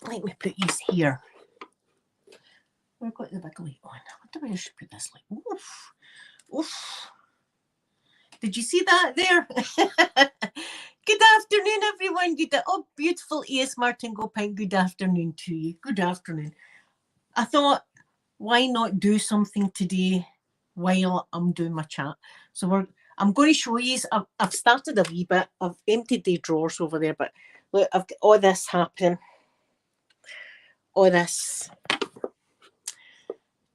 let me put these here. We've got the big light on. I wonder where I should put this light. Oof. Oof. Did you see that there? Good afternoon, everyone. Oh, beautiful A.S. Martin Go Pink. Good afternoon to you. Good afternoon. I thought, why not do something today while I'm doing my chat? So I'm going to show you. I've started a wee bit. I've emptied the drawers over there, but look, I've got all this happening. All this.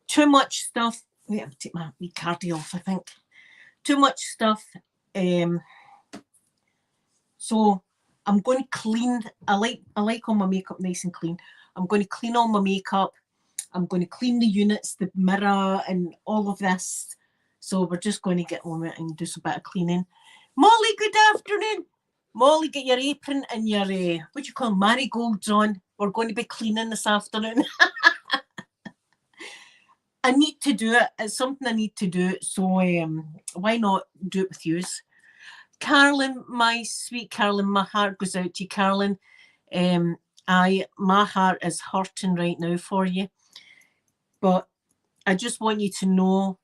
Too much stuff. Wait, I'll take my wee cardi off, I think. Too much stuff. So I'm going to clean. I like all my makeup nice and clean. I'm going to clean all my makeup. I'm going to clean the units, the mirror, and all of this. So we're just going to get on it and do some bit of cleaning. Molly, good afternoon. Molly, get your apron and your, what do you call them, marigolds on. We're going to be cleaning this afternoon. I need to do it. It's something I need to do. So why not do it with yous? Carolyn, my sweet Carolyn, my heart goes out to you, Carolyn. My heart is hurting right now for you. But I just want you to know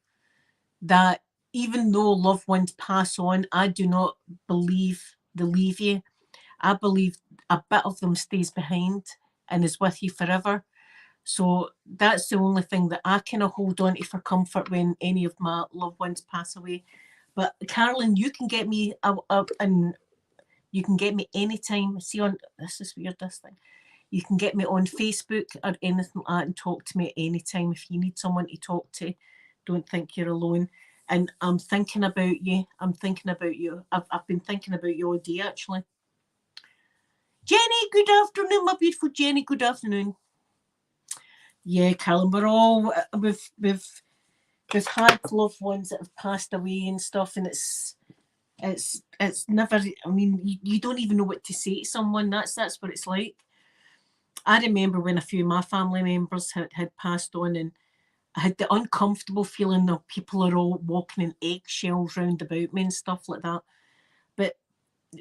that even though loved ones pass on, I do not believe they leave you. I believe a bit of them stays behind and is with you forever. So that's the only thing that I kind of hold on to for comfort when any of my loved ones pass away. But Carolyn, you can get me and you can get me anytime. See, on this is weird, this thing. You can get me on Facebook or anything like that and talk to me anytime if you need someone to talk to. Don't think you're alone. And I'm thinking about you. I'm thinking about you. I've been thinking about you all day, actually. Jenny, good afternoon, my beautiful Jenny. Good afternoon. Yeah, Carolyn, we're all we've had loved ones that have passed away and stuff, and it's never. I mean, you don't even know what to say to someone. That's what it's like. I remember when a few of my family members had passed on, and I had the uncomfortable feeling of people are all walking in eggshells round about me and stuff like that. But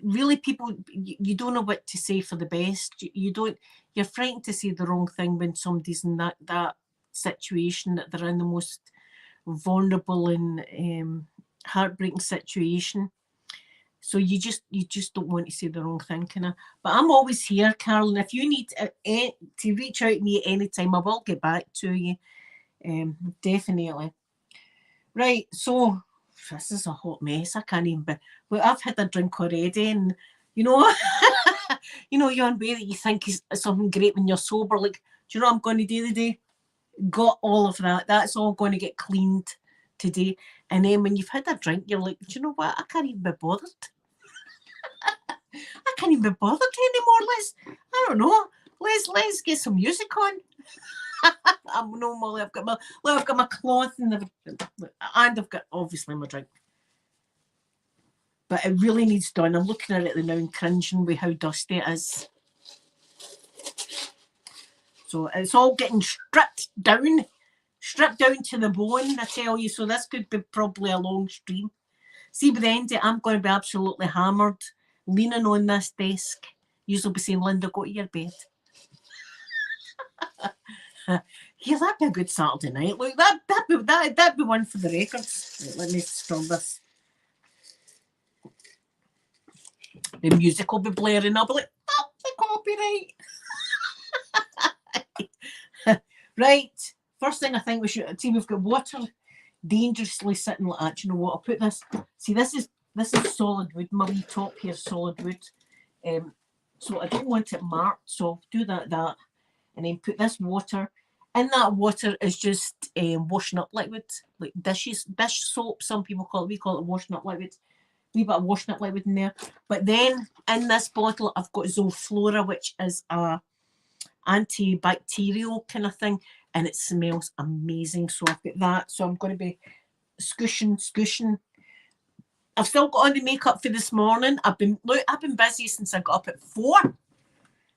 really, people, you don't know what to say for the best. You're frightened to say the wrong thing when somebody's in that situation, that they're in the most vulnerable and heartbreaking situation. So you just don't want to say the wrong thing, kind of. But I'm always here, Carolyn. If you need to reach out to me at any time, I will get back to you. Definitely. Right, so this is a hot mess. I can't even. Well, I've had a drink already, and you know, you're on way that you think is something great when you're sober. Like, do you know what I'm going to do today? Got all of that. That's all going to get cleaned today. And then when you've had a drink, you're like, do you know what? I can't even be bothered. I can't even be bothered anymore. I don't know. Let's get some music on. I'm no Molly. I've got my cloth and I've got obviously my drink. But it really needs done. I'm looking at it now and cringing with how dusty it is. So it's all getting stripped down to the bone, I tell you. So this could be probably a long stream. See, by the end of it, I'm going to be absolutely hammered, leaning on this desk. You'll be saying, Linda, go to your bed. Yeah, that'd be a good Saturday night. Look, that'd be one for the records. Right, let me stop this. The music will be blaring. I'll be like, oh, the copyright. Right. First thing I think we should see, we've got water dangerously sitting like that. You know what? I'll put this. See, this is solid wood. My wee top here is solid wood. So I don't want it marked. So I'll do that, and then put this water. And that water is just washing up liquid, like dish soap. Some people call it. We call it washing up liquid. Wee bit of washing up liquid in there. But then in this bottle, I've got Zoflora, which is a antibacterial kind of thing, and it smells amazing. So I've got that. So I'm going to be scooshing. I've still got on the makeup for this morning. I've been busy since I got up at 4.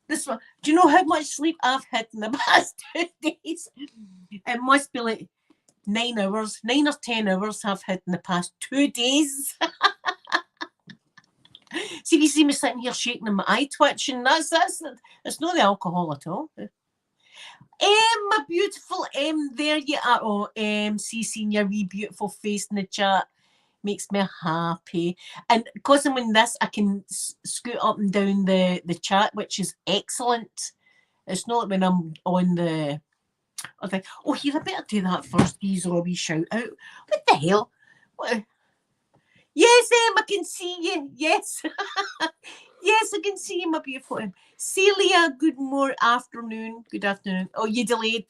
This one, do you know how much sleep I've had in the past 2 days? It must be like 9 or 10 hours I've had in the past 2 days. See, if you see me sitting here shaking and my eye twitching, that's it's not the alcohol at all. My beautiful there you are. Oh, seeing your wee beautiful face in the chat makes me happy. And because I'm in this, I can scoot up and down the chat, which is excellent. It's not like when I'm on the other. Oh, here, I better do that first. These are a wee shout out. What the hell? What? Yes, I can see you. Yes. Yes, I can see you, my beautiful Celia, good afternoon. Good afternoon. Oh, you delayed.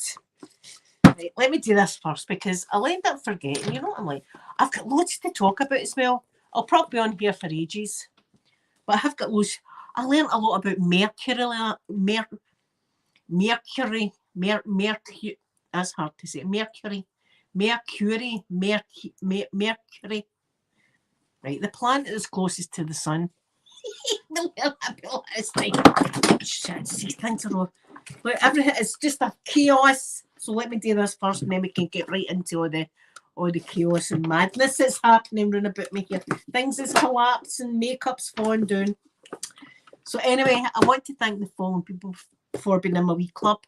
Right, let me do this first because I'll end up forgetting. You know what I'm like? I've got loads to talk about as well. I'll probably be on here for ages. But I have got loads. I learned a lot about Mercury. That's hard to say. Mercury. Right, the planet is closest to the sun. Things are all. Look, everything is just a chaos. So let me do this first, and then we can get right into all the chaos and madness that's happening round about me here. Things is collapsing, makeup's falling down. So anyway, I want to thank the following people for being in my wee club.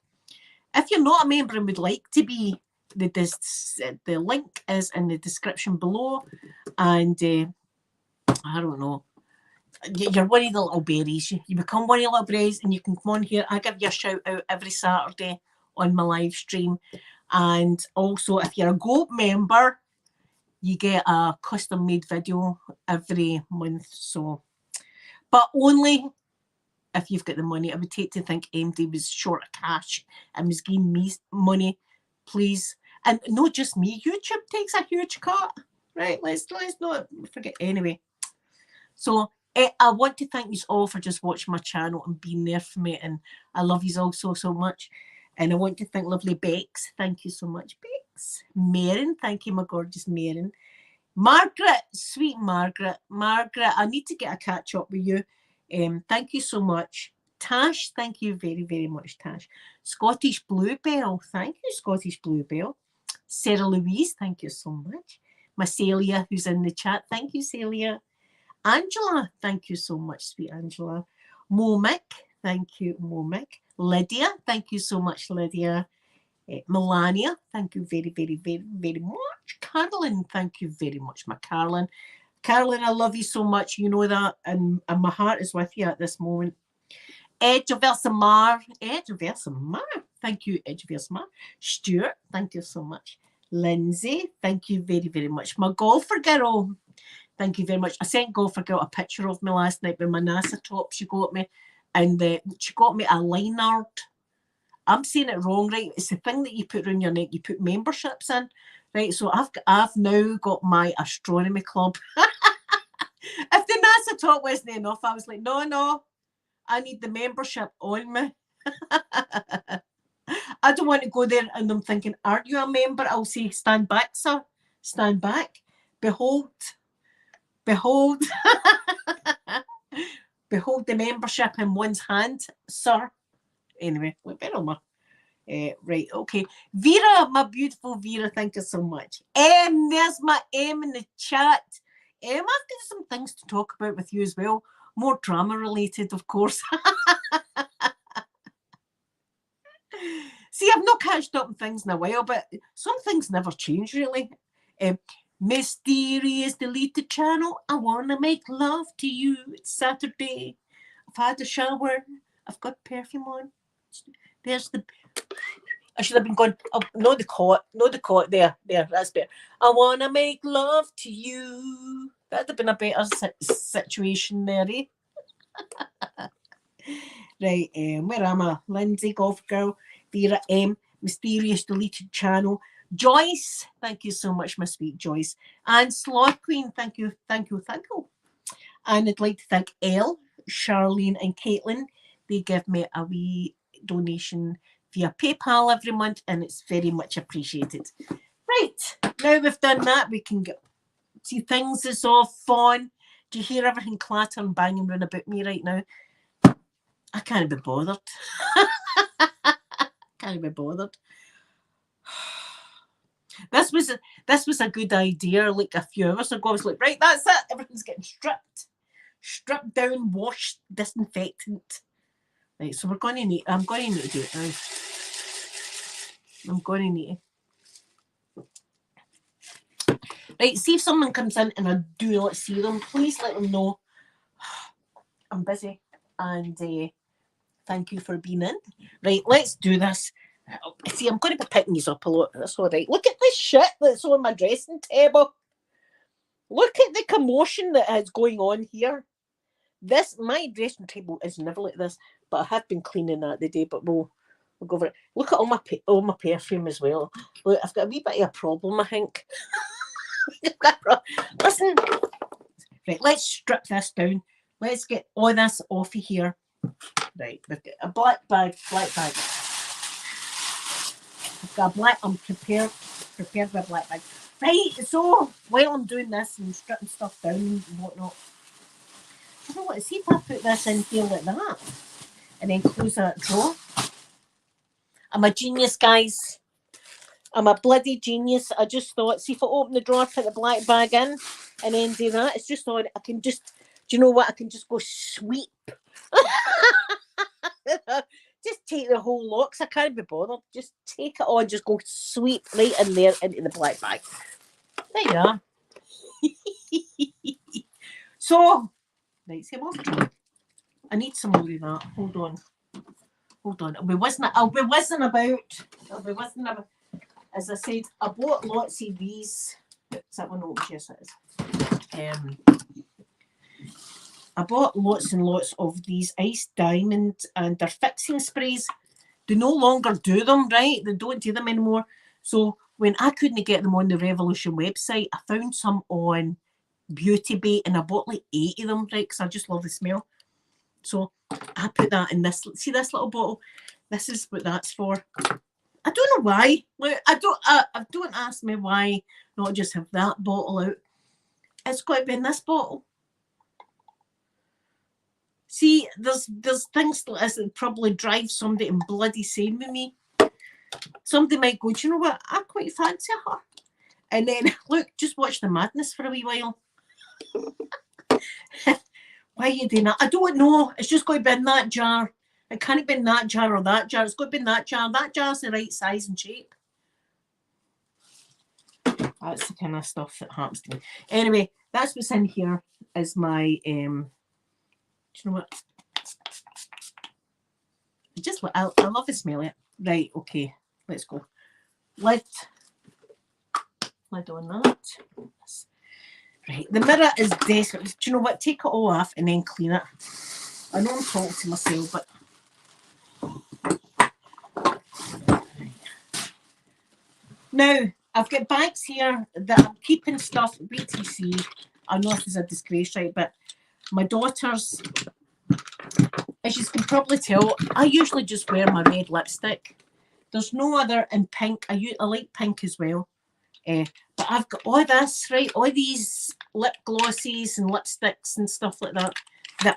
If you're not a member and would like to be, the link is in the description below. And I don't know. You're one of the little berries. You become one of the little berries and you can come on here. I give you a shout out every Saturday on my live stream. And also, if you're a Gold member, you get a custom made video every month. So, but only if you've got the money. I would hate to think MD was short of cash and was giving me money, please. And not just me. YouTube takes a huge cut. Right, let's not forget. Anyway, so I want to thank you all for just watching my channel and being there for me, and I love you all so much. And I want to thank lovely Bex. Thank you so much, Bex. Marin, thank you, my gorgeous Marin. Margaret, sweet Margaret. Margaret, I need to get a catch up with you. Thank you so much. Tash, thank you very much, Tash. Scottish Bluebell, thank you, Scottish Bluebell. Sarah Louise, thank you so much. My Celia, who's in the chat, thank you, Celia. Angela, thank you so much, sweet Angela. Momic, thank you, Momic. Lydia, thank you so much, Lydia. Melania, thank you very much. Carolyn, thank you very much, my Carolyn. Carolyn, I love you so much. You know that, and my heart is with you at this moment. Edge of Versamar, thank you, Edge of Versamar. Stuart, thank you so much. Lindsay, thank you very much. My golfer girl, thank you very much. I sent Golfer Girl a picture of me last night with my NASA top she got me. And she got me a line art. I'm saying it wrong, right? It's the thing that you put around your neck. You put memberships in, right? So I've now got my astronomy club. If the NASA top wasn't enough, I was like, no, I need the membership on me. I don't want to go there and I'm thinking, aren't you a member? I'll say, stand back, sir. Stand back. Behold. Behold the membership in one's hand, sir. Anyway, we're better on my right, okay. Vera, my beautiful Vera, thank you so much. There's my M in the chat. I've got some things to talk about with you as well. More drama related, of course. See, I've not catched up on things in a while, but some things never change, really. Mysterious deleted channel. I want to make love to you. It's Saturday. I've had a shower. I've got perfume on. There's the... I should have been going... Oh, no, the cot. There, that's better. I want to make love to you. That'd have been a better situation there, eh? Right, where am I? Lindsay, Golf Girl, Vera M, Mysterious Deleted Channel. Joyce, thank you so much, my sweet Joyce. And Sloth Queen, thank you. And I'd like to thank Elle, Charlene and Caitlin. They give me a wee donation via PayPal every month, and it's very much appreciated. Right, now we've done that, we can get... See, things is all fun. Do you hear everything clatter and banging around about me right now? I can't be bothered. Can't be bothered. This was a good idea like a few hours ago. I was like, right, that's it. Everything's getting stripped stripped down, wash, disinfectant. Right, so I'm going to need to do it now. I'm going to need to. Right, see if someone comes in and I do not see them, please let them know I'm busy and thank you for being in. Right, let's do this. See, I'm going to be picking these up a lot. That's all right. Look at this shit that's on my dressing table. Look at the commotion that is going on here. My dressing table is never like this, but I have been cleaning that today. But we'll go over it. Look at all my perfume as well. Look, I've got a wee bit of a problem, I think. Listen, right, let's strip this down. Let's get all this off of here. Right, we've got a black bag. I've got a black. I'm prepared with a black bag. Right, so while I'm doing this and stripping stuff down and whatnot, I don't want to see if I put this in here like that and then close that drawer. I'm a genius, guys. I'm a bloody genius. I just thought, see if I open the drawer, put the black bag in, and then do that. It's just thought I can just, do you know what? I can just go sweep. Just take the whole lot, because I can't be bothered. Just take it on, just go sweep right in there into the black bag. There you are. So, right, see, I need some more of that. Hold on. I'll be whizzing about. As I said, I bought lots of these. Is that one open? Yes, it is. I bought lots and lots of these ice diamond, and they're fixing sprays. They no longer do them, right? They don't do them anymore. So when I couldn't get them on the Revolution website, I found some on Beauty Bay, and I bought like 8 of them, right? Because I just love the smell. So I put that in this. See this little bottle? This is what that's for. I don't know why. Don't ask me why not just have that bottle out. It's got to be in this bottle. See, there's things like this that probably drive somebody in bloody sane with me. Somebody might go, do you know what? I quite fancy her. And then, look, just watch the madness for a wee while. Why are you doing that? I don't know. It's just got to be in that jar. It can't be in that jar or that jar. It's got to be in that jar. That jar's the right size and shape. That's the kind of stuff that happens to me. Anyway, that's what's in here is my... do you know what? I love the smell of it. Right, okay. Let's go. Lid on that. Right, the mirror is desperate. Do you know what? Take it all off and then clean it. I know I'm talking to myself, but... Now, I've got bags here that I'm keeping stuff. Wait till you see. I know this is a disgrace, right? But my daughters, as you can probably tell, I usually just wear my red lipstick. There's no other in pink. I like pink as well. But I've got all this, right? All these lip glosses and lipsticks and stuff like that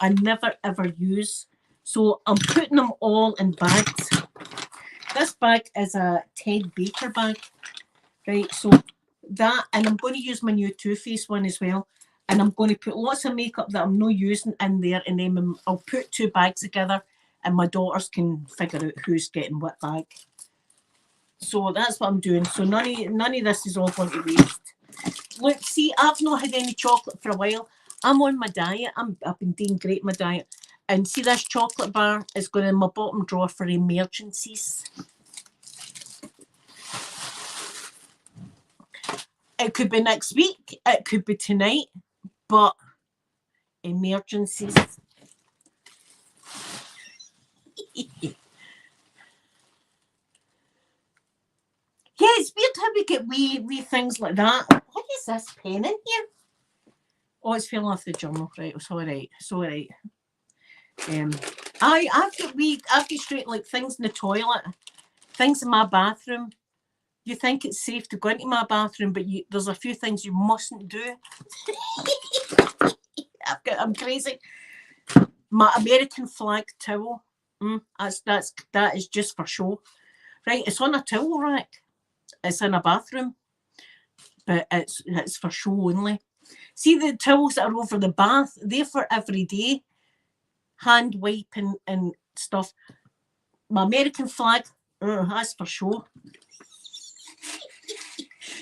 I never ever use. So I'm putting them all in bags. This bag is a Ted Baker bag, right? So that, and I'm going to use my new Too Faced one as well. And I'm going to put lots of makeup that I'm not using in there, and then I'll put 2 bags together, and my daughters can figure out who's getting what bag. So that's what I'm doing. So none of this is all going to waste. Look, see, I've not had any chocolate for a while. I'm on my diet. I've been doing great my diet. And see, this chocolate bar is going in my bottom drawer for emergencies. It could be next week. It could be tonight. But emergencies. Yeah, it's weird how we get wee things like that. What is this pen in here? Oh, it's falling off the journal. Right, it's all right. It's all right. I've got straight like things in the toilet, things in my bathroom. You think it's safe to go into my bathroom, but there's a few things you mustn't do. I'm crazy. My American flag towel. That is just for show. Right, it's on a towel rack. It's in a bathroom, but it's for show only. See the towels that are over the bath, they're for every day. Hand wiping and stuff. My American flag, that's for sure.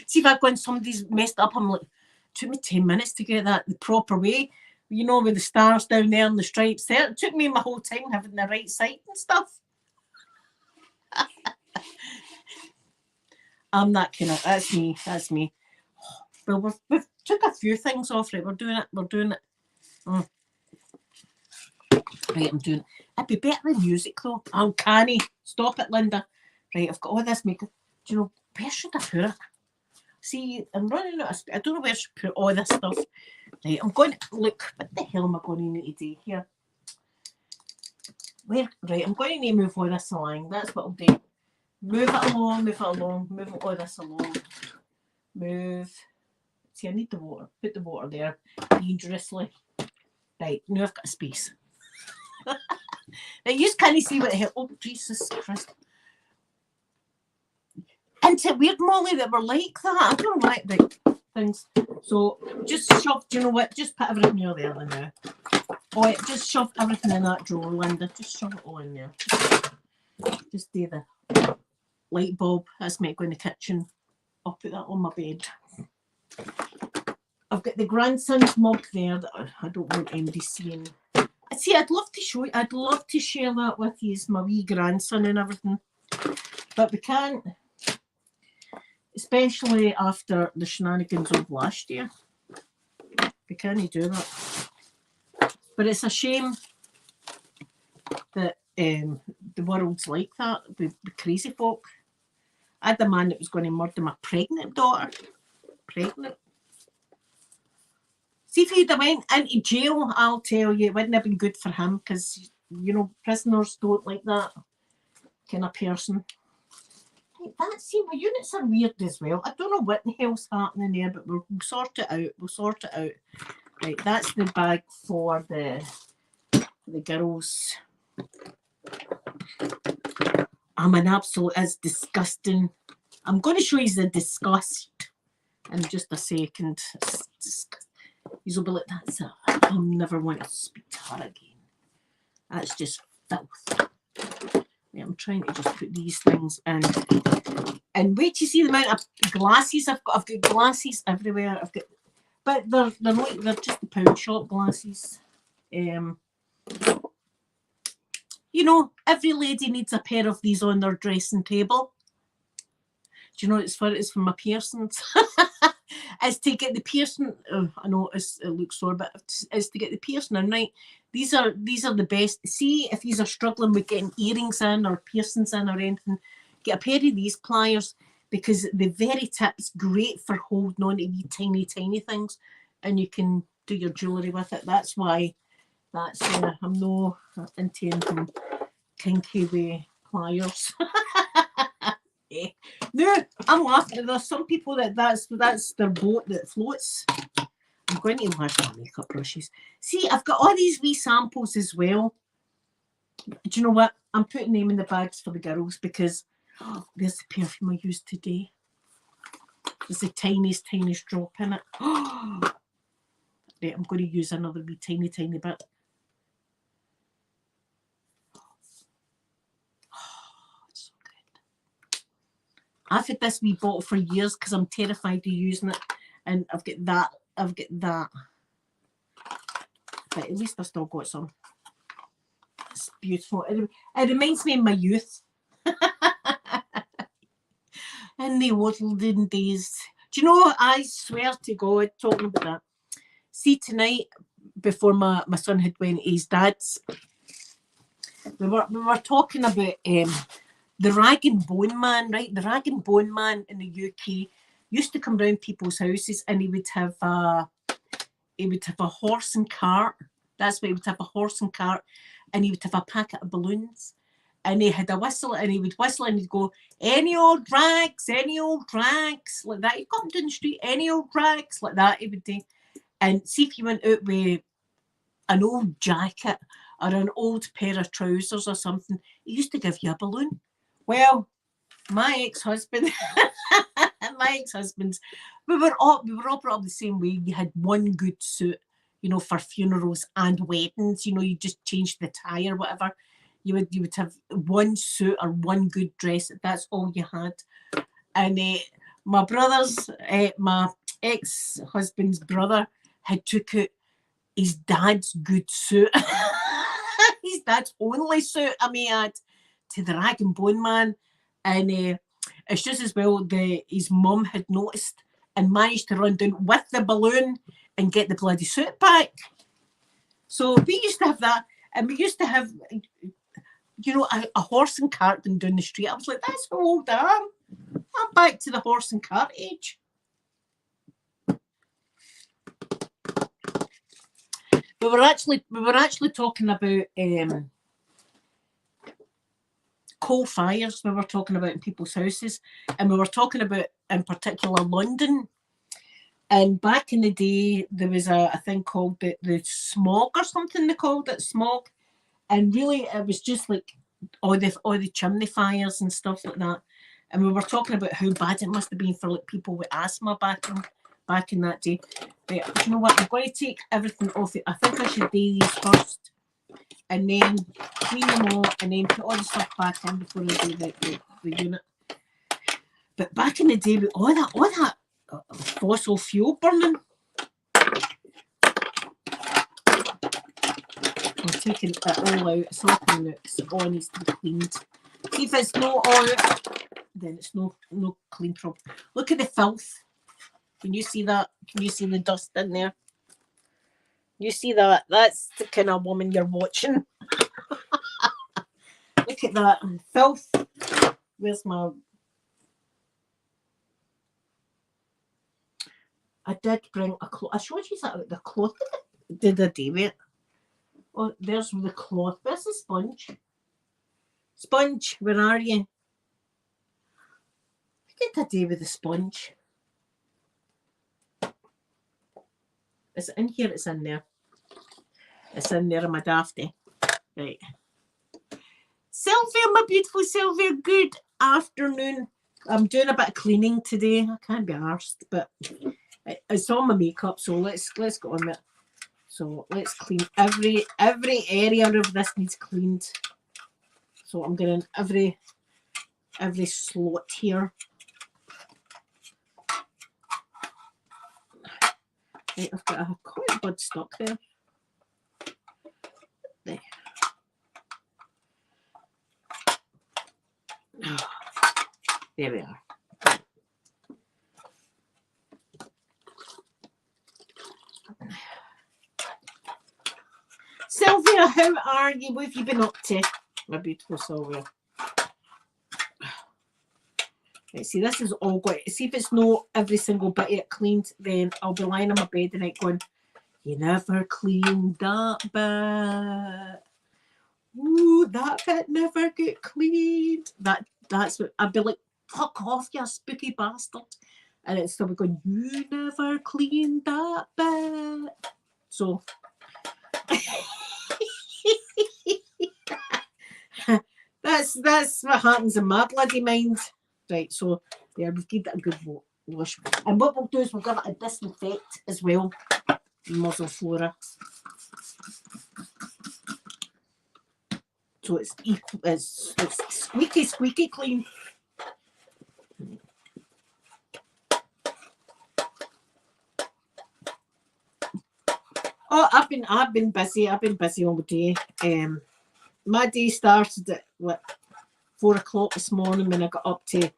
See if I go and somebody's messed up, I'm like, it took me 10 minutes to get that the proper way. You know, with the stars down there and the stripes there. It took me my whole time having the right side and stuff. I'm that kind of, that's me. Well, we've took a few things off, right? We're doing it. Right, I'm doing it. It'd be better than music though. Uncanny. Stop it, Linda. Right, I've got all this makeup. Do you know, where should I put it? See, I'm running out of space. I don't know where I should put all this stuff. Right, I'm going to look. What the hell am I going to need to do here? Right, I'm going to need to move all this along. That's what I'll do. Move it along, move all this along. Move. See, I need the water. Put the water there dangerously. Right, now I've got a space. Now you just can't see what the hell. Oh, Jesus Christ. Isn't it weird, Molly, that we're like that? I don't like things. So just shove, do you know what? Just put everything near there now. Oh, just shove everything in that drawer, Linda. Just shove it all in there. Just do the light bulb. That's me going in the kitchen. I'll put that on my bed. I've got the grandson's mug there that I don't want anybody seeing. See, I'd love to show you. I'd love to share that with you, my wee grandson and everything. But we can't. Especially after the shenanigans of last year. We can't do that. But it's a shame that the world's like that with crazy folk. I had a man that was going to murder my pregnant daughter. Pregnant. See, if he'd have went into jail, I'll tell you, it wouldn't have been good for him because, you know, prisoners don't like that kind of person. See, my units are weird as well. I don't know what the hell's happening there, but we'll sort it out. We'll sort it out. Right, that's the bag for the girls. I'm an absolute, it's disgusting. I'm going to show you the disgust in just a second. It's disgusting. You'll be like, that's it. I'll never want to speak to her again. That's just filth. Yeah, I'm trying to just put these things in. And wait till you see the amount of glasses I've got. I've got glasses everywhere. But they're just the pound shop glasses. You know, every lady needs a pair of these on their dressing table. Do you know what it's for? It's for my piercings. It's to get the piercing. Oh, I know it looks sore, but it's to get the piercing in, right? These are the best. See if you are struggling with getting earrings in or piercings in or anything, get a pair of these pliers because the very tip's great for holding on to wee tiny things, and you can do your jewellery with it. That's why. That's I'm no into anything kinky with pliers. Yeah. No, I'm laughing. There's some people that's their boat that floats. I'm going to wash my makeup brushes. See, I've got all these wee samples as well. Do you know what? I'm putting them in the bags for the girls because there's the perfume I used today. There's the tiniest drop in it. Right, I'm going to use another wee tiny bit. It's so good. I've had this wee bottle for years because I'm terrified of using it, and I've got that. But at least I've still got some. It's beautiful. It reminds me of my youth. In the olden days. Do you know, I swear to God, talking about that. See, tonight, before my son had went to his dad's, we were talking about the rag and bone man, right? The rag and bone man in the UK used to come round people's houses and he would have a horse and cart. That's what he would have, a horse and cart, and he would have a packet of balloons. And he had a whistle, and he would whistle, and he'd go, any old rags, like that. He'd come down the street, any old rags, like that, he would do. And see if you went out with an old jacket or an old pair of trousers or something, he used to give you a balloon. Well, my ex-husband, My ex-husbands, we were all brought up the same way. You had one good suit, you know, for funerals and weddings. You know, you just changed the tie or whatever. You would have one suit or one good dress. That's all you had. And my my ex-husband's brother had took out his dad's good suit. His dad's only suit, I may add, to the rag and bone man. And it's just as well his mum had noticed and managed to run down with the balloon and get the bloody suit back. So we used to have that, and we used to have, you know, a horse and cart down the street. I was like, that's how old I am. I'm back to the horse and cart age. We were actually talking about coal fires. We were talking about in people's houses, and we were talking about in particular London. And back in the day, there was a thing called the smog or something. They called it smog, and really it was just like all the chimney fires and stuff like that. And we were talking about how bad it must have been for like people with asthma back in that day. But you know what? I'm going to take everything off it. I think I should do these first, and then clean them all, and then put all the stuff back in before I do the unit. But back in the day, with all that fossil fuel burning, I'm taking it all out. It's all coming out. It all needs to be cleaned. See if it's not all out, then it's no clean problem. Look at the filth. Can you see that? Can you see the dust in there? You see that? That's the kind of woman you're watching. Look at that filth. Where's my... I did bring a cloth. I showed you that the cloth. Did I do it? Oh, there's the cloth. Where's the sponge? Sponge, where are you? What did I do with the sponge? Is it in here? It's in there. It's in there, my dafty. Right. Sylvia, my beautiful Sylvia, good afternoon. I'm doing a bit of cleaning today. I can't be arsed, but it's on my makeup, so let's go on it. So let's clean every area of this needs cleaned. So I'm getting every slot here. Right, I've got a cotton bud stuck there. There. There we are. Sylvia, how are you? What have you been up to? My beautiful Sylvia. Right, see, this is all got. See if it's not every single bit of it cleaned, then I'll be lying on my bed tonight going, you never cleaned that bit. Ooh, that bit never get cleaned. That's what I'd be like, fuck off, you spooky bastard. And it's still going, you never cleaned that bit. So that's what happens in my bloody mind. Right, so yeah, we've given it a good wash. And what we'll do is we'll give it a disinfect as well. Muzzle flora. So it's equal, it's squeaky clean. Oh, I've been busy. I've been busy all day. My day started at what 4 o'clock this morning when I got up to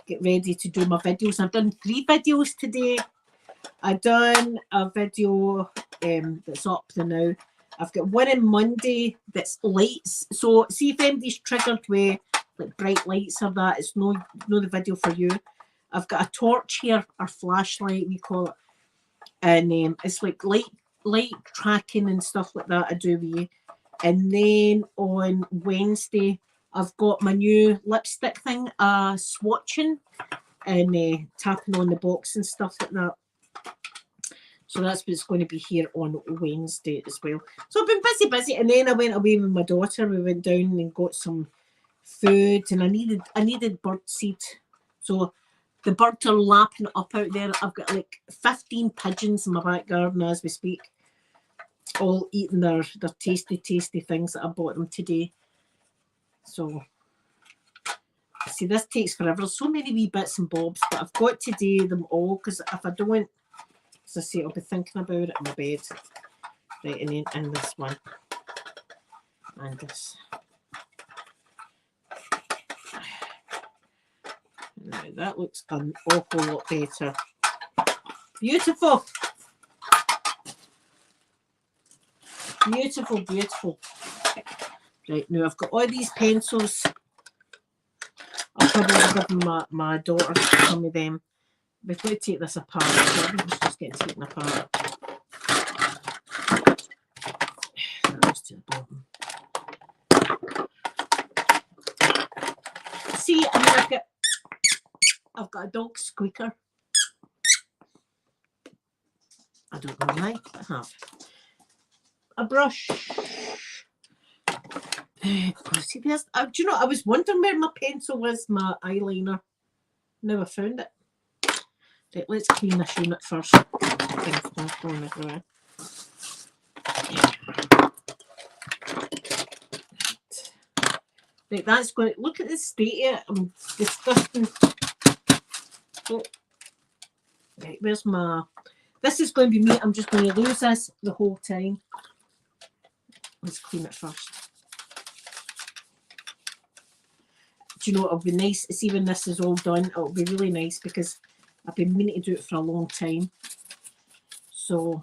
get ready to do my videos. I've done 3 videos today. I've done a video that's up to now. I've got one on Monday that's lights. So see if anybody's triggered with like bright lights or that, it's no the video for you. I've got a torch here, or flashlight we call it. And it's like light tracking and stuff like that I do with you. And then on Wednesday, I've got my new lipstick thing, swatching and tapping on the box and stuff like that. So that's what's going to be here on Wednesday as well. So I've been busy. And then I went away with my daughter. We went down and got some food, and I needed bird seed. So The birds are lapping up out there. I've got like 15 pigeons in my back garden as we speak, all eating their tasty, tasty things that I bought them today. So, see, this takes forever. So many wee bits and bobs, but I've got to do them all because if I don't, as I say, I'll be thinking about it in my bed. Right, and then in this one. And this. Now that looks an awful lot better. Beautiful. Beautiful, beautiful. Right, now I've got all these pencils. I'll probably give my daughter some of them. We've got to take this apart. So it's just getting taken apart. That goes to the bottom. See, I mean, I've got a dog squeaker. I don't know why I have. A brush. See, do you know, I was wondering where my pencil was, my eyeliner. Now I found it. Right, let's clean this unit first. Right, that's going to look at the state of it. I'm disgusting. Oh. Right, where's my... This is going to be me. I'm just going to lose this the whole time. Let's clean it first. Do you know, it'll be nice. See, when this is all done, it'll be really nice because I've been meaning to do it for a long time. So,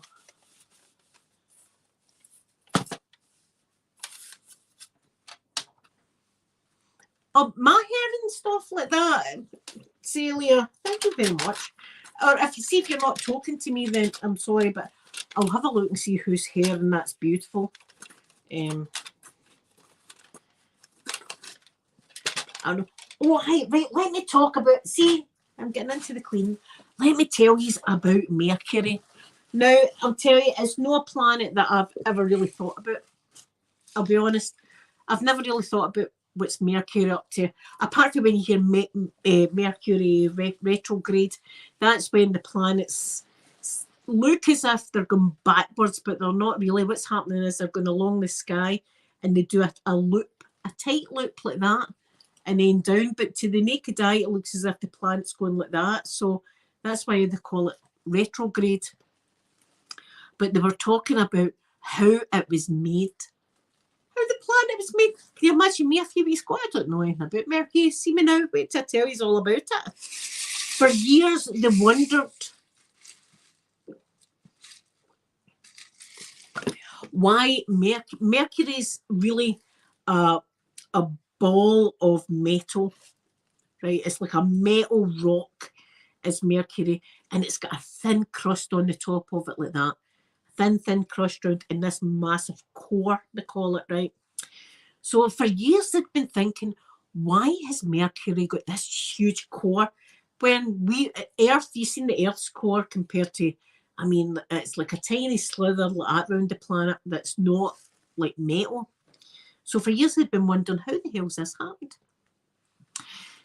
my hair and stuff like that, Celia, thank you very much. Or if you're not talking to me, then I'm sorry, but I'll have a look and see whose hair, and that's beautiful. I don't know. Oh, right, let me talk about, see, I'm getting into the cleaning. Let me tell you about Mercury. Now, I'll tell you, it's not a planet that I've ever really thought about. I'll be honest. I've never really thought about what's Mercury up to. Apart from when you hear Mercury retrograde, that's when the planets look as if they're going backwards, but they're not really. What's happening is they're going along the sky and they do a loop, a tight loop like that, and then down. But to the naked eye, it looks as if the planet's going like that. So that's why they call it retrograde. But they were talking about how it was made. How the planet was made. Can you imagine me a few weeks ago? I don't know anything about Mercury. See me now. Wait till I tell you all about it. For years, they wondered why Mercury's really a ball of metal, right? It's like a metal rock is Mercury, and it's got a thin crust on the top of it like that. Thin crust round in this massive core, they call it, right? So for years they've been thinking, why has Mercury got this huge core? When Earth, you've seen the Earth's core compared to, I mean, it's like a tiny slither like that around the planet that's not like metal. So for years they've been wondering, how the hell's this happened?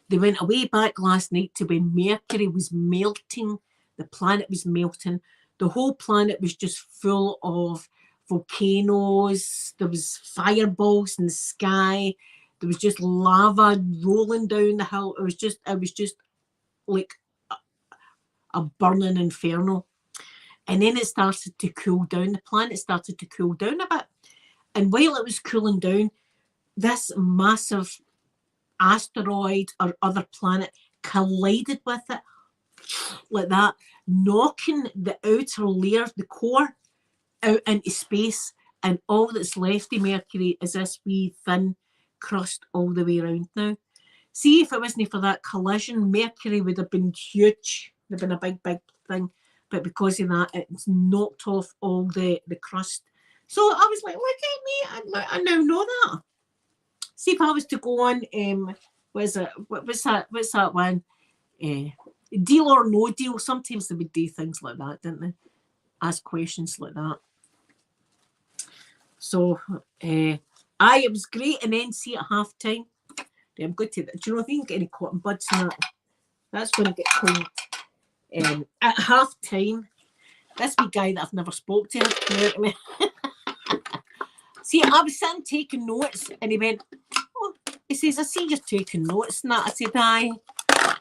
They went away back last night to when Mercury was melting, the planet was melting. The whole planet was just full of volcanoes. There was fireballs in the sky. There was just lava rolling down the hill. It was just like a burning inferno. And then it started to cool down. The planet started to cool down a bit. And while it was cooling down, this massive asteroid or other planet collided with it like that, knocking the outer layer, the core, out into space, and all that's left of Mercury is this wee thin crust all the way around now. See, if it wasn't for that collision, Mercury would have been huge. It would have been a big thing. But because of that, it's knocked off all the crust. So I was like, look at me, I now know that. See, if I was to go on, what's that one? Deal or no deal. Sometimes they would do things like that, didn't they? Ask questions like that. So, it was great. And then see at half time, I'm good to that. Do you know if you can get any cotton buds in that? That's going to get cleaned. At half time, this wee guy that I've never spoke to came out to me. See, I was sitting taking notes, and he went, "Oh," he says, "I see you're taking notes." And that I said, "Aye."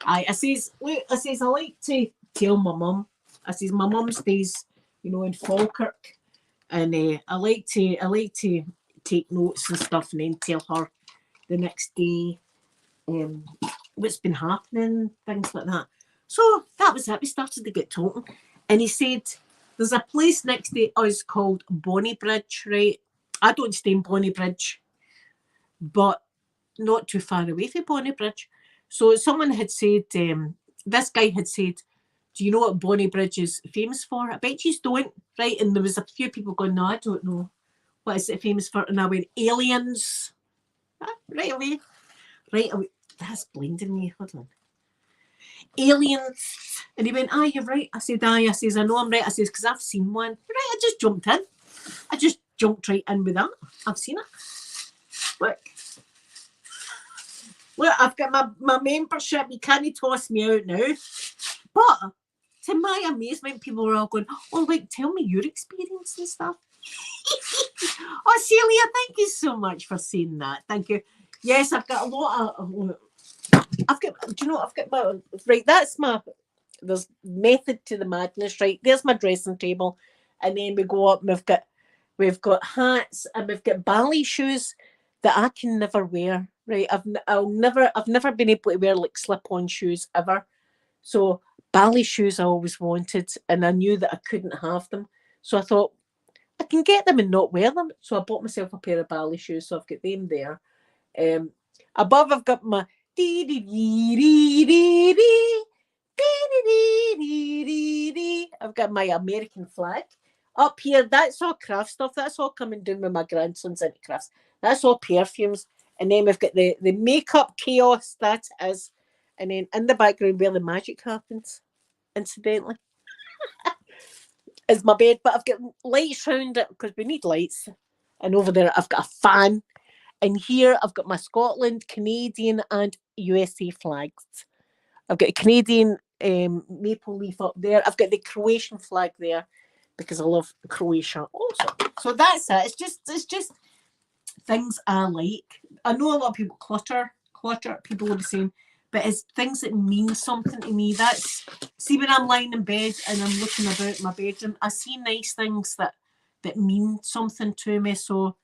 I says, "Look," I says, "I like to tell my mum." I says, "My mum stays, in Falkirk, and I like to take notes and stuff, and then tell her the next day what's been happening, things like that." So that was it. We started to get talking, and he said, "There's a place next to us called Bonnybridge, right? I don't stay in Bonnybridge, but not too far away from Bonnybridge." So someone had said, this guy had said, "Do you know what Bonnybridge is famous for?" I bet you don't, right? And there was a few people going, "No, I don't know. What is it famous for?" And I went, "Aliens." Right away. Right away. That's blinding me. Hold on. "Aliens." And he went, "Aye, you're right." I said, "Aye." I says, "I know I'm right." I says, "Because I've seen one." Right, I just jumped in. I just jumped right in with that. I've seen it. Look, I've got my membership. You can't toss me out now. But to my amazement, people were all going, "Oh, like, tell me your experience and stuff." Oh, Celia, thank you so much for saying that. Thank you. Yes, I've got a lot of. I've got. Do you know? I've got my right. That's my. There's method to the madness, right? There's my dressing table, and then we go up. And we've got hats, and we've got ballet shoes that I can never wear. Right? I've never been able to wear like slip-on shoes ever. So ballet shoes I always wanted, and I knew that I couldn't have them. So I thought I can get them and not wear them. So I bought myself a pair of ballet shoes. So I've got them there. Um, Above I've got my dee dee dee dee dee dee dee dee dee dee. I've got my American flag. Up here, that's all craft stuff. That's all coming down with my grandson's into crafts. That's all perfumes. And then we've got the makeup chaos that is. And then in the background where the magic happens, incidentally, is my bed. But I've got lights round it because we need lights. And over there, I've got a fan. And here, I've got my Scotland, Canadian, and USA flags. I've got a Canadian maple leaf up there. I've got the Croatian flag there because I love Croatia also. So that's it. It's just things I like. I know a lot of people clutter. People are the same, but it's things that mean something to me. That's see when I'm lying in bed and I'm looking about my bedroom, I see nice things that mean something to me. So,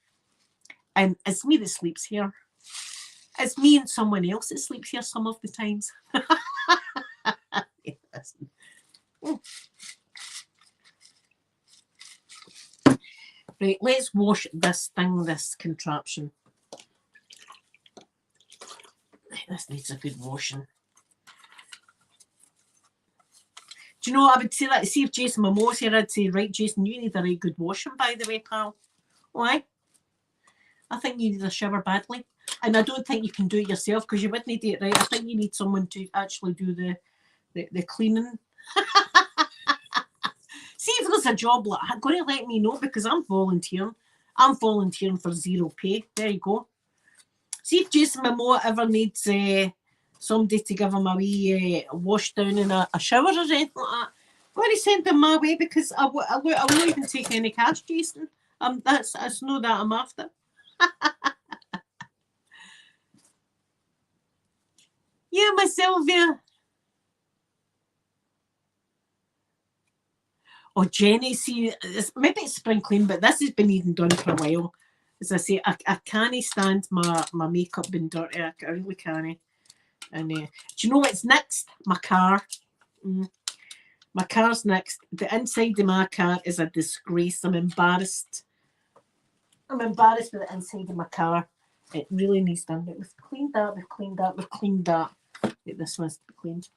and it's me that sleeps here. It's me and someone else that sleeps here some of the times. Yes. Right, let's wash this contraption. This needs a good washing. Do you know what I would say that? See if Jason Momoa's here, I'd say, right, Jason, you need a right good washing, by the way, pal. Why? I think you need a shower badly. And I don't think you can do it yourself because you wouldn't do it right. I think you need someone to actually do the cleaning. See if there's a job like that, going to let me know because I'm volunteering. I'm volunteering for zero pay. There you go. See if Jason Momoa ever needs somebody to give him a wee wash down in a shower or anything like that. I'm going to send him my way because I won't even take any cash, Jason. That's know that I'm after. Yeah, my Sylvia. Oh, Jenny, see, maybe it's spring clean, but this has been needing done for a while. As I say, I can't stand my makeup being dirty. I really can't. And do you know what's next? My car. My car's next. The inside of my car is a disgrace. I'm embarrassed. I'm embarrassed with the inside of my car. It really needs done. But we've cleaned that. We've cleaned that. We've cleaned that. This one's cleaned.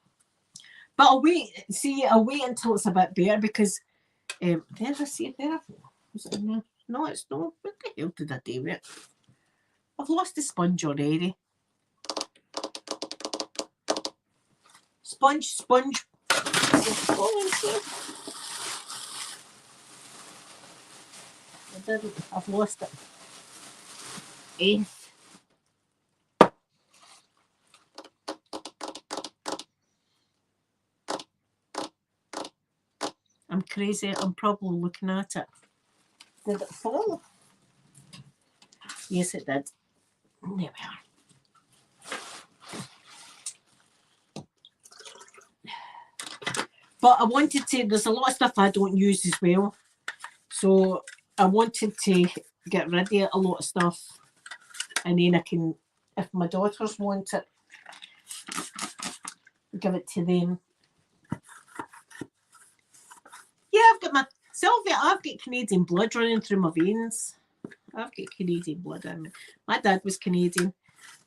But I'll wait. See, I'll wait until it's a bit better because there I see it there. Was it in there? No, it's not. What the hell did I do with it? I've lost the sponge already. Sponge. I didn't. I've lost it. I'm crazy. I'm probably looking at it. Did it fall? Yes, it did. There we are. But I wanted to, there's a lot of stuff I don't use as well. So I wanted to get rid of a lot of stuff. And then I can, if my daughters want it, give it to them. Yeah, I've got my, Sylvia, I've got Canadian blood running through my veins. I've got Canadian blood in me. My dad was Canadian.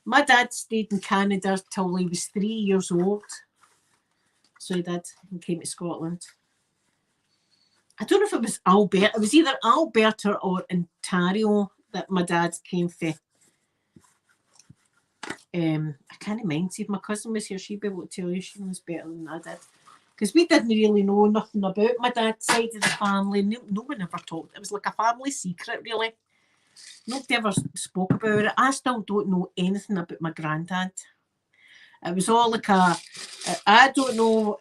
My dad stayed in Canada till he was 3 years old. So he did, and came to Scotland. I don't know if it was Alberta. It was either Alberta or Ontario that my dad came from. I can't mind. See if my cousin was here, she'd be able to tell you. She knows better than I did. Because we didn't really know nothing about my dad's side of the family. No one ever talked. It was like a family secret, really. Nobody ever spoke about it. I still don't know anything about my granddad. It was all like a, I don't know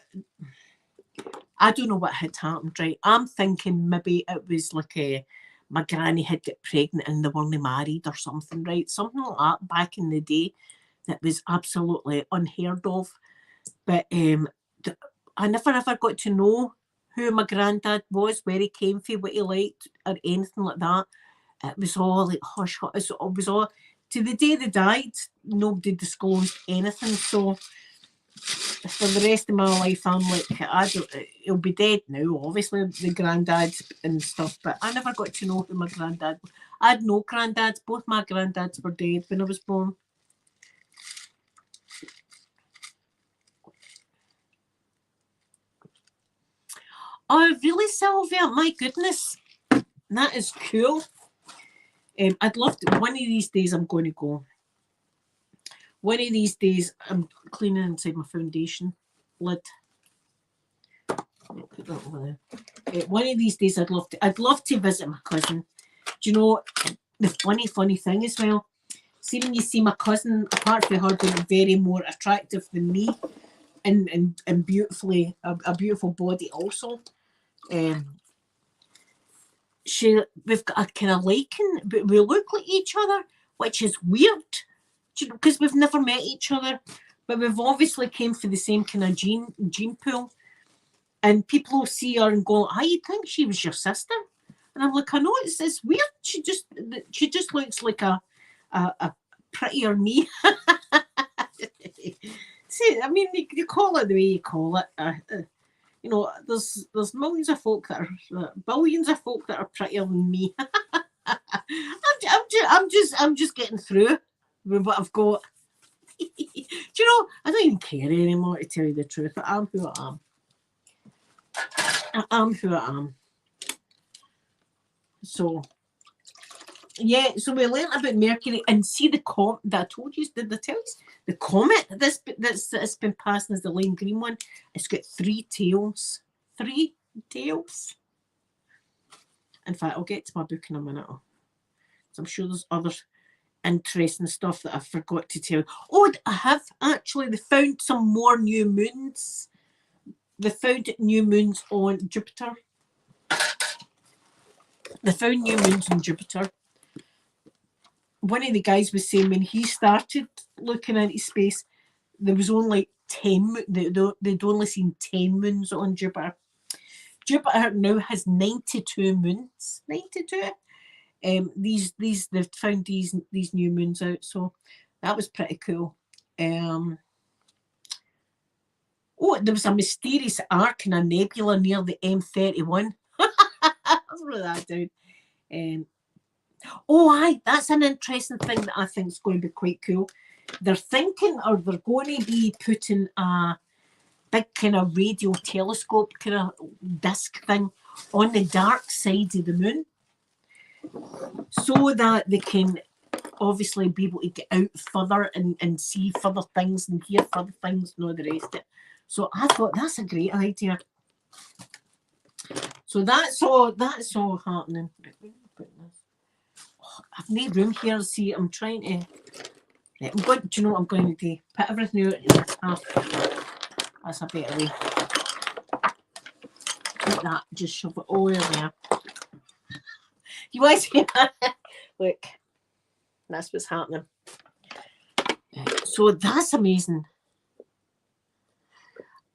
what had happened, right? I'm thinking maybe it was like my granny had got pregnant and they weren't married or something, right? Something like that back in the day that was absolutely unheard of. But I never ever got to know who my granddad was, where he came from, what he liked, or anything like that. It was all like hush hush. It was all, to the day they died, nobody disclosed anything. So for the rest of my life, I'm like, he'll be dead now, obviously, the granddad and stuff, but I never got to know who my granddad was. I had no granddads. Both my granddads were dead when I was born. Oh, really, Sylvia? My goodness. That is cool. I'd love to, one of these days I'm going to go. One of these days I'm cleaning inside my foundation lid. Put that over there. One of these days I'd love to visit my cousin. Do you know the funny thing as well? See, when you see my cousin, apart from her being very more attractive than me, and beautifully a beautiful body also. We've got a kind of liking, but we look like each other, which is weird, because we've never met each other, but we've obviously came from the same kind of gene pool. And people will see her and go, "I think she was your sister," and I'm like, "I know, it's weird. She just looks like a prettier me." See, I mean, you call it the way you call it. You know, there's millions of folk that are billions of folk that are prettier than me. I'm just getting through with what I've got. Do you know? I don't even care anymore, to tell you the truth. But I'm who I am. I am who I am. So yeah, so we learned about Mercury and see the comet that I told you. Did I tell you? The comet that's been passing as the lime green one. It's got 3 tails. 3 tails. In fact, I'll get to my book in a minute. So I'm sure there's other interesting stuff that I forgot to tell you. Oh, I have actually. They found some more new moons. They found new moons on Jupiter. They found new moons on Jupiter. One of the guys was saying when he started looking into space, there was only 10, they'd only seen 10 moons on Jupiter. Jupiter now has 92 moons. 92. They've found these new moons out, so that was pretty cool. Oh, there was a mysterious arc in a nebula near the M31. I wrote that down. Oh, aye, that's an interesting thing that I think is going to be quite cool. They're thinking, or they're going to be putting a big kind of radio telescope kind of disc thing on the dark side of the moon, so that they can obviously be able to get out further and see further things and hear further things and all the rest of it. So I thought that's a great idea. So that's all happening. I've no room here. See, I'm trying to. Right, do you know what I'm going to do? Put everything out in half. That's a better way. like that. Just shove it all in there. You want to see that? Look, that's what's happening. So that's amazing.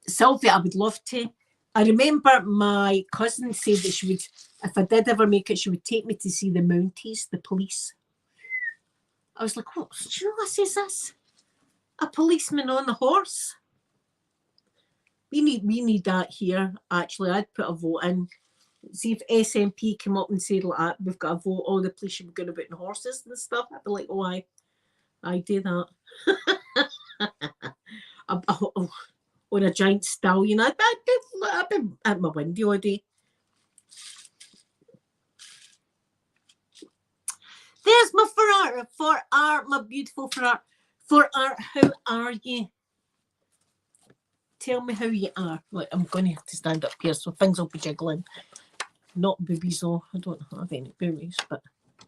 Sylvia, I would love to. I remember my cousin said that she would, if I did ever make it, she would take me to see the Mounties, the police. I was like, what? Do you know what says this? A policeman on the horse? We need that here, actually. I'd put a vote in. See if SNP came up and said like that, we've got a vote, all the police should be going about in horses and stuff. I'd be like, oh, I do that. On a giant stallion. I'd be at my window all day. There's my for art, my beautiful for art. For art, how are you? Tell me how you are. Like, I'm going to have to stand up here so things will be jiggling. Not boobies though. I don't have any boobies, but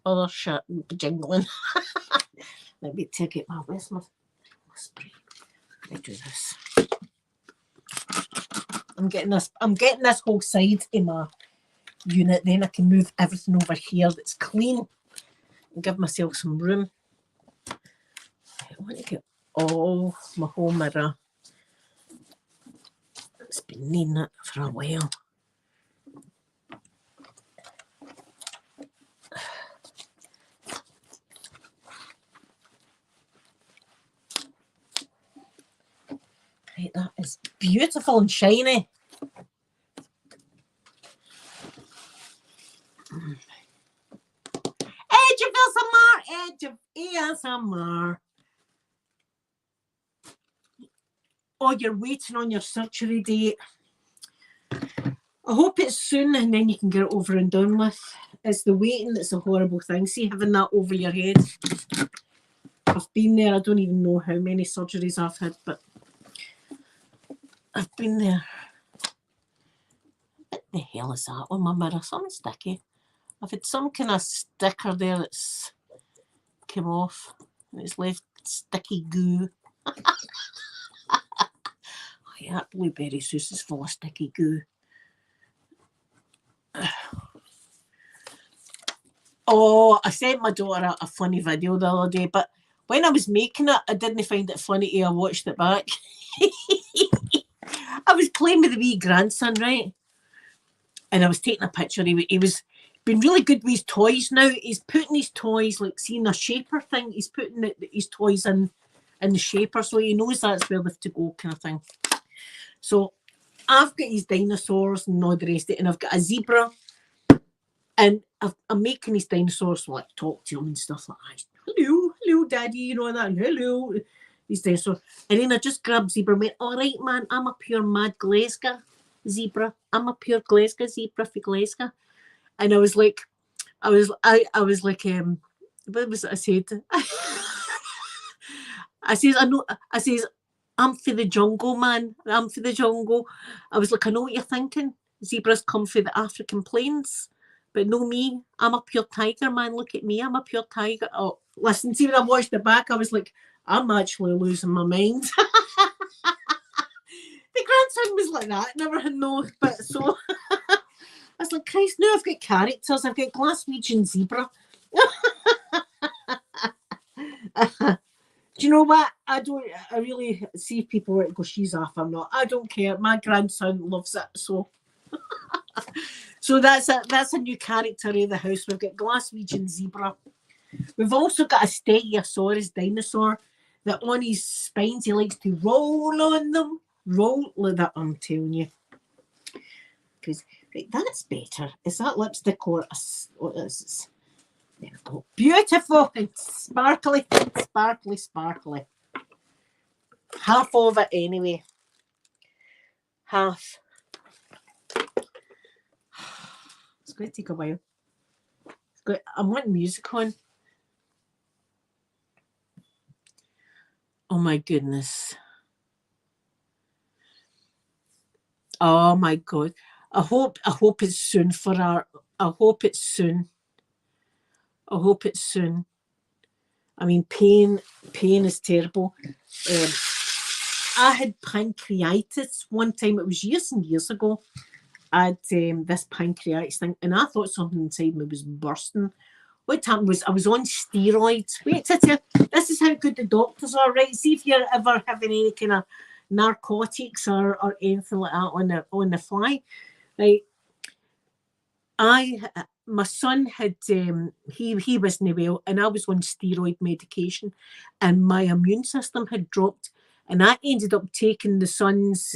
other shit will be jingling. Let me take it. Where's my spray? Let me do this. I'm getting this whole side in my unit. Then I can move everything over here that's clean and give myself some room. I want to get all my whole mirror. It's been needing it for a while. Right, that is beautiful and shiny. Edge of ASMR, edge of ASMR. Oh, you're waiting on your surgery date. I hope it's soon and then you can get it over and done with. It's the waiting that's a horrible thing. See, having that over your head. I've been there. I don't even know how many surgeries I've had, but I've been there. What the hell is that on my mirror? Something sticky. I've had some kind of sticker there that's come off and it's left sticky goo. Oh yeah, that blueberry sauce is full of sticky goo. Oh, I sent my daughter a funny video the other day, but when I was making it, I didn't find it funny till I watched it back. I was playing with the wee grandson, right? And I was taking a picture. He was been really good with his toys now. He's putting his toys, like seeing a shaper thing, he's putting his toys in the shaper, so he knows that's where they have to go, kind of thing. So I've got his dinosaurs and all the rest of it, and I've got a zebra, and I'm making his dinosaurs like talk to him and stuff like that. Hello, daddy, you know that. Hello, these dinosaurs. And then I just grabbed zebra and went, all right, man, I'm a pure mad Glasgow zebra. I'm a pure Glasgow zebra for Glasgow. And I was like, what was it I said? I says, I'm for the jungle, man. I'm for the jungle. I was like, I know what you're thinking. Zebras come for the African plains, but no me. I'm a pure tiger, man. Look at me. I'm a pure tiger. Oh, listen, see when I watched it back, I was like, I'm actually losing my mind. The grandson was like that. Never had no, but so I was like, Christ, now I've got characters. I've got Glaswegian zebra. Do you know what? I really see if people want to go, she's off. I'm not. I don't care. My grandson loves it. So so that's a new character in the house. We've got Glaswegian zebra. We've also got a Stegosaurus dinosaur that on his spines he likes to roll on them. Roll like that, I'm telling you. Because right, that's better. Is that lipstick or what is this? There we go. Beautiful and sparkly, sparkly, sparkly. Half of it anyway. Half. It's going to take a while. I'm wanting music on. Oh my goodness. Oh my God. I hope it's soon for our. I hope it's soon. I hope it's soon. I mean, pain is terrible. I had pancreatitis one time. It was years and years ago, had this pancreatitis thing, and I thought something inside me was bursting. What happened was I was on steroids. Wait, this is how good the doctors are, right? See if you're ever having any kind of narcotics or anything like that on the fly, right? My son had he wasn't well, and I was on steroid medication, and my immune system had dropped, and I ended up taking the son's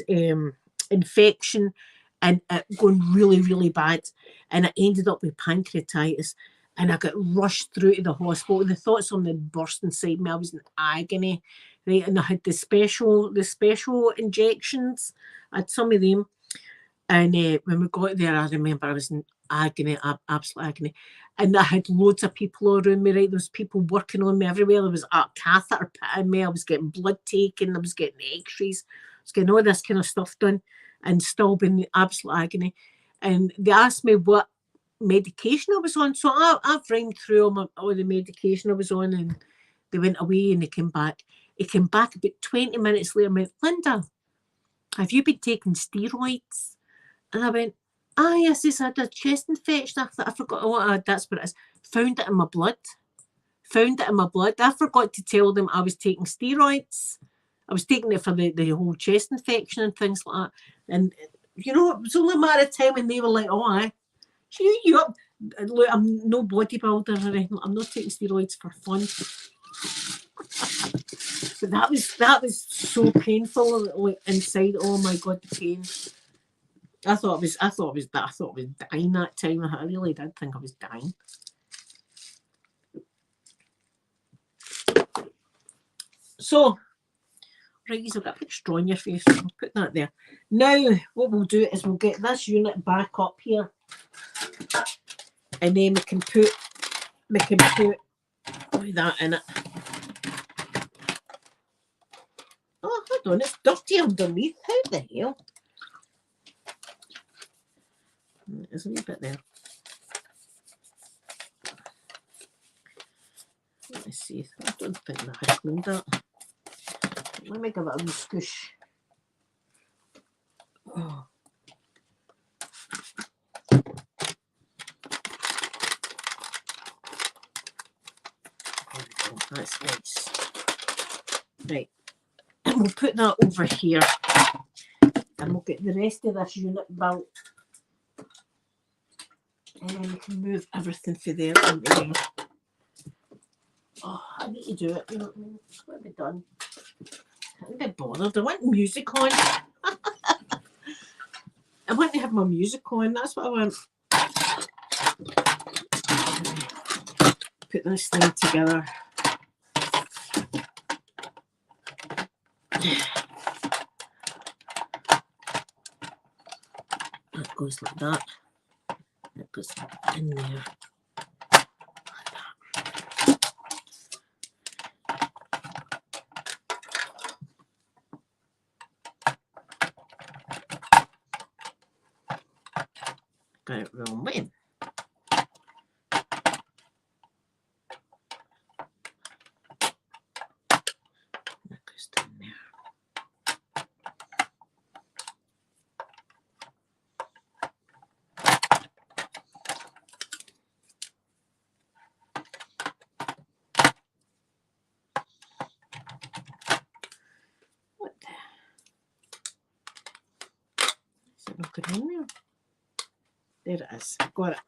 infection and it going really, really bad, and I ended up with pancreatitis, and I got rushed through to the hospital. The thought something had burst inside me. I was in agony, right, and I had the special injections. I had some of them. And when we got there, I remember I was in agony, absolute agony. And I had loads of people around me, right? There was people working on me everywhere. There was a catheter put in me. I was getting blood taken. I was getting x-rays. I was getting all this kind of stuff done and still being in absolute agony. And they asked me what medication I was on. So I've rang through all the medication I was on, and they went away and they came back. He came back about 20 minutes later and went, Linda, have you been taking steroids? And I went, yes, I had a chest infection. I forgot what that's what it is. Found it in my blood. I forgot to tell them I was taking steroids. I was taking it for the whole chest infection and things like that. And, it was only a matter of time when they were like, aye, you up. Look, I'm no bodybuilder or anything. I'm not taking steroids for fun. But that was so painful, like, inside. Oh my God, the pain. I thought I was dying that time. I really did think I was dying. So, right, you've got a big straw in your face. I'll put that there. Now, what we'll do is we'll get this unit back up here, and then we can put that in it. Oh, hold on, it's dirty underneath. How the hell? There's a wee bit there. Let me see. I don't think that I cleaned that. Let me give it a wee squish. Oh. That's nice. Right. And we'll put that over here. And we'll get the rest of this unit built. And then we can move everything for there into there. Oh, I need to do it. What have we done? I can't be bothered. I want music on. I want to have my music on. That's what I want. Put this thing together. That goes like that. That goes in there. Got it wrong way. That goes down there. What the? Is it not good in there? There it is. Got it.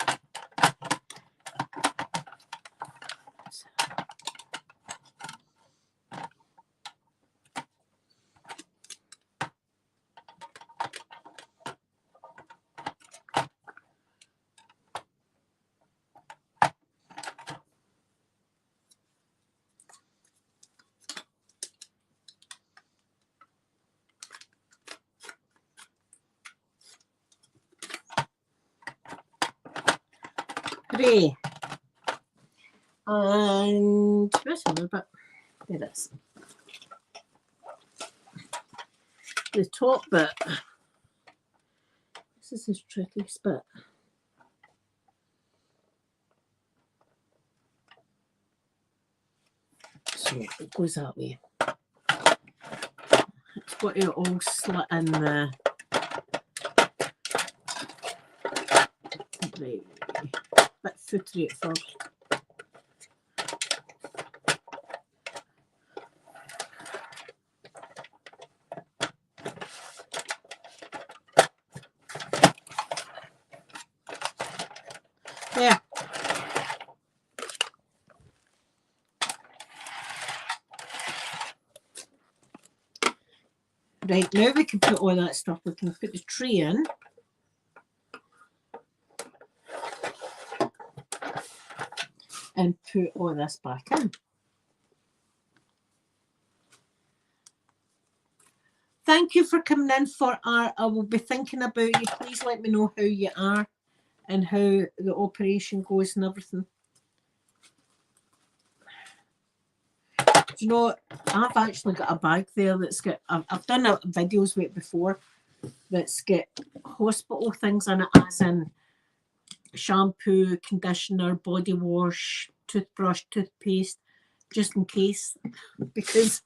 Hooray. And where's a little bit? There it is. The top bit. This is his trickiest bit. So it goes that way. It's got it all slit in the Right. Bit footery at first. There. Right, now we can put all that stuff. We can put the tray in. And put all this back in. Thank you for coming in for our, I will be thinking about you. Please let me know how you are and how the operation goes and everything. Do you know, I've actually got a bag there that's got, I've done videos with it before, that's got hospital things in it, as in shampoo, conditioner, body wash, toothbrush, toothpaste, just in case, because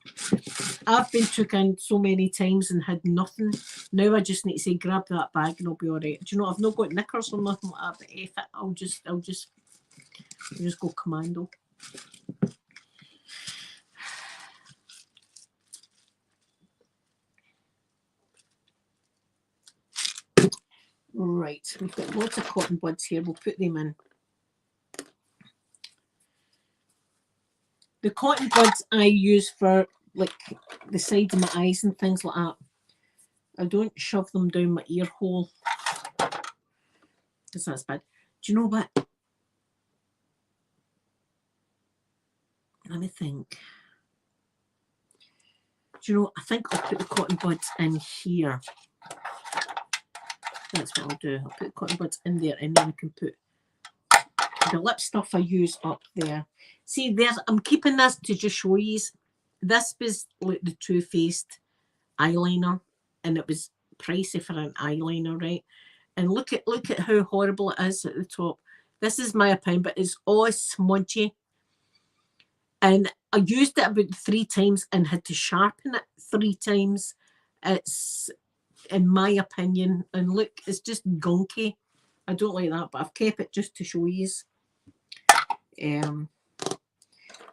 I've been took in so many times and had nothing. Now I just need to say, grab that bag and I'll be all right. Do you know, I've not got knickers or nothing like that, but if it, I'll just go commando. Right, we've got lots of cotton buds here. We'll put them in. The cotton buds I use for like the side of my eyes and things like that. I don't shove them down my ear hole because that's bad. Do you know what? Let me think. Do you know, I think I'll put the cotton buds in here. That's what I'll do. I'll put the cotton buds in there and then I can put the lip stuff I use up there. See, there's, I'm keeping this to just show you. This was like the Too Faced eyeliner and it was pricey for an eyeliner, right? And look at how horrible it is at the top. This is my opinion, but it's all smudgy. And I used it about 3 times and had to sharpen it 3 times. It's, in my opinion, and look, it's just gunky. I don't like that, but I've kept it just to show you.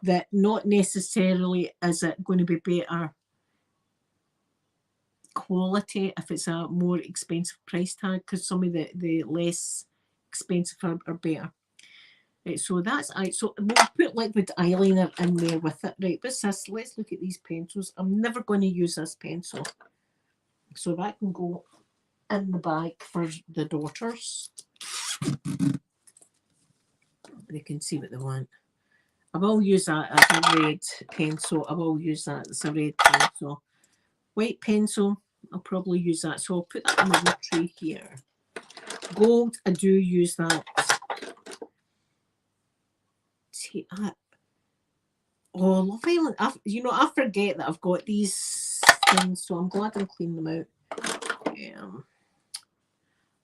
That not necessarily is it going to be better quality if it's a more expensive price tag, because some of the less expensive are better. Right, so that's so we'll put liquid eyeliner in there with it. Right, what's this? Let's look at these pencils. I'm never going to use this pencil, so that can go in the bag for the daughters. They can see what they want. I will use that as a red pencil. I will use that as a red pencil. White pencil, I'll probably use that. So I'll put that in the tray here. Gold, I do use that. Take that. Oh, Love Island. You know, I forget that I've got these things, so I'm glad I'm cleaning them out.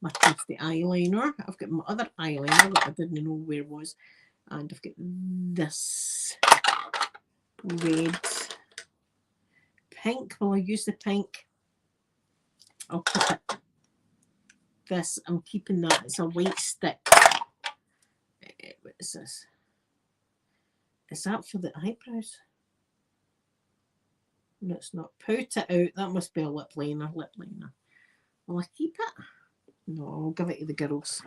My trusty eyeliner. I've got my other eyeliner that I didn't know where it was. And I've got this red, pink. Will I use the pink? I'll put it. This, I'm keeping that. It's a white stick. What is this? Is that for the eyebrows? No, it's not. Pout it out. That must be a lip liner. Lip liner. Will I keep it? No, I'll give it to the girls.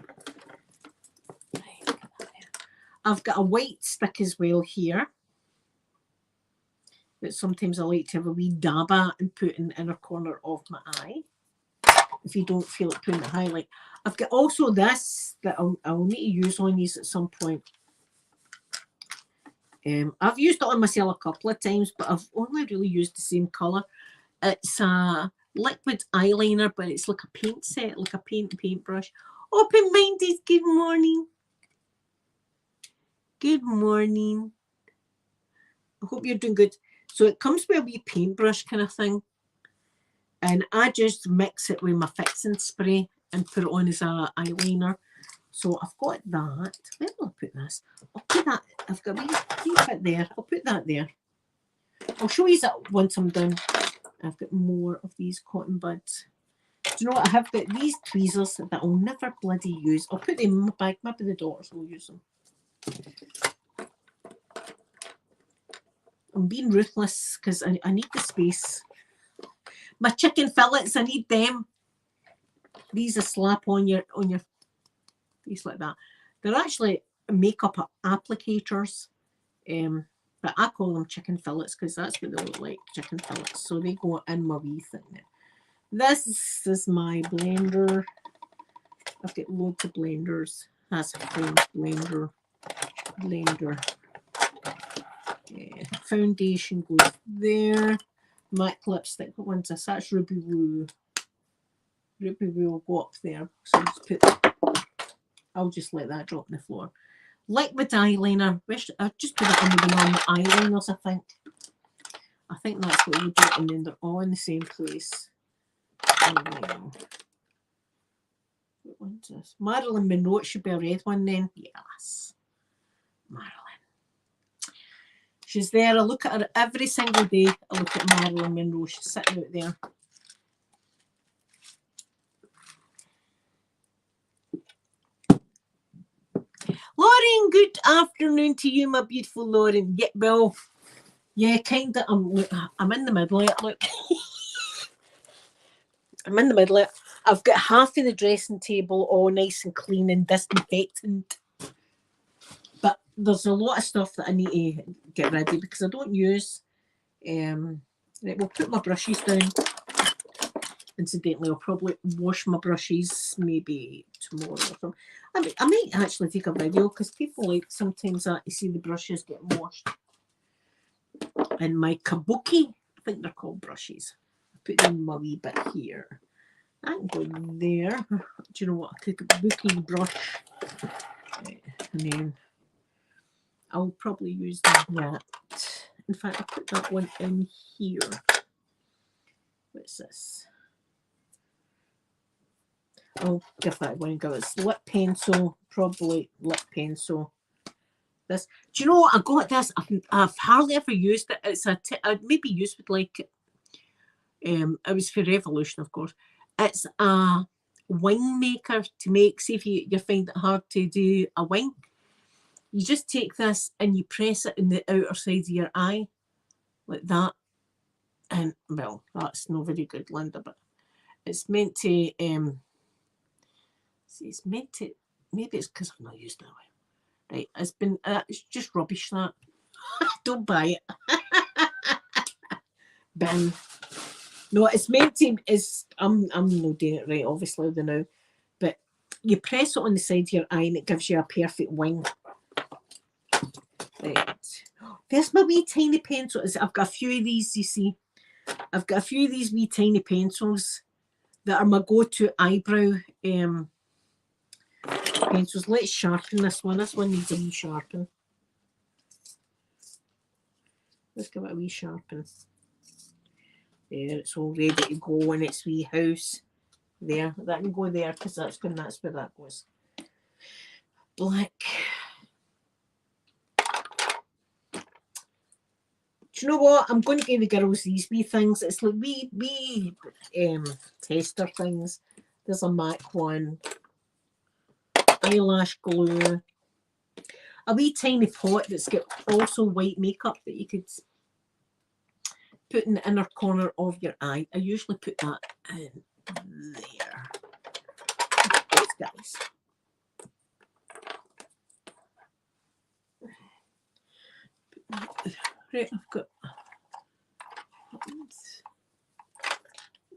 Right, I've got a white stick as well here that sometimes I like to have a wee dab at and put in the inner corner of my eye if you don't feel like putting the highlight. I've got also this that I'll need to use on these at some point. I've used it on myself a couple of times, but I've only really used the same colour. It's a liquid eyeliner, but it's like a paint set, like a paintbrush. Open-minded, good morning. Good morning. I hope you're doing good. So it comes with a wee paintbrush kind of thing. And I just mix it with my fixing spray and put it on as a eyeliner. So I've got that. Where will I put this? I'll put that. I've got a wee bit there. I'll put that there. I'll show you that once I'm done. I've got more of these cotton buds. Do Do you know what? I have got these tweezers that I'll never bloody use. I'll put them in my bag. Maybe the daughters will use them. I'm being ruthless because I need the space. My chicken fillets, I need them. These are slap on your face like that. They're actually makeup applicators, but I call them chicken fillets because that's what they look like, chicken fillets. So they go in my wee thing now. This is my blender. I've got loads of blenders. That's a French blender. Foundation goes there. MAC lipstick, what one's this? That's Ruby Woo. Ruby Woo will go up there. So I'll just let that drop on the floor. Liquid eyeliner. I'll just put it in the normal eyeliners, I think. I think that's what we do, and then they're all in the same place. What one's this? Marilyn Monroe. It should be a red one then. Yes. Marilyn. She's there. I look at her every single day. I look at Marilyn Monroe. She's sitting out there. Lauren, good afternoon to you, my beautiful Lauren. Yeah, well, yeah, kind of. I'm in the middle of it. Look. I'm in the middle of it. I've got half of the dressing table all nice and clean and disinfectant. But there's a lot of stuff that I need to get ready because I don't use. Right, we'll put my brushes down. Incidentally, I'll probably wash my brushes maybe tomorrow or something. I might actually take a video because people like sometimes that you see the brushes getting washed. And my kabuki, I think they're called brushes. I put them in my wee bit here. I can go there. Do you know what? I take a kabuki brush. Right, and then I'll probably use that. In fact, I'll put that one in here. What's this? I'll give that one a go. It's lip pencil, probably lip pencil. This. Do you know what? I got this. I've hardly ever used it. It's I'd maybe used would like it. It was for Revolution, of course. It's a wing maker to make. See if you find it hard to do a wing. You just take this and you press it in the outer side of your eye, like that. And well, that's not very good, Linda, but it's meant to. See, it's meant to. Maybe it's because I'm not used that way. Right, it's just rubbish that. Don't buy it. Bin. No, it's meant to. I'm not doing it right, obviously the now, but you press it on the side of your eye and it gives you a perfect wing. Right. There's my wee tiny pencils. I've got a few of these. You see, I've got a few of these wee tiny pencils that are my go-to eyebrow pencils. Let's sharpen this one. This one needs a wee sharpen. Let's give it a wee sharpen. There, it's all ready to go in its wee house. There, that can go there because that's where that goes. Black. Do you know what? I'm going to give the girls these wee things. It's like wee tester things. There's a MAC one. Eyelash glue. A wee tiny pot that's got also white makeup that you could put in the inner corner of your eye. I usually put that in there. Those guys. Right, I've got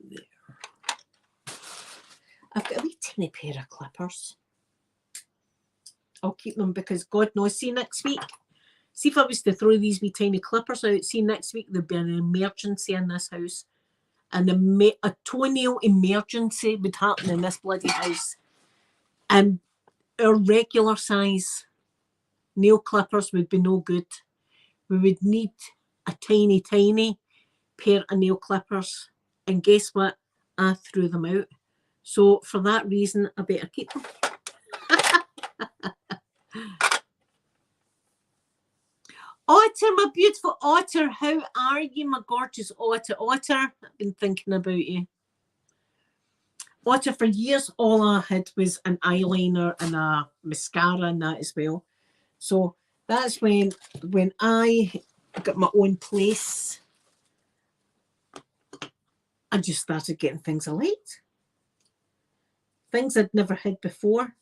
there. I've got a wee tiny pair of clippers. I'll keep them because God knows, see next week, see if I was to throw these wee tiny clippers out, see next week there'd be an emergency in this house. And a toenail emergency would happen in this bloody house. And our regular size nail clippers would be no good. We would need a tiny, tiny pair of nail clippers. And guess what? I threw them out. So for that reason, I better keep them. Otter, my beautiful Otter, how are you, my gorgeous Otter? Otter, I've been thinking about you. Otter, for years, all I had was an eyeliner and a mascara and that as well. So that's when I got my own place, I just started getting things I liked. Things I'd never had before.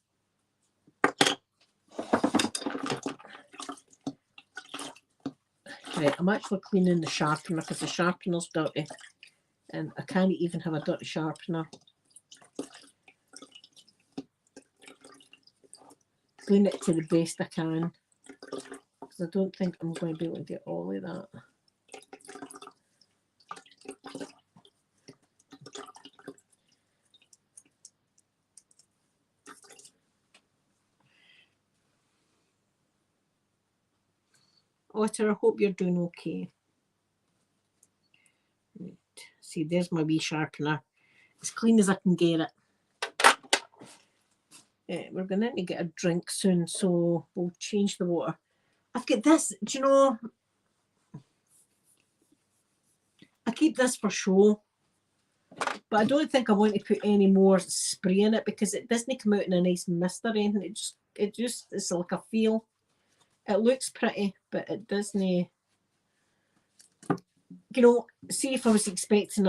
Right, I'm actually cleaning the sharpener because the sharpener's dirty. And I can't even have a dirty sharpener. Clean it to the best I can. Because I don't think I'm going to be able to get all of that. Otter, I hope you're doing okay. Right. See, there's my wee sharpener. As clean as I can get it. We're going to need to get a drink soon, so we'll change the water. I've got this, do you know, I keep this for show, but I don't think I want to put any more spray in it because it doesn't come out in a nice mist or anything. It just it's like a feel. It looks pretty, but it doesn't, you know, see if I was expecting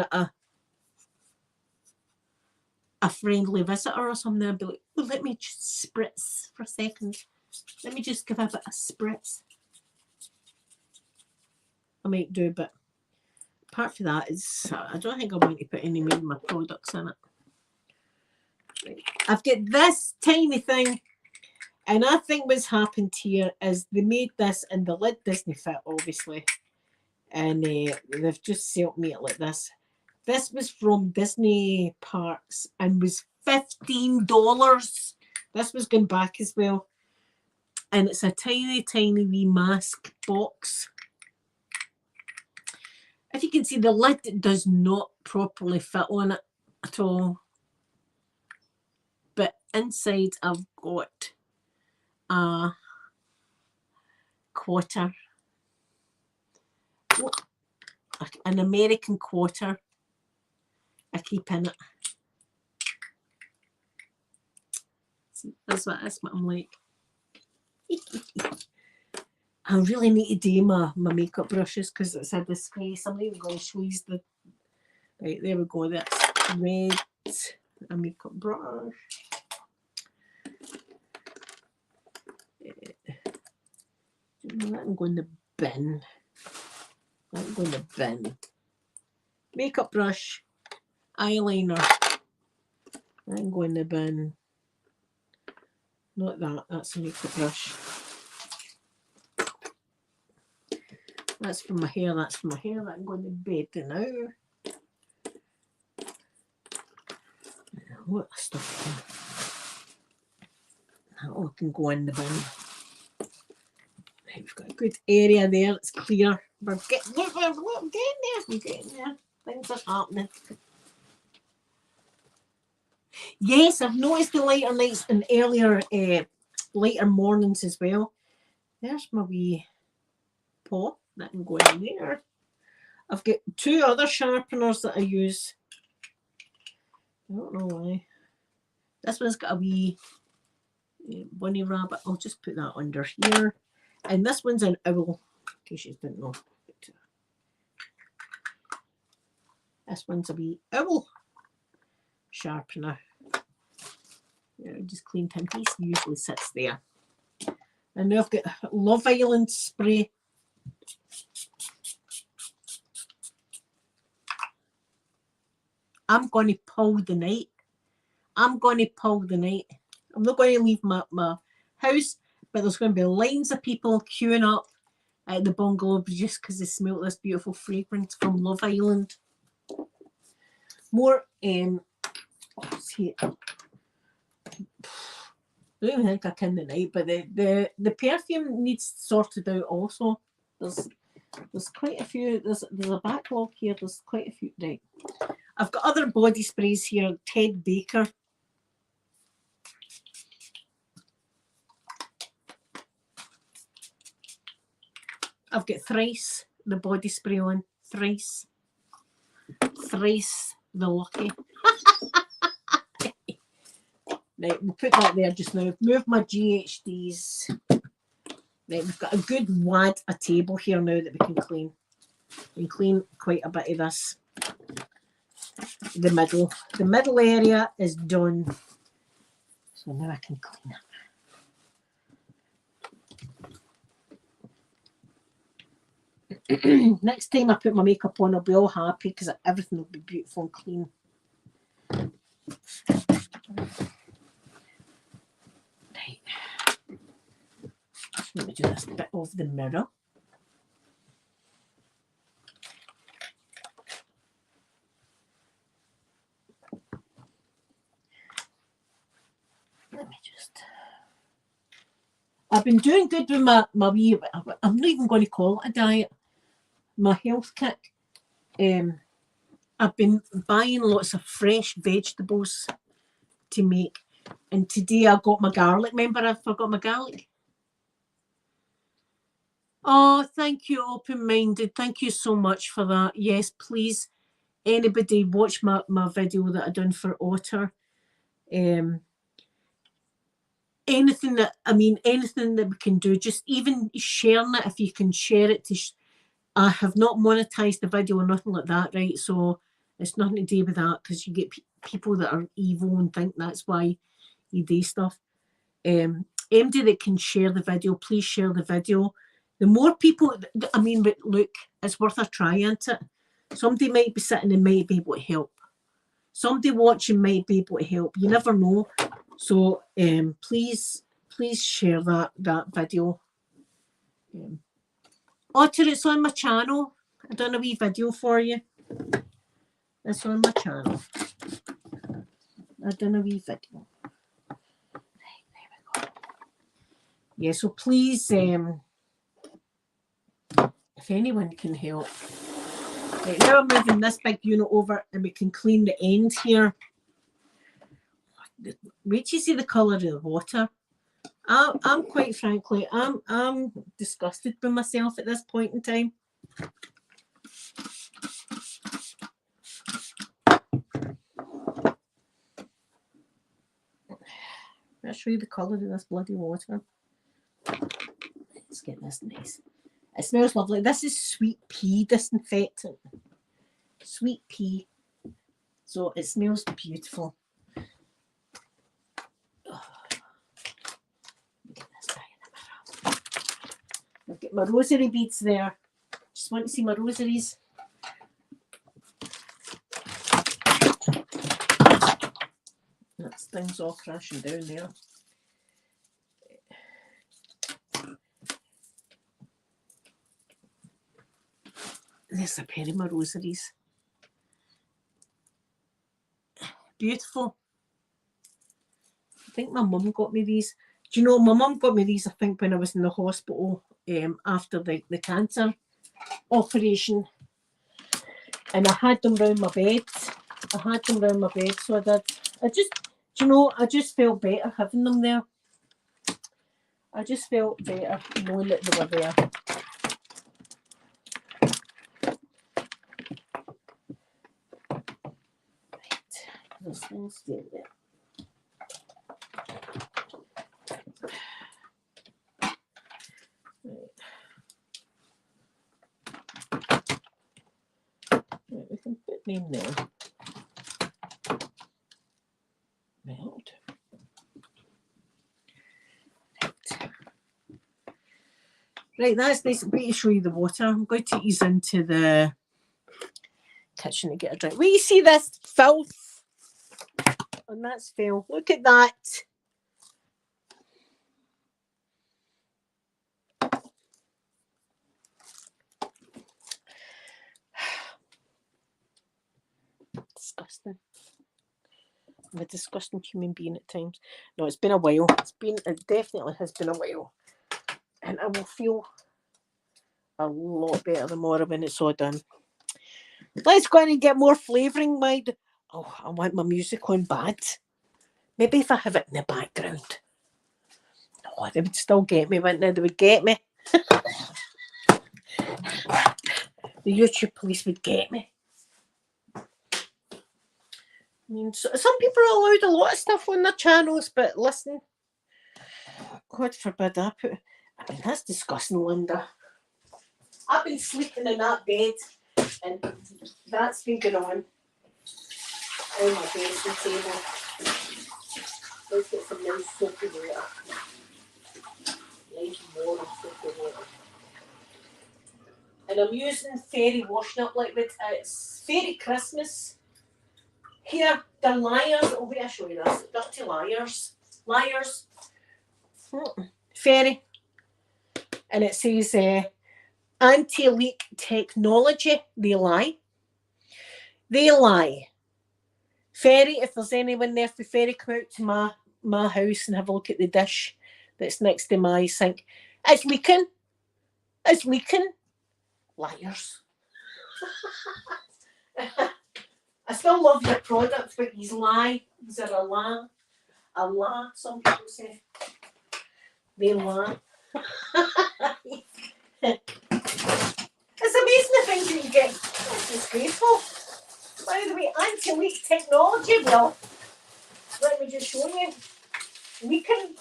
a friendly visitor or something, I'd be like, well, let me just spritz for a second. Let me just give a bit of spritz. I might do, but apart from that, I don't think I'm going to put any more of my products in it. Right. I've got this tiny thing, and I think what's happened here is they made this and the lid doesn't fit, obviously, and they've just sold me it like this. This was from Disney Parks and was $15. This was going back as well. And it's a tiny, tiny wee mask box. If you can see, the lid does not properly fit on it at all. But inside I've got a quarter. An American quarter. I keep in it. See, that's what I'm like. I really need to do my makeup brushes because it's a disgrace. I'm not even going to squeeze the... Right, there we go. That's red. A makeup brush. That can go in the bin. That can go in the bin. Makeup brush. Eyeliner. That can go in the bin. Not that. That's a makeup brush. That's for my hair. That's for my hair. That can go in the bed now. What stuff? That all can go in the bin. Right, we've got a good area there. It's clear. We're getting there. We're getting there. Things are happening. Yes, I've noticed the lighter nights and earlier, lighter mornings as well. There's my wee paw. That can go in there. I've got two other sharpeners that I use. I don't know why. This one's got a wee bunny rabbit. I'll just put that under here. And this one's an owl, in case you didn't know. This one's a wee owl sharpener. Yeah, I just cleaned him. He usually sits there. And now I've got Love Island spray. I'm going to pull the night. I'm going to pull the night. I'm not going to leave my house, but there's going to be lines of people queuing up at the bungalow just because they smell this beautiful fragrance from Love Island. More, see, I don't even think I can tonight, but the perfume needs sorted out also. There's quite a few, there's a backlog here, there's quite a few, right. I've got other body sprays here, Ted Baker. I've got Thrice, the body spray on. Thrice. Thrice the Lucky. Right, we'll put that there just now. Move my GHDs. Right, we've got a good wad of table here now that we can clean. We can clean quite a bit of this. The middle area is done. So now I can clean it. Next time I put my makeup on, I'll be all happy because everything will be beautiful and clean. Right. Let me do this bit of the mirror. Let me just... I've been doing good with my wee... I'm not even going to call it a diet. My health kick. I've been buying lots of fresh vegetables to make. And today I got my garlic. Remember I forgot my garlic? Oh, thank you, open-minded. Thank you so much for that. Yes, please, anybody watch my video that I done for Otter. Anything that we can do, just even sharing it, if you can share it. I have not monetized the video or nothing like that, right? So it's nothing to do with that, because you get people that are evil and think that's why you do stuff. Anybody that can share the video, please share the video. The more people, I mean, but look, it's worth a try, isn't it? Somebody might be sitting and might be able to help. Somebody watching might be able to help. You never know. So please share that video. Otter, it's on my channel. I done a wee video for you. It's on my channel. I done a wee video. Right, there we go. Yeah, so please, if anyone can help. Right, now I'm moving this big unit over and we can clean the end here. Wait till you see the colour of the water. I'm quite frankly, I'm disgusted with myself at this point in time. I'll show you the colour of this bloody water. Let's get this nice. It smells lovely. This is sweet pea disinfectant. Sweet pea. So it smells beautiful. Get this guy in the mirror. I've got my rosary beads there. Just want to see my rosaries. That thing's all crashing down there. There's a pair of my rosaries. Beautiful. I think my mum got me these. Do you know, my mum got me these, I think, when I was in the hospital after the cancer operation. And I had them round my bed. So I did. I just felt better having them there. I just felt better knowing that they were there. This thing stay there. Right, we can put them there. Melt. Right, that's nice. Wait to show you the water. I'm going to ease into the kitchen to get a drink. Wait, you see this filth? And that's filth. Look at that. Disgusting. I'm a disgusting human being at times. No, it's been a while. It definitely has been a while. And I will feel a lot better tomorrow when it's all done. Let's go in and get more flavouring. Oh, I want my music on bad. Maybe if I have it in the background. Oh, they would still get me, wouldn't they? They would get me. The YouTube police would get me. I mean, some people are allowed a lot of stuff on their channels, but listen, God forbid I put. I mean, that's disgusting, Linda. I've been sleeping in that bed, and that's been going on my dressing table. Let's get some nice soapy water. Nice warm soapy water. And I'm using Fairy Washing Up Liquid. It's Fairy Christmas. Here, they're liars. Oh, wait, I'll show you this. Dirty liars. Liars. Fairy. And it says anti-leak technology. They lie. They lie. Fairy, if there's anyone there for Fairy, come out to my house and have a look at the dish that's next to my sink. It's leaking. It's leaking. Liars. I still love your product, but he's lie. These are a lie. A lie, some people say. They lie. It's amazing the things you can get. It's disgraceful. By the way, anti-leak technology. Well, let me just show you. Leaking.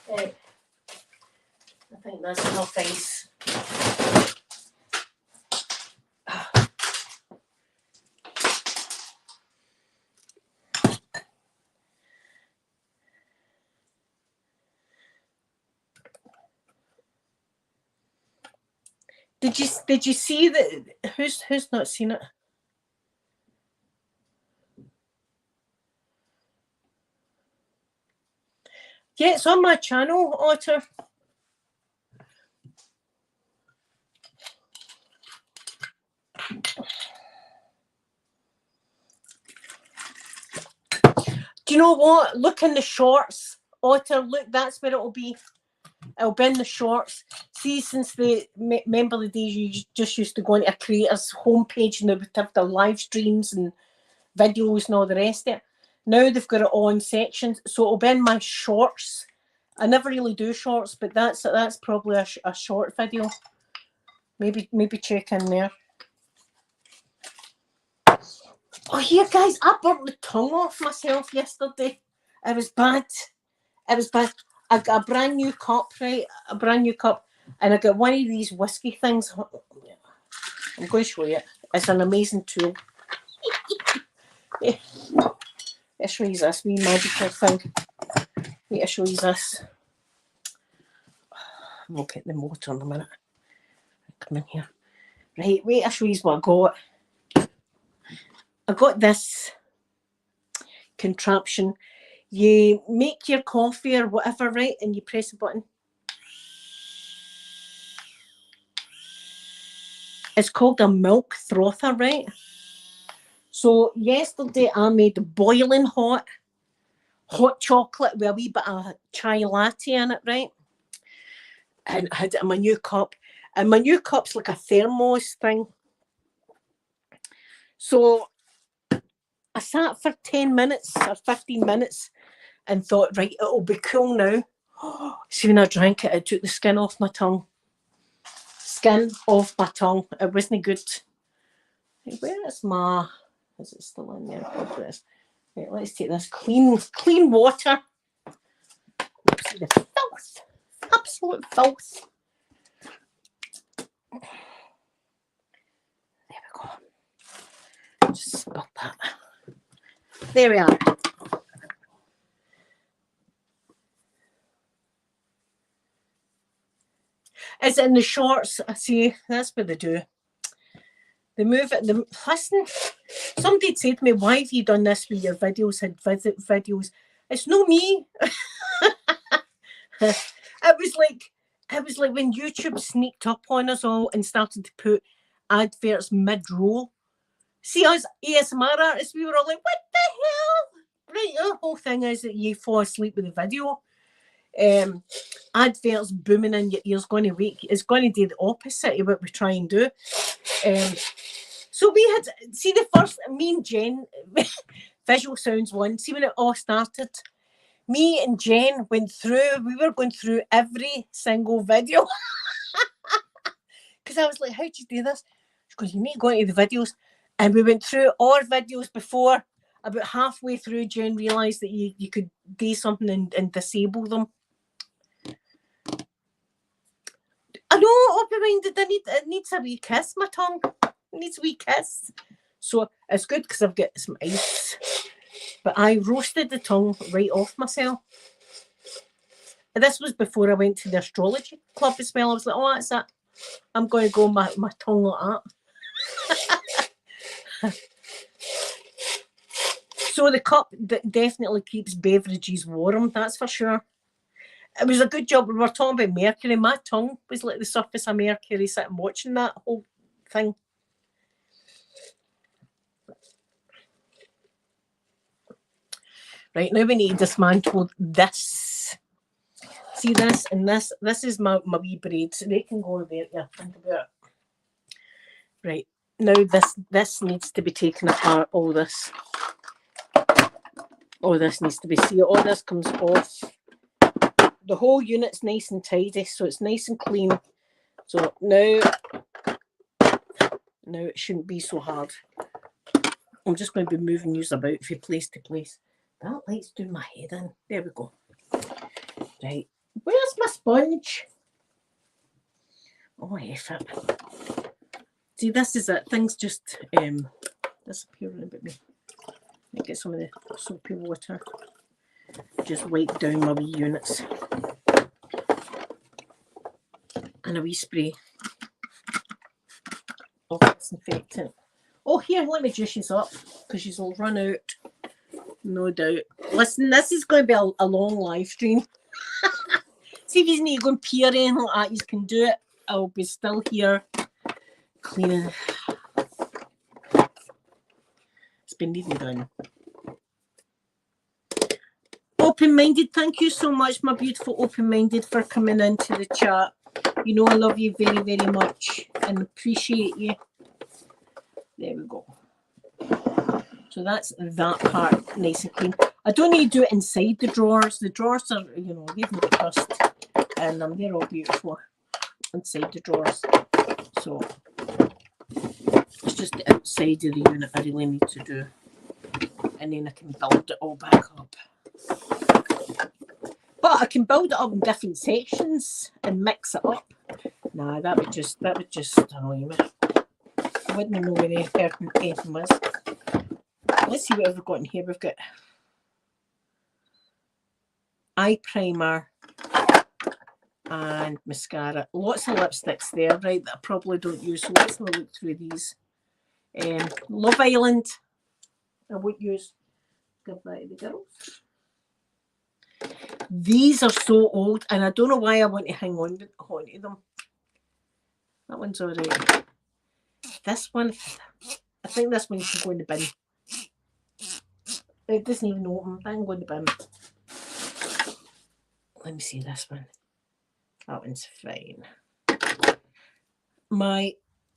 Right. I think that's enough ice. Did you see that? Who's not seen it? Yeah, it's on my channel, Otter. Do you know what? Look in the shorts, Otter. Look, that's where it'll be. It'll be in the shorts. See, since remember the days you just used to go into a creator's homepage and they would have their live streams and videos and all the rest of it. Now they've got it all in sections, so it'll be in my shorts. I never really do shorts, but that's probably a short video. Maybe check in there. Oh, here, guys, I burnt the tongue off myself yesterday. It was bad. It was bad. I got a brand new cup, right? A brand new cup. And I got one of these whiskey things. I'm going to show you. It's an amazing tool. Let's show you this wee magical thing. Wait, I'll show you this. We'll get the motor in a minute. Come in here. Right, wait, I'll show you what I got. I got this contraption. You make your coffee or whatever, right? And you press a button. It's called a milk frother, right? So yesterday I made boiling hot chocolate with a wee bit of chai latte in it, right? And I had it in my new cup. And my new cup's like a thermos thing. So I sat for 10 minutes or 15 minutes and thought, right, it'll be cool now. See, when I drank it, it took the skin off my tongue. Skin off my tongue. It wasn't good. Where is my... Is it still in there? Right, let's take this clean water. See the filth. Absolute filth. There we go. Just spill that. There we are. Is it in the shorts? I see, that's what they do. They move it. Listen, somebody said to me, why have you done this with your videos? Had videos. It's no me. It was like when YouTube sneaked up on us all and started to put adverts mid-roll. See, us ASMR artists, we were all like, what the hell? Right, the whole thing is that you fall asleep with the video. adverts booming in your ears going to wake. It's going to do the opposite of what we try and do. So we had, see the first, me and Jen, visual sounds one, see when it all started, me and Jen went through, we were going through every single video. Because I was like, how do you do this? She goes, you need to go into the videos. And we went through all our videos before, about halfway through, Jen realised that you could do something and disable them. I know, open-minded, it needs a wee kiss, my tongue. It needs a wee kiss. So it's good because I've got some ice. But I roasted the tongue right off myself. And this was before I went to the astrology club as well. I was like, oh, that's it. I'm going to go my tongue like that. So the cup definitely keeps beverages warm, that's for sure. It was a good job. We were talking about Mercury. My tongue was like the surface of Mercury, sitting watching that whole thing. Right, now we need to dismantle this. See this and this? This is my wee braids. They can go there, yeah, think about it. Right, now this needs to be taken apart, all this. All this needs to be, see, all this comes off. The whole unit's nice and tidy, so it's nice and clean. So now it shouldn't be so hard. I'm just going to be moving these about from place to place. That light's doing my head in. There we go. Right. Where's my sponge? Oh, F it. See, this is it. Things just disappear a bit. I get some of the soapy water. Just wipe down my wee units. And a wee spray of disinfectant. Oh, here, let me juice these up because she's all run out. No doubt. Listen, this is going to be a long live stream. See if you need to go and pee or anything like that, you can do it. I'll be still here cleaning. It's been needing done. Open-minded, thank you so much, my beautiful open-minded, for coming into the chat. You know I love you very, very much and appreciate you. There we go. So that's that part nice and clean. I don't need to do it inside the drawers. The drawers are, you know, they've no dust. And they're all beautiful inside the drawers. So it's just the outside of the unit I really need to do. And then I can build it all back up. But I can build it up in different sections and mix it up. Nah, that would just annoy me. I wouldn't know where anything was. Let's see what we've got in here. We've got eye primer and mascara. Lots of lipsticks there, right, that I probably don't use. So let's have a look through these. Love Island. I won't use. Give that to the girls. These are so old, and I don't know why I want to hang on to them. That one's all right. This one, I think this one should go in the bin. It doesn't even open. I can go in the bin. Let me see this one. That one's fine. My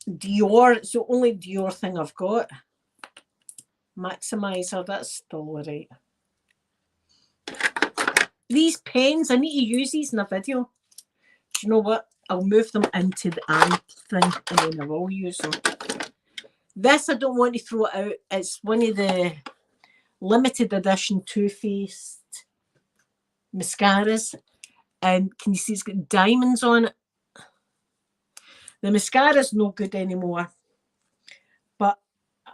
Dior, it's the only Dior thing I've got. Maximizer, that's still all right. These pens, I need to use these in a video. Do you know what? I'll move them into the eye thing and then I will use them. This I don't want to throw it out. It's one of the limited edition Too Faced mascaras. And can you see it's got diamonds on it? The mascara's no good anymore. But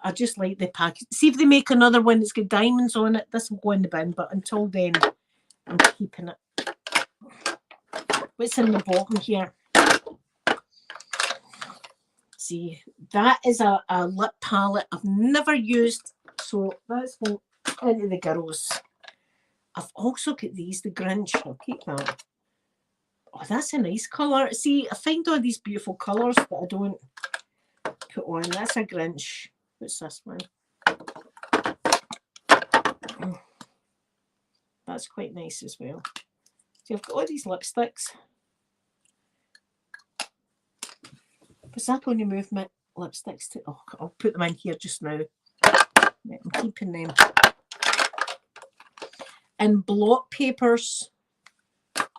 I just like the package. See if they make another one that's got diamonds on it. This will go in the bin. But until then, I'm keeping it. What's in the bottom here? See, that is a lip palette I've never used. So that's going into the girls. I've also got these, the Grinch. I'll keep that. Oh, that's a nice colour. See, I find all these beautiful colours that I don't put on. That's a Grinch. What's this one? Oh, that's quite nice as well. So I've got all these lipsticks. Was that going to move my lipsticks to? Oh, I'll put them in here just now. Yeah, I'm keeping them. And block papers.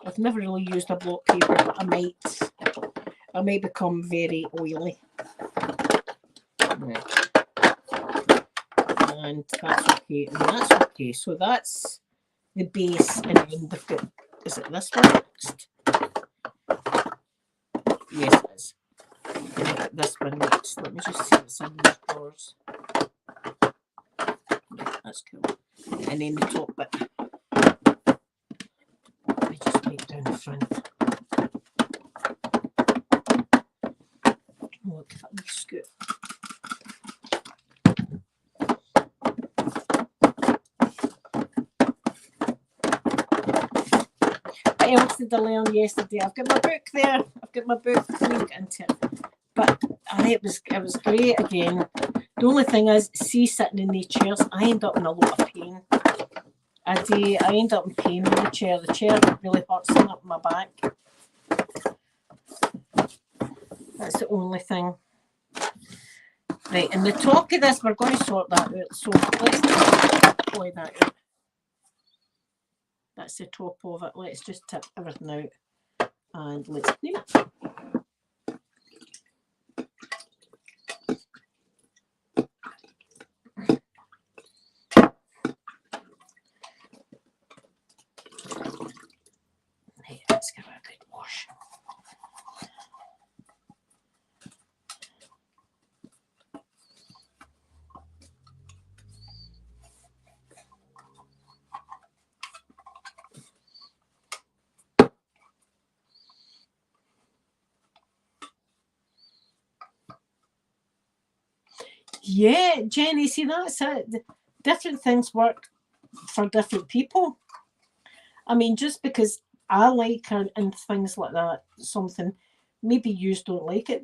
I've never really used a block paper, but I might become very oily. Right. And that's okay, and that's okay. So that's the base, and then they've got, is it this one next? Yes, it is. This one next. Let me just see what's in these drawers. Yeah, that's cool. And then the top bit. Let me just wipe down the front. Look at that wee scoop. What else did I learn yesterday? I've got my book there. I've got my book. Let me get into it. But it was great again. The only thing is, see, sitting in these chairs, I end up in a lot of pain. I end up in pain with the chair. The chair really hurts up my back. That's the only thing. Right, and the top of this, we're going to sort that out. So let's just pull that out. That's the top of it. Let's just tip everything out and let's clean it. Right, let's give it a good wash. Yeah, Jenny, see, that's it. Different things work for different people. I mean, just because I like her and things like that, something maybe you don't like it.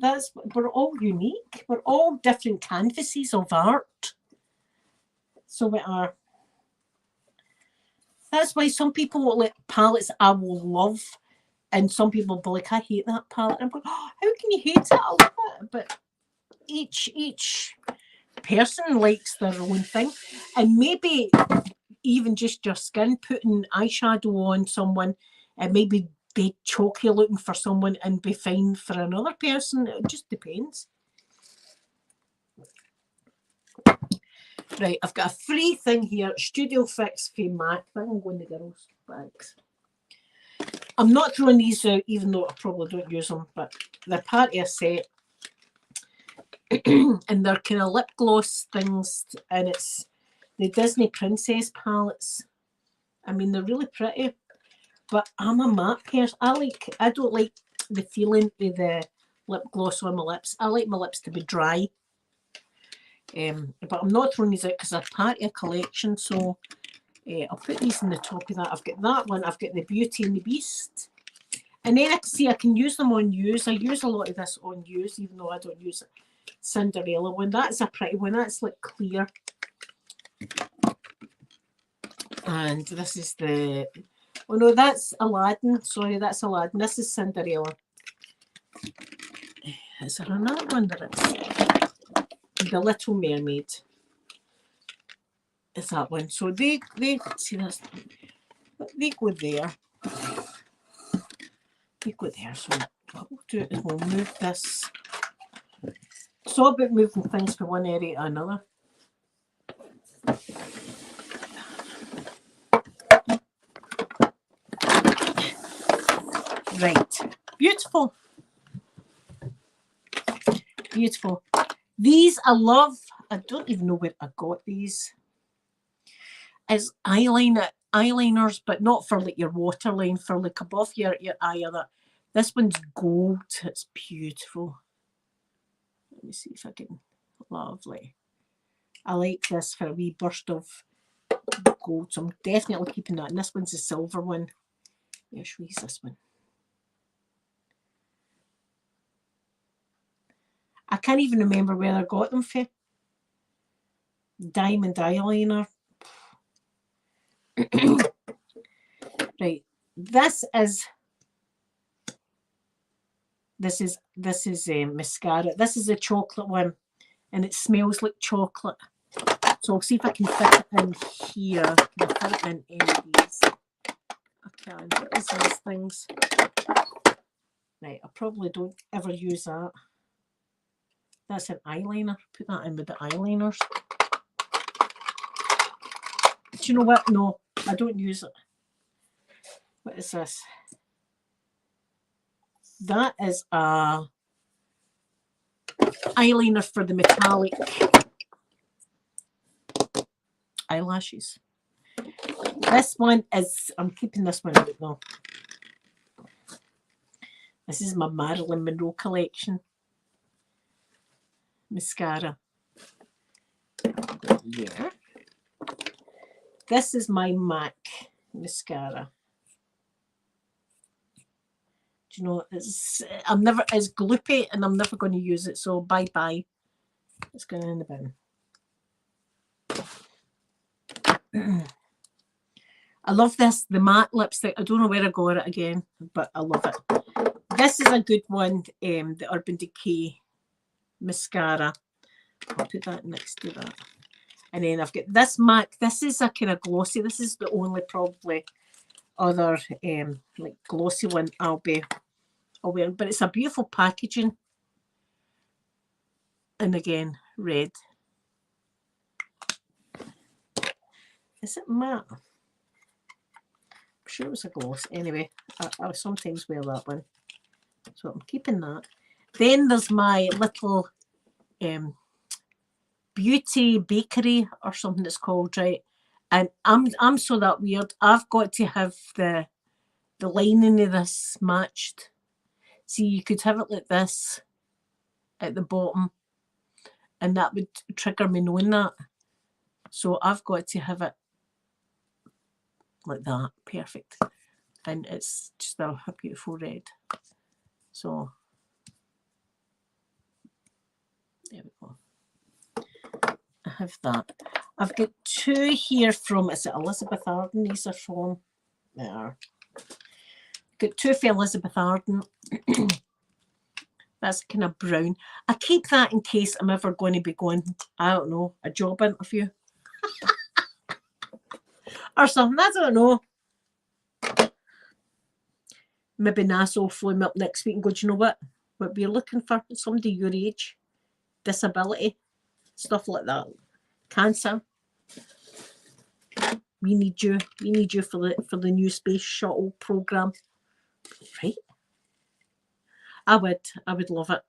We're all unique. We're all different canvases of art. So we are. That's why some people will like palettes I will love, and some people will be like, I hate that palette. And I'm going, oh, how can you hate it? I love it. But each person likes their own thing, and maybe even just your skin, putting eyeshadow on someone, and maybe be chalky looking for someone and be fine for another person. It just depends. Right, I've got a free thing here, Studio Fix from MAC. I think I'm going to girls' bags. I'm not throwing these out, even though I probably don't use them, but they're part of a set. And they're kind of lip gloss things, and it's the Disney Princess palettes. I mean, they're really pretty, but I'm a matte person. I don't like the feeling of the lip gloss on my lips. I like my lips to be dry. But I'm not throwing these out because they're part of a collection, so I'll put these in the top of that. I've got that one. I've got the Beauty and the Beast. And then I can see I can use them on use. I use a lot of this on use, even though I don't use it. Cinderella one. That's a pretty one. That's like clear. And this is the... Oh no, that's Aladdin. Sorry, that's Aladdin. This is Cinderella. Is there another one that it's... The Little Mermaid. Is that one. So they see this. They go there. They go there. So what we'll do is we'll move this. It's all about moving things from one area to another. Right. Beautiful. Beautiful. These I love. I don't even know where I got these. It's eyeliners, but not for like your waterline, for like above your eye. This one's gold. It's beautiful. Let me see if I can. Lovely. I like this for a wee burst of gold, so I'm definitely keeping that. And this one's a silver one. Yeah, should we use this one? I can't even remember where I got them for. Diamond eyeliner. Right. This is mascara. This is a chocolate one, and it smells like chocolate. So I'll see if I can fit it in here. Can I fit it in any of these? I can. What is these things? Right, I probably don't ever use that. That's an eyeliner. Put that in with the eyeliners. Do you know what? No, I don't use it. What is this? That is a eyeliner for the metallic eyelashes. This one is, I'm keeping this one out though. This is my Marilyn Monroe collection. Mascara. Yeah. This is my MAC mascara. Do you know, it's gloopy and I'm never going to use it, so bye bye. It's going in the bin. I love this, the matte lipstick. I don't know where I got it again, but I love it. This is a good one, the Urban Decay mascara. I'll put that next to that. And then I've got this MAC. This is a kind of glossy. This is the only probably other like glossy one I'll wear. But it's a beautiful packaging. And again, red. Is it matte? I'm sure it was a gloss. Anyway, I sometimes wear that one. So I'm keeping that. Then there's my little beauty bakery or something it's called, right? And I'm so that weird. I've got to have the lining of this matched. See, you could have it like this at the bottom, and that would trigger me knowing that. So I've got to have it like that. Perfect. And it's just a beautiful red. So there we go. I have that. I've got two here from, is it Elizabeth Arden? These are from, there. Got two for Elizabeth Arden. That's kind of brown. I keep that in case I'm ever going to be going, I don't know, a job interview. Or something, I don't know. Maybe NASA will phone me up next week and go, do you know what we're looking for? Somebody your age, disability, stuff like that. Cancer. We need you for the new space shuttle program. Right? I would love it.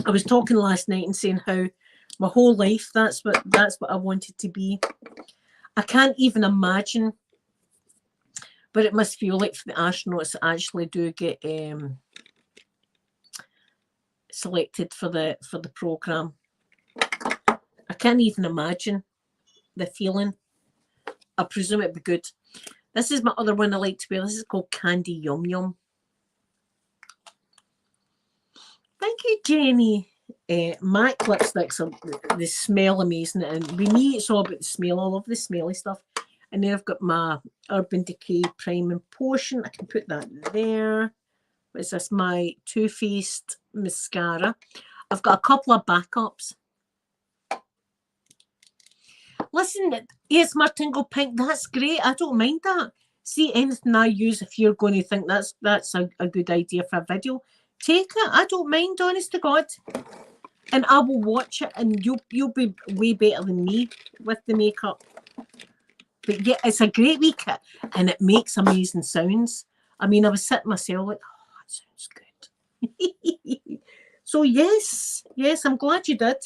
I was talking last night and saying how my whole life that's what I wanted to be. I can't even imagine, but it must feel like the astronauts actually do get selected for the program. I can't even imagine the feeling. I presume it'd be good. This is my other one I like to wear. This is called Candy Yum Yum. Thank you, Jenny. MAC lipsticks, they smell amazing. And with me, it's all about the smell. I love the smelly stuff. And then I've got my Urban Decay Prime and Potion. I can put that there. What is this? My Too Faced mascara. I've got a couple of backups. Listen, yes, Martingle Pink, that's great. I don't mind that. See, anything I use, if you're going to think that's a good idea for a video, take it. I don't mind, honest to God. And I will watch it, and you'll be way better than me with the makeup. But yeah, it's a great wee kit, and it makes amazing sounds. I mean, I was sitting myself like, oh, that sounds good. So yes, I'm glad you did.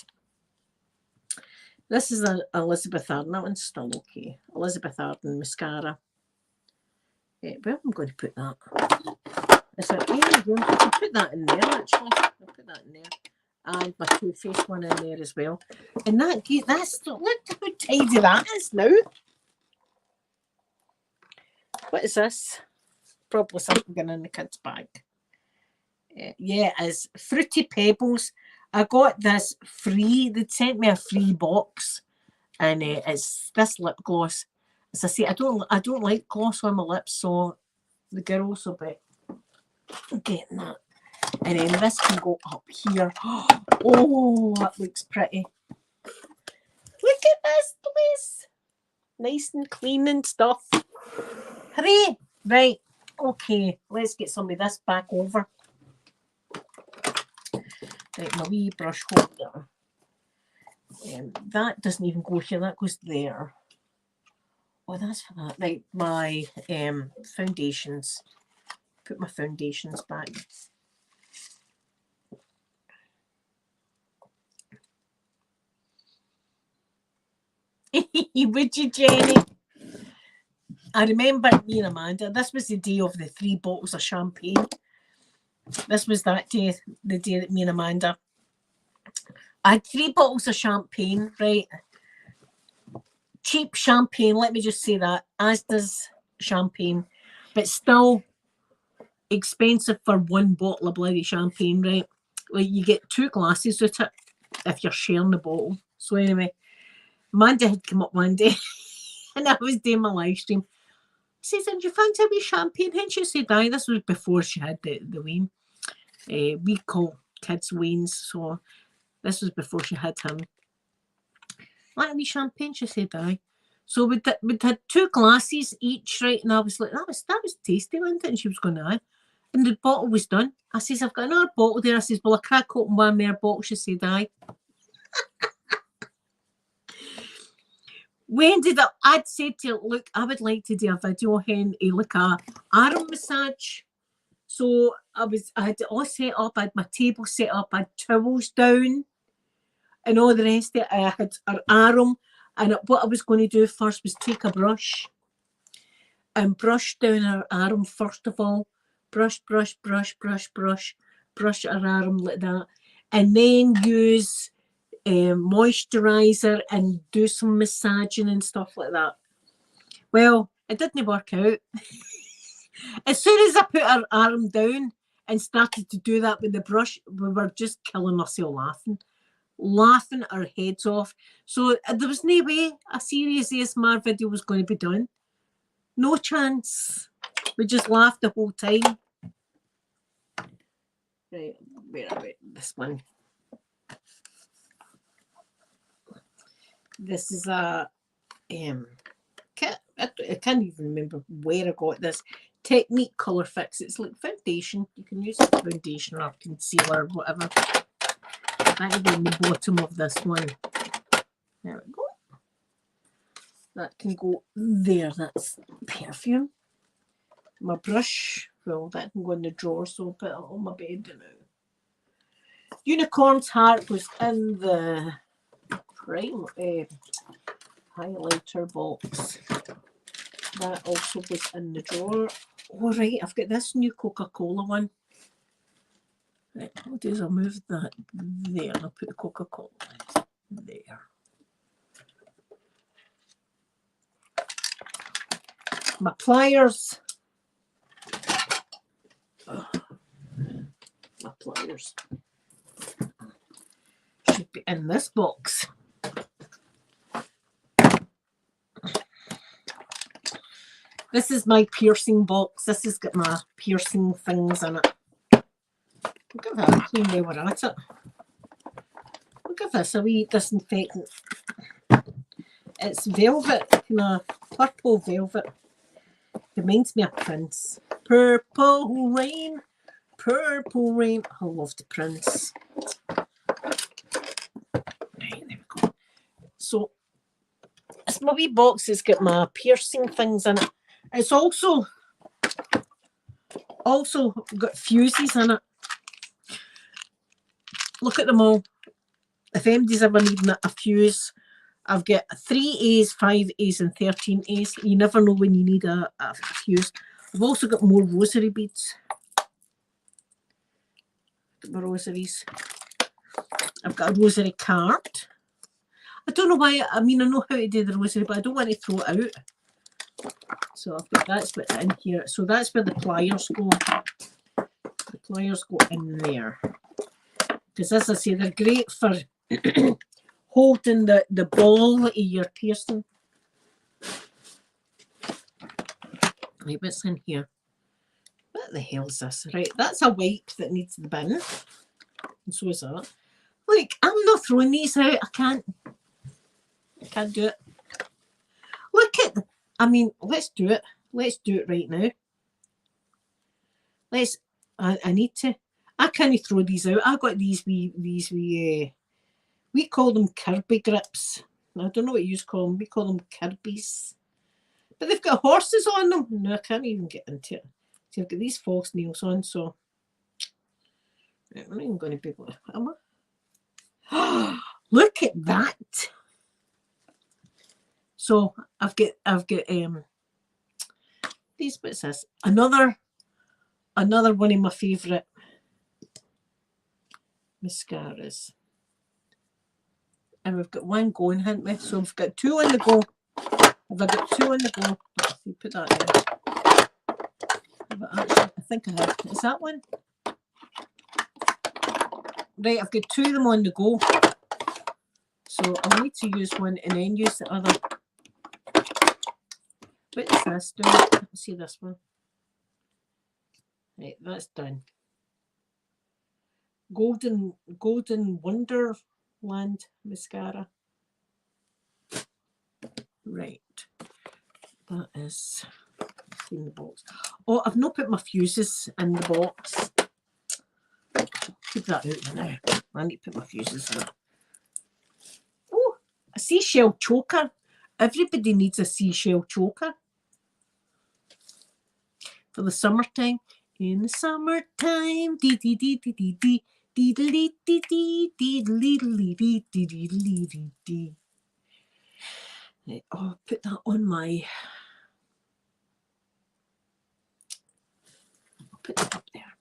This is an Elizabeth Arden. That one's still okay. Elizabeth Arden mascara. Where am I going to put that? Is it here? I can put that in there, actually. I'll put that in there. And my Too Faced one in there as well. And that's look how tidy that is now. What is this? Probably something going in the kid's bag. Yeah, it's Fruity Pebbles. I got this free. They'd sent me a free box, and it's this lip gloss, as I say, I don't like gloss on my lips, so the girls will be getting that. And then this can go up here. Oh, that looks pretty. Look at this place. Nice and clean and stuff. Hooray! Right, okay, let's get some of this back over. Right, my wee brush holder. That doesn't even go here, that goes there. Oh, that's for that. Right, my foundations. Put my foundations back. Would you, Jenny? I remember me and Amanda, this was the day of the 3 bottles of champagne. This was that day, the day that me and Amanda. I had 3 bottles of champagne, right? Cheap champagne, let me just say that, as does champagne, but still expensive for 1 bottle of bloody champagne, right? Like you get 2 glasses with it if you're sharing the bottle. So anyway, Amanda had come up one day and I was doing my live stream. I said, "Do you fancy a wee champagne?" And she said, "Aye." This was before she had the wean. We call kids weans, so this was before she had him. "Like a wee champagne?" She said, "Aye." So we'd had 2 glasses each, right? And I was like, that was tasty, wasn't it? And she was going, "Aye." And the bottle was done. I says, "I've got another bottle there." I says, "Well, I crack open 1 more bottle." She said, "Aye." When did I'd said to her, "Look, I would like to do a video, hen, like a arm massage." So I had it all set up. I had my table set up. I had towels down and all the rest of it. I had her arm. And what I was going to do first was take a brush and brush down her arm first of all. Brush her arm like that. And then use moisturiser and do some massaging and stuff like that. Well, it didn't work out. As soon as I put her arm down and started to do that with the brush, we were just killing ourselves laughing our heads off. So there was no way a serious ASMR video was going to be done. No chance. We just laughed the whole time. Right, where are we? This one. This is a I can't even remember where I got this. Technique Colour Fix. It's like foundation. You can use foundation or concealer or whatever. That will be in the bottom of this one. There we go. That can go there. That's perfume. My brush, well, that can go in the drawer, so I'll put it on my bed now. Unicorn's Heart was in the prime highlighter box. That also was in the drawer. All right, I've got this new Coca-Cola one. Right, what I'll do is I'll move that there and I'll put the Coca-Cola there. My pliers. Oh, my pliers should be in this box. This is my piercing box. This has got my piercing things in it. Look at that, when they were at it. Look at this, a wee disinfectant. It's velvet, kind of purple velvet. Reminds me of Prince. Purple rain, purple rain. I love the Prince. Right, there we go. So, it's my wee box that's got my piercing things in it. It's also got fuses in it. Look at them all. If anybody's ever needing a fuse, I've got 3 A's, 5 A's and 13 A's. You never know when you need a fuse. I've also got more rosary beads. Got my rosaries. I've got a rosary card. I don't know why, I mean, I know how to do the rosary, but I don't want to throw it out. So I've got that's what's in here. So that's where the pliers go. The pliers go in there. Because as I say, they're great for holding the ball of your piercing. Right, what's in here? What the hell is this? Right, that's a wipe that needs the bin. And so is that. Look, I'm not throwing these out. I can't do it. Look at the, I mean, let's do it. Let's do it right now. I need to. I can't throw these out. I got these we call them Kirby grips. I don't know what you call them. We call them Kirby's. But they've got horses on them. No, I can't even get into it. So I've got these false nails on, so I'm not even going to be able to, am I? Look at that. So I've got these, what's this? Another one of my favourite mascaras. And we've got one going, haven't we? So we've got two on the go. Have I got two on the go? Let's see, put that in. Actually, I think I have. Is that one? Right, I've got two of them on the go. So I'll need to use one and then use the other. What is this doing? Let's see this one. Right, that's done. Golden Wonderland mascara. Right. That is in the box. Oh, I've not put my fuses in the box. Keep that out now. I need to put my fuses in. Oh, a seashell choker. Everybody needs a seashell choker. For the summertime. In the summertime. Dee dee dee dee dee dee. Dee dee dee dee dee dee dee dee dee dee dee dee. Oh, put that on my. I'll put that up there.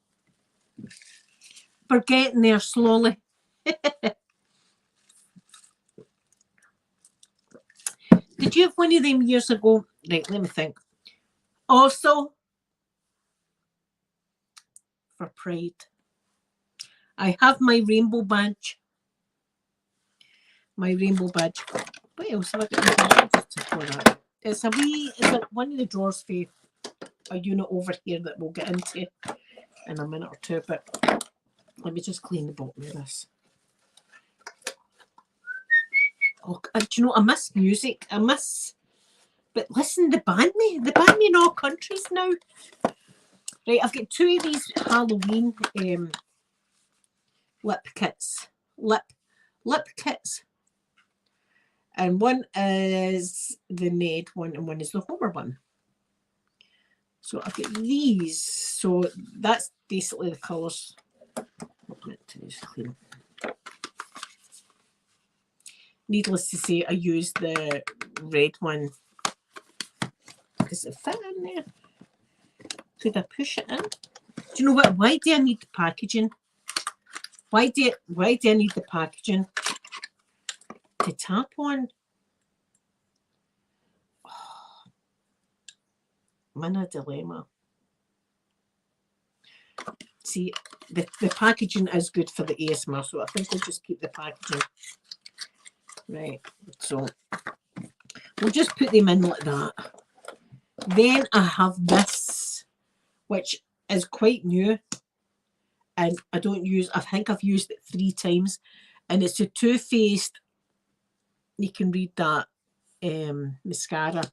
We're getting there slowly. Did you have one of them years ago? Right, let me think. Also, for Pride, I have my rainbow badge. My rainbow badge. What else have I got? Just for that. It's a wee. It's one of the drawers for a unit over here that we'll get into in a minute or two. But let me just clean the bottom of this. Oh, do you know? I miss music. But listen, they banned me. They banned me in all countries now. Right, I've got two of these Halloween lip kits. Lip kits. And one is the Ned one and one is the Homer one. So I've got these. So that's basically the colours. Needless to say, I used the red one. Does it fit in there? Could I push it in? Do you know what? Why do I need the packaging? Why do I need the packaging to tap on? Oh, I'm in a dilemma. See, the packaging is good for the ASMR, so I think we'll just keep the packaging. Right, so we'll just put them in like that. Then I have this, which is quite new, and I think I've used it 3 times, and it's a Too Faced, you can read that, mascara.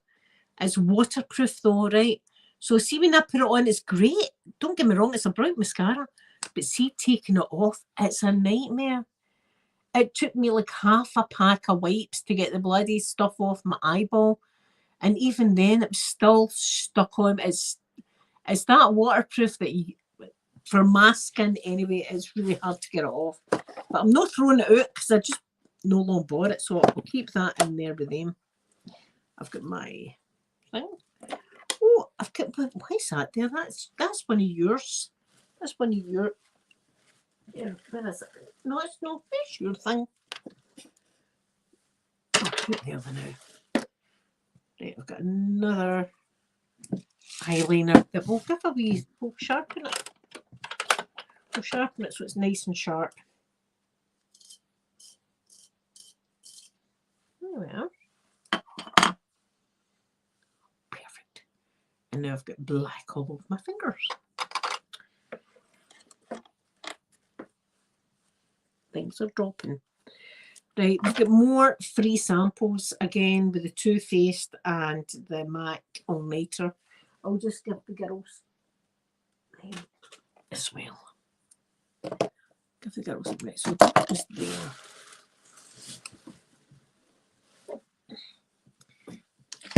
It's waterproof though, right? So see when I put it on, it's great. Don't get me wrong, it's a brilliant mascara, but see taking it off, it's a nightmare. It took me like half a pack of wipes to get the bloody stuff off my eyeball. And even then, it was still stuck on. It's that waterproof that for my skin anyway, it's really hard to get it off. But I'm not throwing it out because I just no longer bought it. So I'll keep that in there with them. I've got my thing. Oh, I've got, why is that there? That's one of yours. That's one of your. Yeah, where is it? No, it's not. It's your thing. I'll put the other now. Right, I've got another eyeliner that we'll give a wee. We'll sharpen it. We'll sharpen it so it's nice and sharp. There we are. Perfect. And now I've got black all over my fingers. Things are dropping. Right, we've got more free samples again with the Too Faced and the MAC All-Nighter. I'll just give the girls as well. Give the girls a minute. So that was there.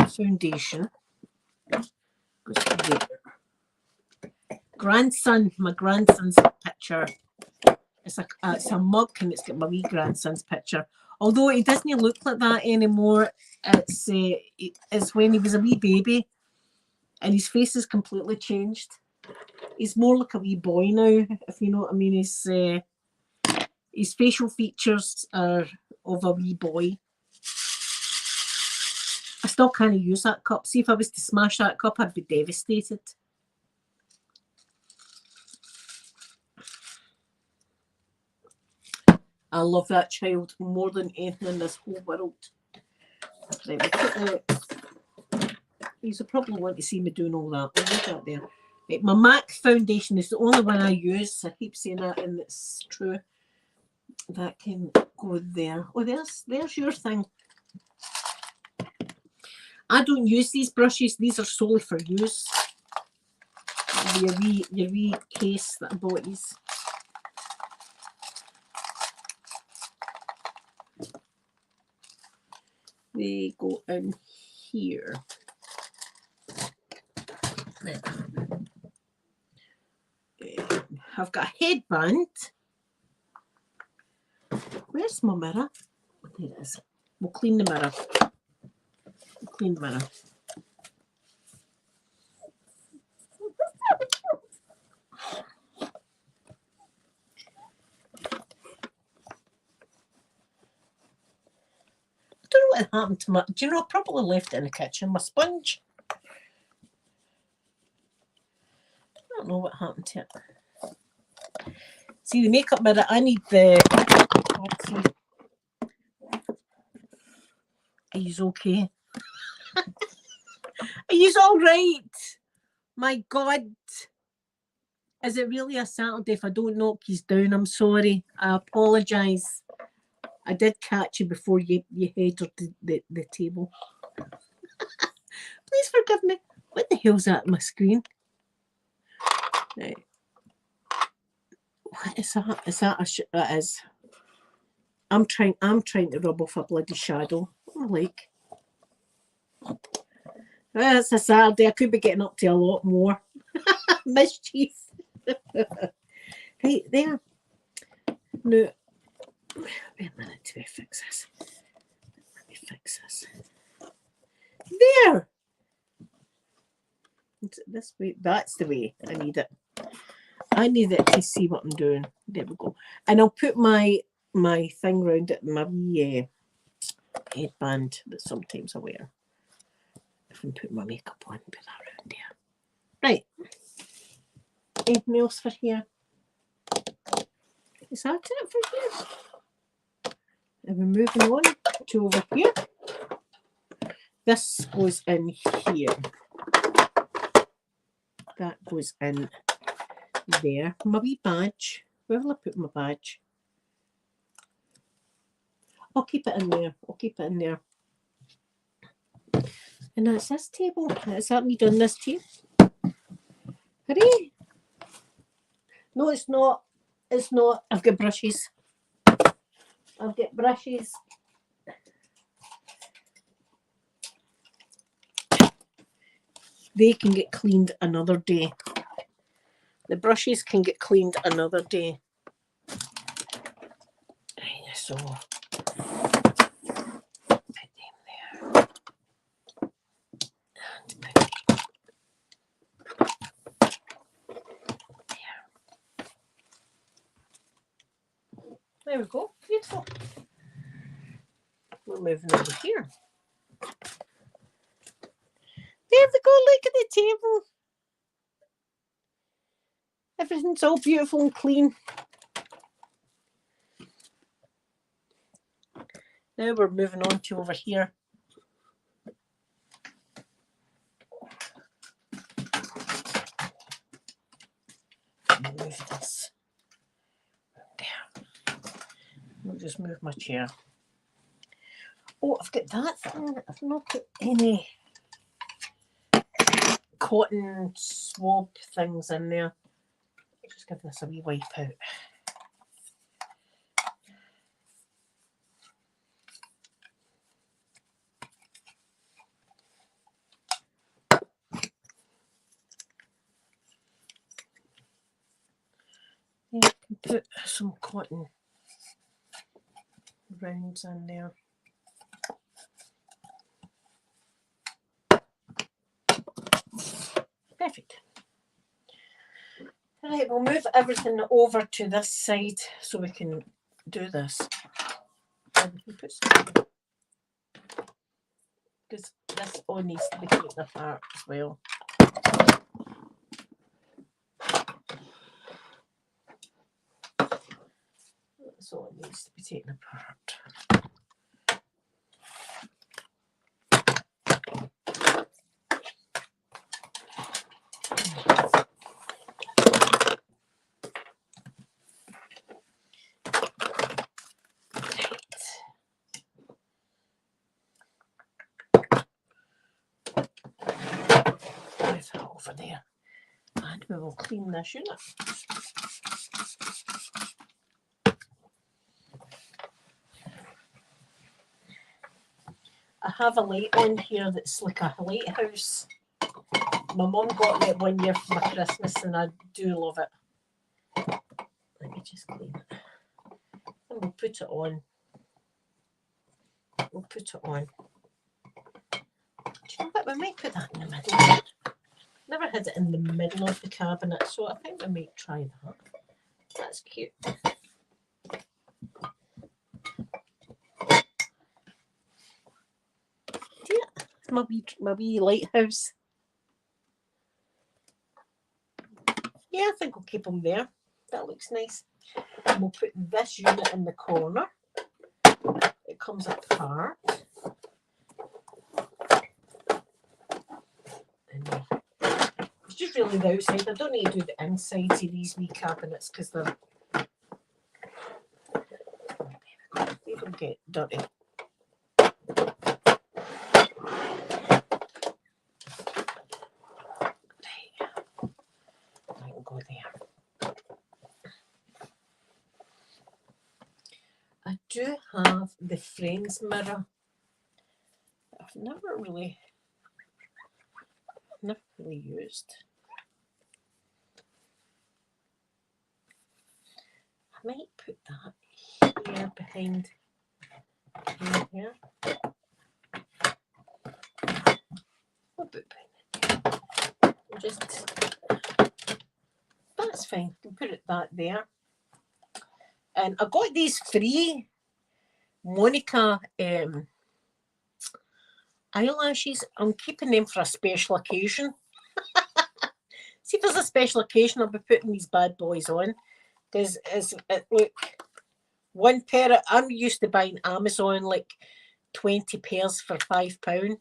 Foundation goes there. Grandson, my grandson's picture. It's a mug and it's got my wee grandson's picture. Although he doesn't look like that anymore. It's when he was a wee baby and his face has completely changed. He's more like a wee boy now, if you know what I mean. His facial features are of a wee boy. I still can't use that cup. See, if I was to smash that cup, I'd be devastated. I love that child more than anything in this whole world. Right, we'll put you probably want to see me doing all that. We'll leave that there. Right, my MAC foundation is the only one I use. I keep saying that, and it's true. That can go there. Oh, there's your thing. I don't use these brushes. These are solely for use. Your wee case that I bought these. They go in here. I've got a headband. Where's my mirror? There it is. We'll clean the mirror. Clean the mirror. I don't know what happened to my... Do you know, I probably left it in the kitchen. My sponge. I don't know what happened to it. See, the makeup mirror, I need the... Are you okay? Are you all right? My God. Is it really a Saturday if I don't knock you down? I'm sorry. I apologise. I did catch you before you headed the table. Please forgive me. What the hell's that on my screen? Right. What is that? Is that a that is. I'm trying to rub off a bloody shadow. Like. That's a Saturday. I could be getting up to a lot more. Mischief. Right there. No. Wait a minute till I fix this. Let me fix this. There. This way. That's the way I need it. I need it to see what I'm doing. There we go. And I'll put my thing round it, my wee headband that sometimes I wear. If I put my makeup on, put that around there. Right. Anything else for here? Is that it for here? And we're moving on to over here. This goes in here. That goes in there. My wee badge. Where will I put my badge? I'll keep it in there. I'll keep it in there. And that's this table. Is that me done this too? Hooray! No, it's not. It's not. I've got brushes. I've got brushes. They can get cleaned another day. The brushes can get cleaned another day. Right, so put them there. And put there we go. Beautiful. We're moving over here. There we go. Look at the table. Everything's all beautiful and clean. Now we're moving on to over here. move this. There. I'll just move my chair. Oh, I've got that thing. I've not put any cotton swab things in there. I'll just give this a wee wipe out. Yeah, I can put some cotton rounds in there. Perfect. Right, we'll move everything over to this side so we can do this. And we can put some, because this all needs to be taken apart as well. That's all it needs to be taken apart. Move that over there. And we will clean this unit. I have a light on here that's like a lighthouse. My mum got me it one year for my Christmas and I do love it. Let me just clean it. And we'll put it on. We'll put it on. Do you know what? We might put that in the middle. Never had it in the middle of the cabinet, so I think we might try that. That's cute. Yeah, it's my wee lighthouse. Yeah, I think we'll keep them there. That looks nice. And we'll put this unit in the corner. It comes apart. And it's just really the outside. I don't need to do the insides of these wee cabinets because they're... They don't get dirty. Go there. I do have the Friends mirror. I've never really used. I might put that here behind here. We'll put it just... That's fine. We'll put it that there. And I got these free Monica eyelashes. I'm keeping them for a special occasion. See if there's a special occasion, I'll be putting these bad boys on. Because look, one pair of, I'm used to buying Amazon like 20 pairs for £5.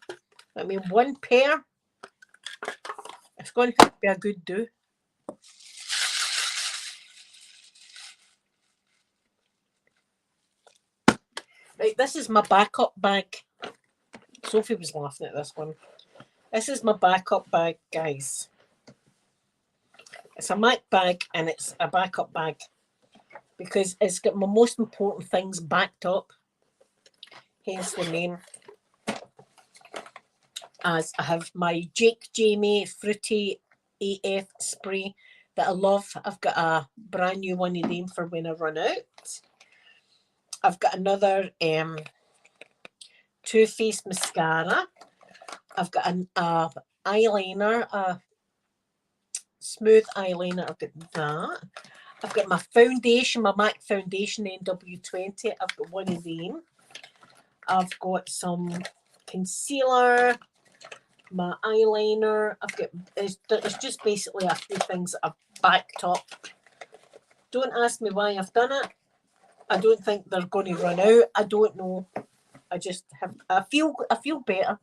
I mean, one pair, it's going to be a good do. Right, this is my backup bag. Sophie was laughing at this one. This is my backup bag, guys. It's a Mac bag and it's a backup bag because it's got my most important things backed up. Hence the name. As I have my Jake Jamie Fruity AF spray that I love. I've got a brand new one of them for when I run out. I've got another Too Faced mascara. I've got an eyeliner, a smooth eyeliner. I've got that. I've got my foundation, my MAC foundation NW20. I've got one of them. I've got some concealer, my eyeliner. I've got, it's just basically a few things that I've backed up. Don't ask me why I've done it. I don't think they're going to run out. I don't know. I just have, I feel better.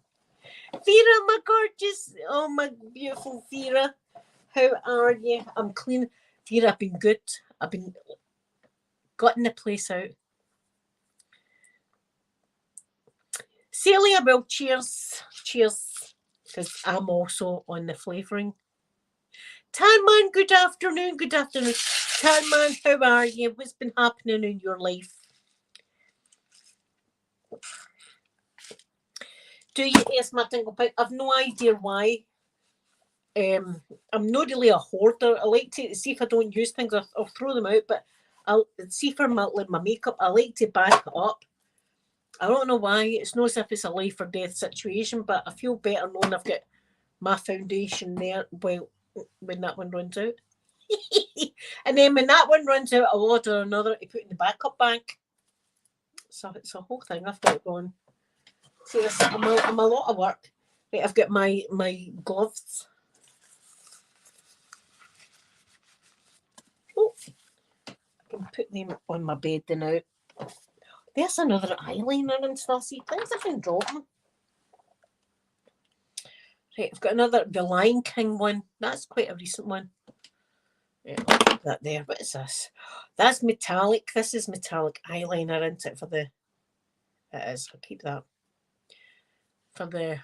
Vera, my gorgeous, oh my beautiful Vera. How are you? I'm clean. Here I've been good. I've been gutting the place out. Celia, well, cheers. Cheers. Because I'm also on the flavouring. Tanman, good afternoon. Good afternoon. Tanman, how are you? What's been happening in your life? Do you taste my tingle pipe? I've no idea why. I'm not really a hoarder. I like to see if I don't use things, I'll throw them out. But I'll see for my makeup. I like to back it up. I don't know why. It's not as if it's a life or death situation, but I feel better knowing I've got my foundation there. Well, when that one runs out, and then when that one runs out, I'll order another to put in the backup bag. So it's a whole thing I've got going. See, I'm a lot of work. Right, I've got my gloves. Oh, I can put them on my bed now. There's another eyeliner and stuff. See, things have been dropping. Right, I've got another, the Lion King one. That's quite a recent one. Yeah, I'll keep that there. What is this? That's metallic. This is metallic eyeliner, isn't it? For the, it is. I'll keep that. For the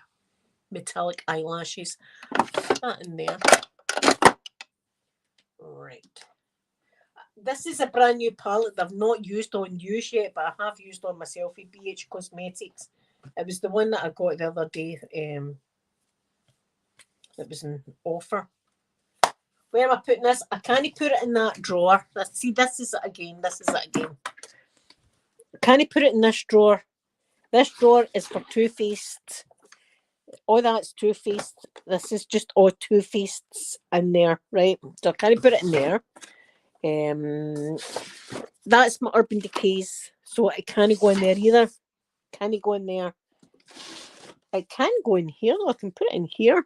metallic eyelashes. Put that in there. Right. This is a brand new palette that I've not used on use yet, but I have used on myself at BH Cosmetics. It was the one that I got the other day. It was an offer. Where am I putting this? I can't put it in that drawer. See, this is it again. This is it again. I can't put it in this drawer. This drawer is for Too Faced. All that's Too Faced. This is just all Too Faced in there, right? So I can't put it in there. That's my Urban Decays, so it can't go in there either. Can't go in there. It can go in here. I can put it in here.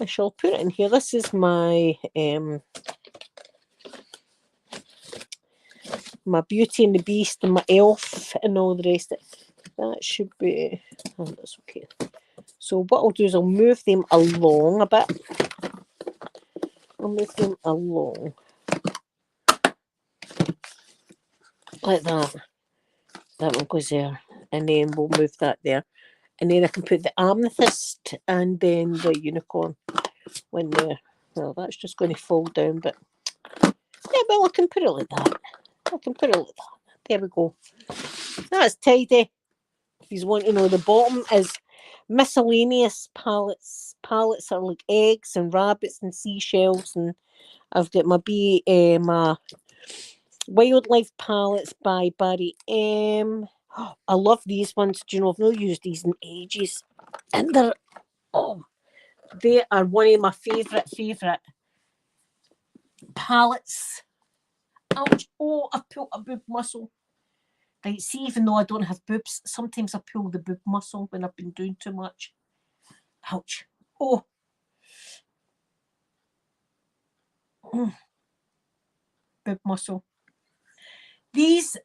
I shall put it in here. This is my my Beauty and the Beast and my Elf and all the rest of it. That should be. Oh, that's okay. So what I'll do is I'll move them along a bit. I'll move them along like that. That one goes there, and then we'll move that there. And then I can put the amethyst and then the unicorn one there. Well, that's just going to fall down, but yeah, well, I can put it like that. I can put it like that. There we go. That's tidy. If you want to know, the bottom is miscellaneous palettes. Palettes are like eggs and rabbits and seashells, and I've got my my wildlife palettes by Barry M. I love these ones. Do you know, I've not used these in ages. And they are one of my favourite palettes. Ouch. Oh, I've pulled a boob muscle. Right, see, even though I don't have boobs, sometimes I pull the boob muscle when I've been doing too much. Ouch. Oh. Boob muscle. These,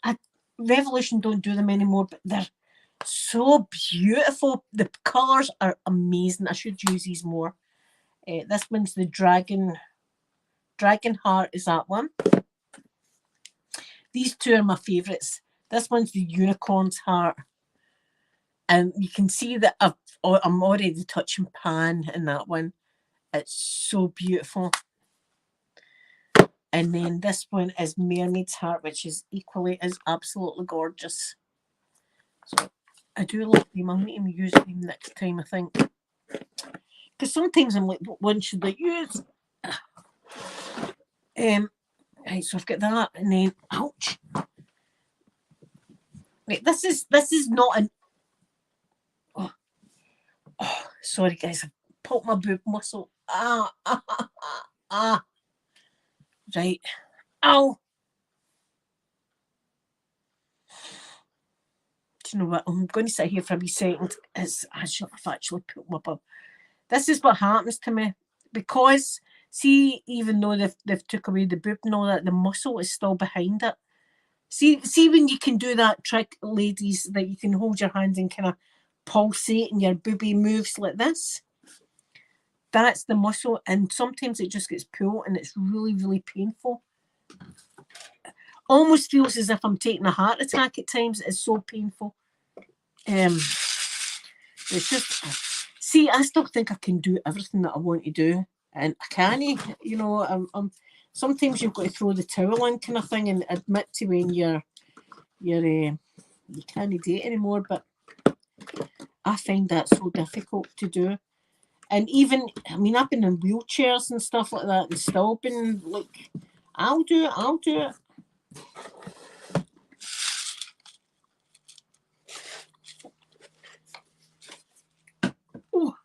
Revolution don't do them anymore, but they're so beautiful. The colours are amazing. I should use these more. This one's the Dragon Heart is that one. These two are my favourites. This one's the Unicorn's Heart. And you can see that I'm already touching pan in that one. It's so beautiful. And then this one is Mermaid's Heart, which is absolutely gorgeous. So I do like them. I'm going to use them next time, I think. Because sometimes I'm like, what one should I use? Right, so I've got that, and then ouch. Right, this is not an. Oh, sorry guys, I popped my boob muscle. Right. Ow. Do you know what? I'm going to sit here for a wee second. I've actually put my boob. This is what happens to me because see, even though they've took away the boob and all that, the muscle is still behind it. See when you can do that trick, ladies, that you can hold your hands and kind of pulsate and your boobie moves like this. That's the muscle, and sometimes it just gets pulled and it's really, really painful. Almost feels as if I'm taking a heart attack at times. It's so painful. It's just, see, I still think I can do everything that I want to do, and I can't. You know, sometimes you've got to throw the towel in, kind of thing, and admit to when you can't do it anymore. But I find that so difficult to do. And even, I mean, I've been in wheelchairs and stuff like that, and still been like, I'll do it, I'll do it. Oh,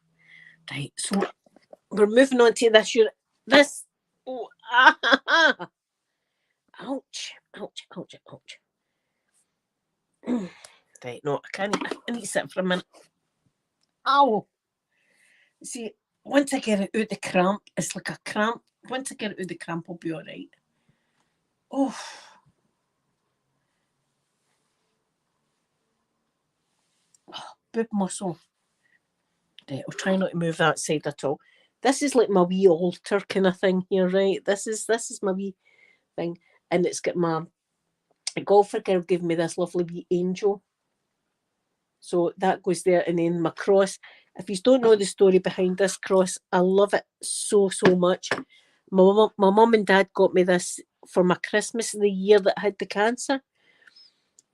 right, so we're moving on to this unit. This, oh, ouch, ouch, ouch, ouch. Right, no, I need to sit for a minute. Ow. See, once I get it out the cramp, it's like a cramp. Once I get it out the cramp, I'll be all right. Oh. Boob muscle. Right, I'll try not to move that side at all. This is like my wee altar kind of thing here, right? This is my wee thing. And it's got my golfer girl gave me this lovely wee angel. So that goes there, and then my cross. If you don't know the story behind this cross, I love it so, so much. My mum and dad got me this for my Christmas the year that I had the cancer.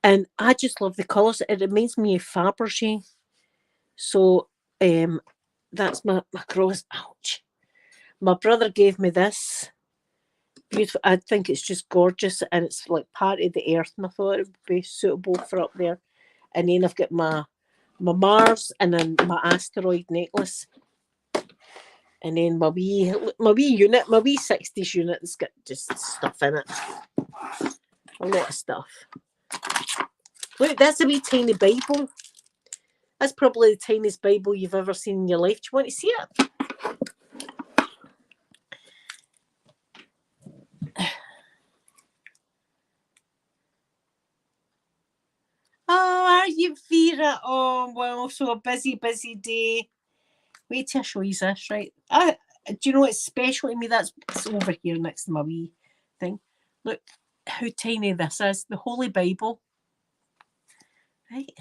And I just love the colours. It reminds me of Fabergé. So that's my cross. Ouch. My brother gave me this. Beautiful. I think it's just gorgeous, and it's like part of the earth, and I thought it would be suitable for up there. And then I've got my Mars, and then my asteroid necklace. And then my wee unit, my wee 60s unit has got just stuff in it. A lot of stuff. Look, that's a wee tiny Bible. That's probably the tiniest Bible you've ever seen in your life. Do you want to see it? Oh, are you, Vera? Oh, well, so a busy, busy day. Wait till I show you this, right? Do you know what's special to me? That's over here next to my wee thing. Look how tiny this is. The Holy Bible. Right?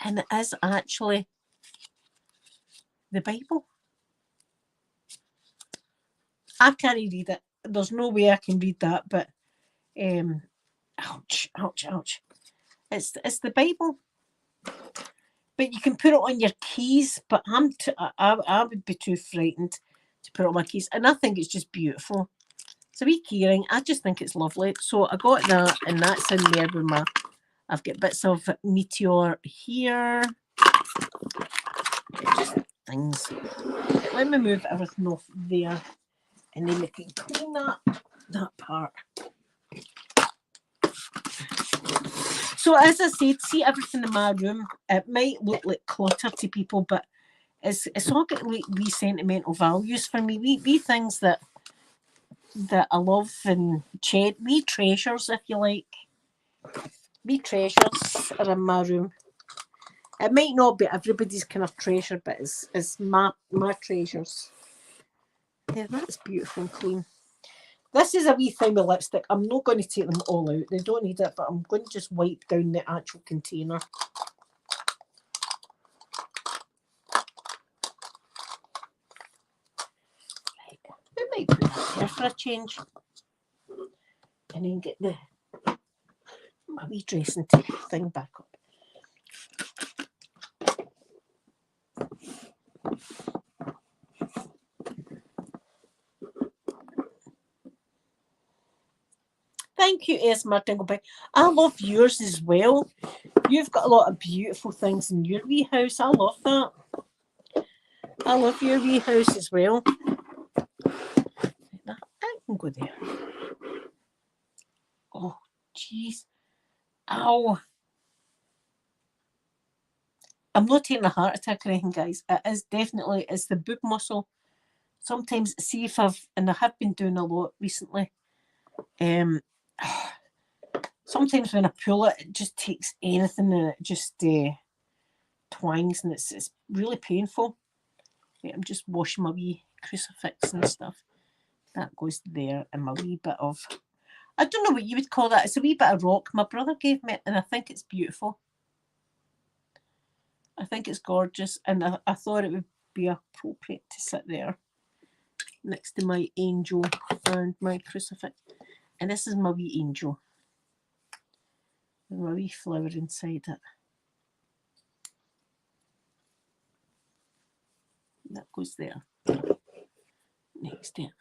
And it is actually the Bible. I can't read it. There's no way I can read that, but ouch, ouch, ouch. It's the Bible. But you can put it on your keys, but I would be too frightened to put it on my keys. And I think it's just beautiful. It's a wee key ring. I just think it's lovely. So I got that, and that's in there with my, I've got bits of meteor here. Just things. Let me move everything off there, and then we can clean that part. So as I said, see everything in my room, it might look like clutter to people, but it's all got like wee sentimental values for me, wee things that I love, and wee treasures, if you like. Wee treasures are in my room. It might not be everybody's kind of treasure, but it's my treasures. Yeah, that's beautiful and clean. This is a wee thing with lipstick. I'm not going to take them all out. They don't need it, but I'm going to just wipe down the actual container. Right. We might put that there for a change. And then get my wee dressing table thing back up. Thank you, Esma Dingleby. I love yours as well. You've got a lot of beautiful things in your wee house. I love that. I love your wee house as well. I can go there. Oh, jeez. Ow. I'm not taking a heart attack or anything, guys. It is definitely, it's the boob muscle. Sometimes, see if and I have been doing a lot recently. Sometimes when I pull it, it just takes anything and it just twangs, and it's really painful. Okay, I'm just washing my wee crucifix and stuff. That goes there, and my wee bit of, I don't know what you would call that. It's a wee bit of rock my brother gave me, and I think it's beautiful. I think it's gorgeous, and I thought it would be appropriate to sit there next to my angel and my crucifix. And this is my wee angel. And my wee flower inside it. That goes there. Next to it.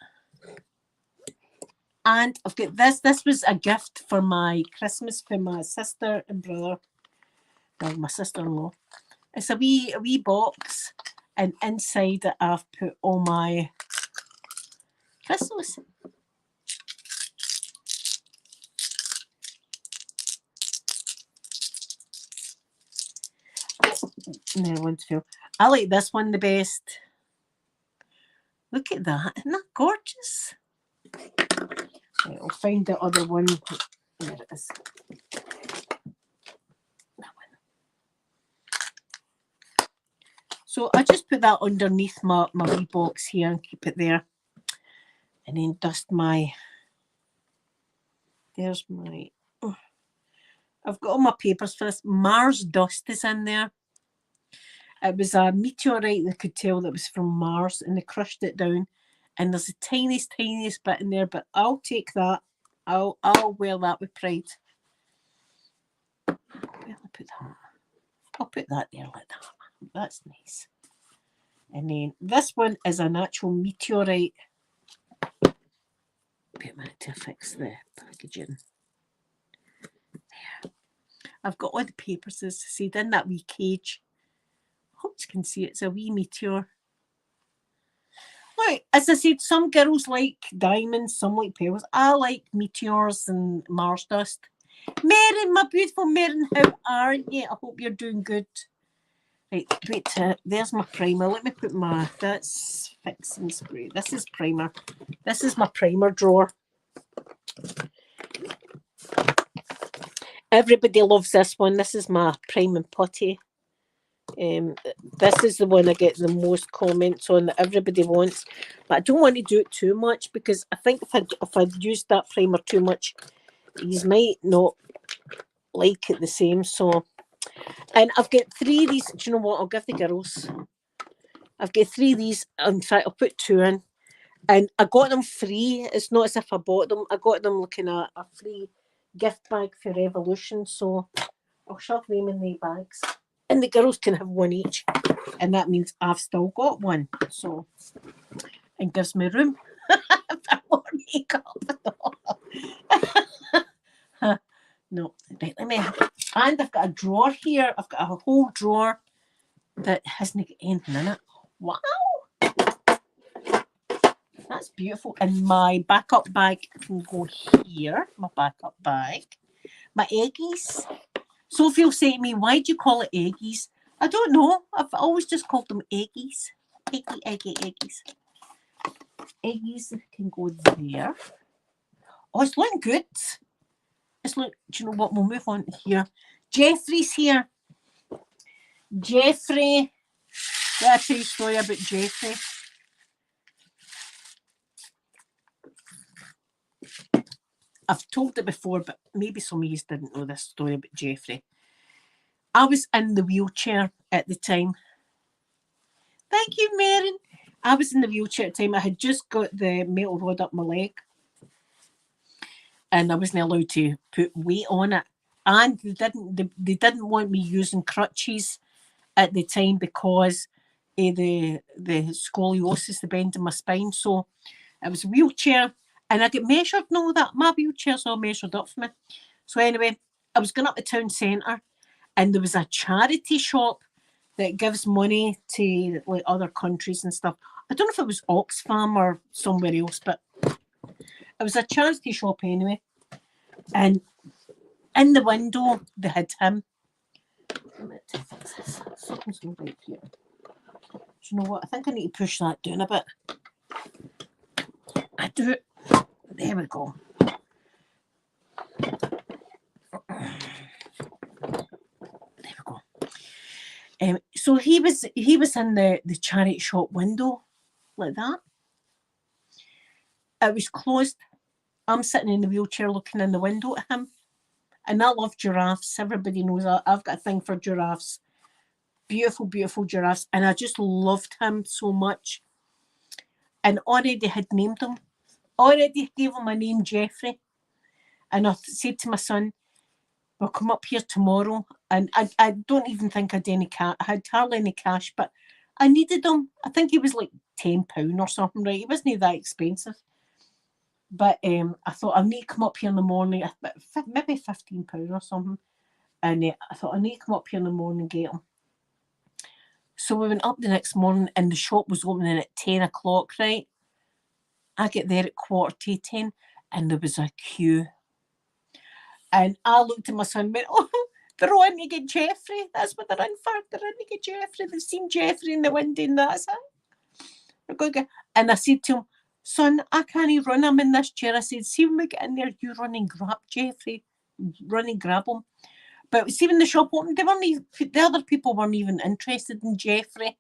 And I've got this. This was a gift for my Christmas for my sister and brother. Well, my sister-in-law. It's a wee box, and inside it I've put all my crystals. No one's feel. I like this one the best. Look at that. Isn't that gorgeous? Right, I'll find the other one. There it is. That one. So I just put that underneath my wee box here and keep it there. And then dust my, there's my, oh, I've got all my papers for this. Mars dust is in there. It was a meteorite, they could tell that was from Mars, and they crushed it down. And there's the tiniest bit in there, but I'll take that. I'll wear that with pride. Where will I put that? I'll put that there like that. That's nice. And then this one is an actual meteorite. Wait a minute to fix the packaging. There. I've got all the papers, as I said, in that wee cage. Hope you can see it's a wee meteor. Look, as I said, some girls like diamonds, some like pearls. I like meteors and Mars dust. Maren, my beautiful Maren, how are you? I hope you're doing good. Right, wait, there's my primer. Let me put my, that's fixing spray. This is primer. This is my primer drawer. Everybody loves this one. This is my Prime and Putty. This is the one I get the most comments on that everybody wants, but I don't want to do it too much because I think if I'd used that primer too much, you might not like it the same. So, and I've got 3 of these. Do you know what? I'll give the girls. I've got 3 of these. In fact, I'll put 2 in, and I got them free. It's not as if I bought them. I got them looking at a free gift bag for Revolution. So I'll shove them in the bags. And the girls can have 1 each. And that means I've still got 1. So, and gives me room for more makeup. No, right, let me. And I've got a drawer here. I've got a whole drawer that hasn't got anything in it. Wow. That's beautiful. And my backup bag can go here. My backup bag. My eggies. Sophie will say to me, why do you call it eggies? I don't know. I've always just called them eggies. Eggies. Eggies can go there. Oh, it's looking good. It's look. Do you know what? We'll move on here. Jeffrey's here. Jeffrey. Let me tell you a story about Jeffrey. I've told it before, but maybe some of you didn't know this story about Jeffrey. I was in the wheelchair at the time. Thank you, Maren. I was in the wheelchair at the time. I had just got the metal rod up my leg, and I wasn't allowed to put weight on it. And they didn't want me using crutches at the time because of the scoliosis, the bend in my spine. So it was a wheelchair, and I got measured and all that. My wheelchair's all measured up for me. So anyway, I was going up to town centre, and there was a charity shop that gives money to like other countries and stuff. I don't know if it was Oxfam or somewhere else, but it was a charity shop anyway. And in the window, they had him. Something's not right here. Do you know what? I think I need to push that down a bit. I do. There we go. There we go. So he was in the chariot shop window like that. It was closed. I'm sitting in the wheelchair looking in the window at him. And I love giraffes. Everybody knows I've got a thing for giraffes. Beautiful, beautiful giraffes. And I just loved him so much. And already had named him. Already gave him a name, Jeffrey. And I said to my son, we'll come up here tomorrow. And I don't even think I had hardly any cash, but I needed him. I think he was like £10 or something, right? He wasn't that expensive. But I thought I need to come up here in the morning, maybe £15 or something. And I thought I need to come up here in the morning and get him. So we went up the next morning and the shop was opening at 10 o'clock, right? I get there at 10:15 and there was a queue. And I looked at my son and went, oh, they're on to get Jeffrey. That's what they're in for. They're in to get Jeffrey. They've seen Jeffrey in the window and that's it. We're going to go. And I said to him, son, I can't run him in this chair. I said, see when we get in there, you run and grab Jeffrey. Run and grab him. But see when the shop opened, the other people weren't even interested in Jeffrey.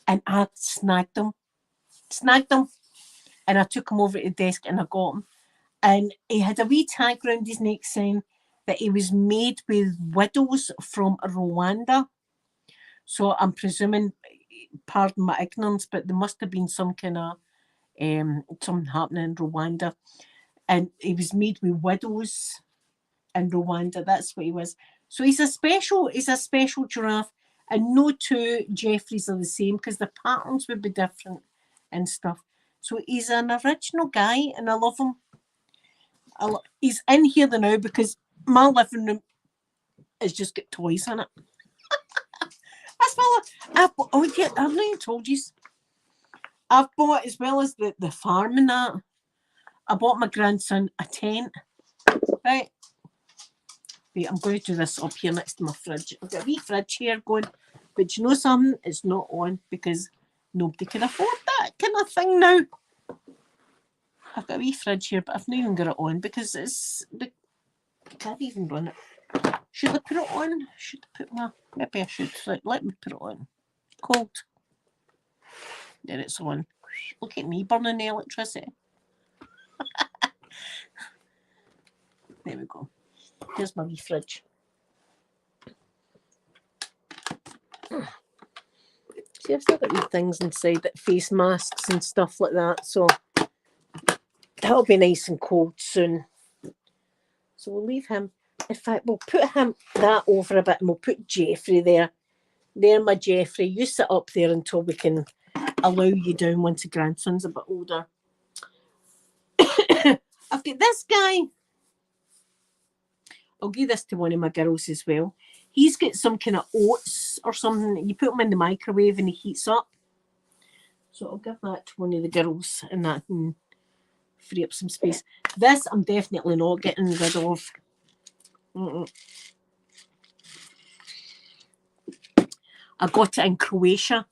And I snagged him. And I took him over to the desk and I got him. And he had a wee tag round his neck saying that he was made with widows from Rwanda. So I'm presuming, pardon my ignorance, but there must have been some kind of something happening in Rwanda. And he was made with widows in Rwanda. That's what he was. So he's a special giraffe. And no two Jeffreys are the same because the patterns would be different and stuff. So he's an original guy and I love him. He's in here now because my living room has just got toys in it. That's well, I've not even told you. I've bought, as well as the farm and that, I bought my grandson a tent. Right. Wait, I'm going to do this up here next to my fridge. I've got a wee fridge here going, but you know something? It's not on because nobody can afford that kind of thing now. I've got a wee fridge here, but I've not even got it on because I can't even run it. Should I put it on? Maybe I should. Right, let me put it on. Cold. There it's on. Look at me burning the electricity. There we go. Here's my wee fridge. See, I've still got wee things inside, that face masks and stuff like that, so that'll be nice and cold soon. So we'll leave him. In fact, we'll put that over a bit and we'll put Jeffrey there. There, my Jeffrey. You sit up there until we can allow you down once the grandson's a bit older. I've got this guy. I'll give this to one of my girls as well. He's got some kind of oats or something. You put him in the microwave and he heats up. So I'll give that to one of the girls and that can free up some space. This I'm definitely not getting rid of. I got it in Croatia.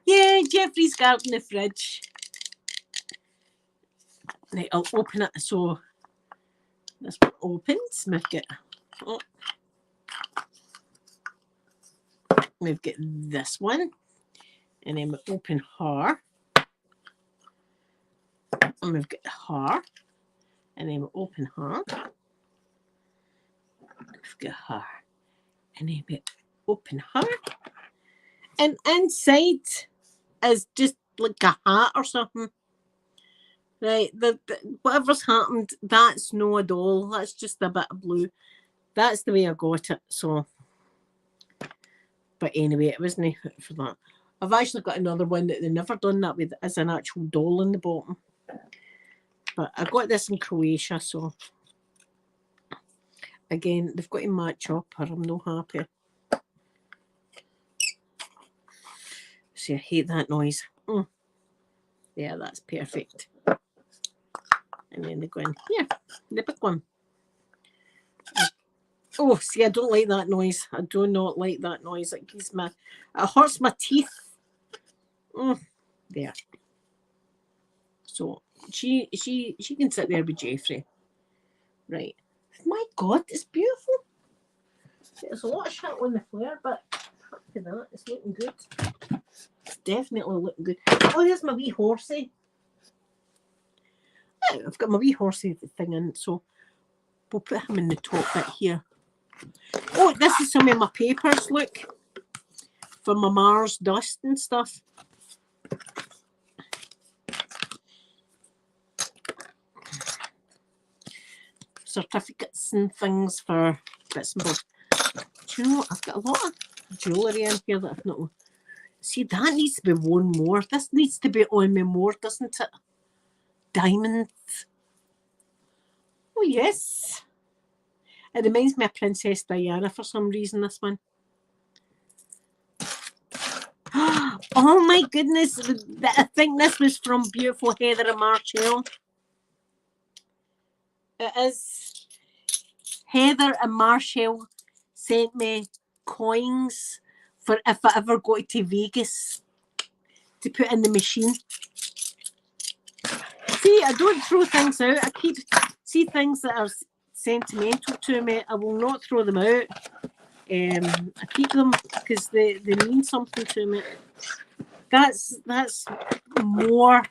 Yeah, Jeffrey's got in the fridge. Right, I'll open it. So this one opens. We've got this one. And then we open her. And we've got her. And then we open her. We've got her. And then we open her. And inside is just like a hat or something. Right, whatever's happened, that's no a doll. That's just a bit of blue. That's the way I got it. So, but anyway, it wasn't for that. I've actually got another one that they never done that with as an actual doll in the bottom. But I got this in Croatia, so again, they've got to match up or I'm not happy. See, I hate that noise. Yeah, that's perfect. And then they go in here, the big one. Oh, see, I don't like that noise. I do not like that noise. It hurts my teeth. There. So she can sit there with Jeffrey. Right. My God, it's beautiful. There's a lot of shit on the floor, but at that. It's looking good. It's definitely looking good. Oh, here's my wee horsey. I've got my wee horsey thing in, so we'll put him in the top bit here. Oh, this is some of my papers, look, for my Mars dust and stuff. Certificates and things for bits and bobs. Do you know what? I've got a lot of jewellery in here that I've not... See, that needs to be worn more. This needs to be on me more, doesn't it? Diamonds. Oh, yes. It reminds me of Princess Diana for some reason, this one. Oh, my goodness. I think this was from beautiful Heather and Marshall. It is. Heather and Marshall sent me coins for if I ever go to Vegas to put in the machine. See, I don't throw things out. I keep, see things that are sentimental to me, I will not throw them out. I keep them because they mean something to me. That's more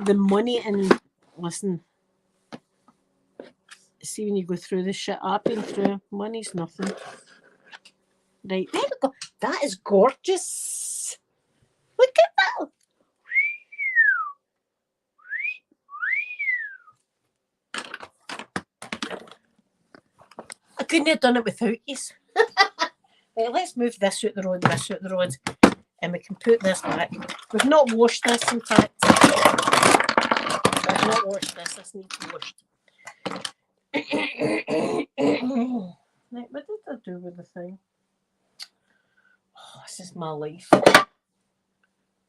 than money. And listen, see, when you go through the shit I've been through, money's nothing. Right, there we go. That is gorgeous. Look at that. I couldn't have done it without you. Right, let's move this out the road, this out the road, and we can put this back. We've not washed this, in fact. We've not washed this. This needs washed. Right, what did I do with the thing? Oh, this is my life.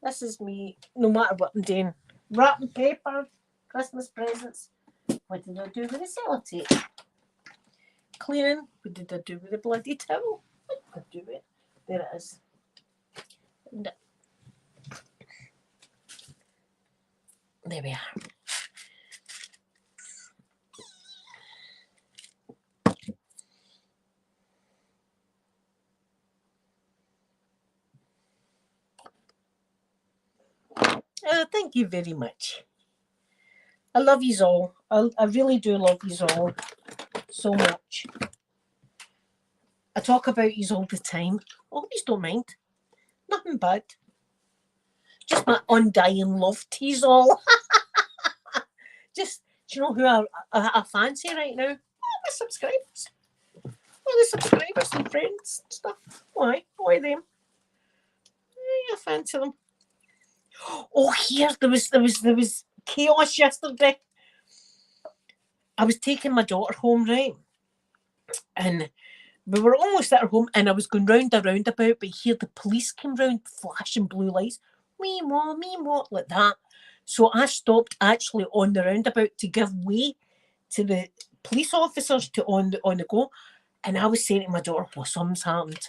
This is me, no matter what I'm doing. Wrapping paper, Christmas presents. What did I do with the sellotape? Cleaning. What did I do with the bloody towel? What did I do with it? There it is. And there we are. Thank you very much. I love yous all. I really do love yous all so much. I talk about yous all the time. Oh, yous don't mind. Nothing bad. Just my undying love to yous all. Just, do you know who I fancy right now? Oh, my subscribers. Oh, the subscribers and friends and stuff. Why? Why them? I fancy them. Oh, here there was chaos yesterday. I was taking my daughter home, right? And we were almost at her home, and I was going round a roundabout, but here the police came round, flashing blue lights, me more, like that. So I stopped actually on the roundabout to give way to the police officers to on the go. And I was saying to my daughter, well, something's happened.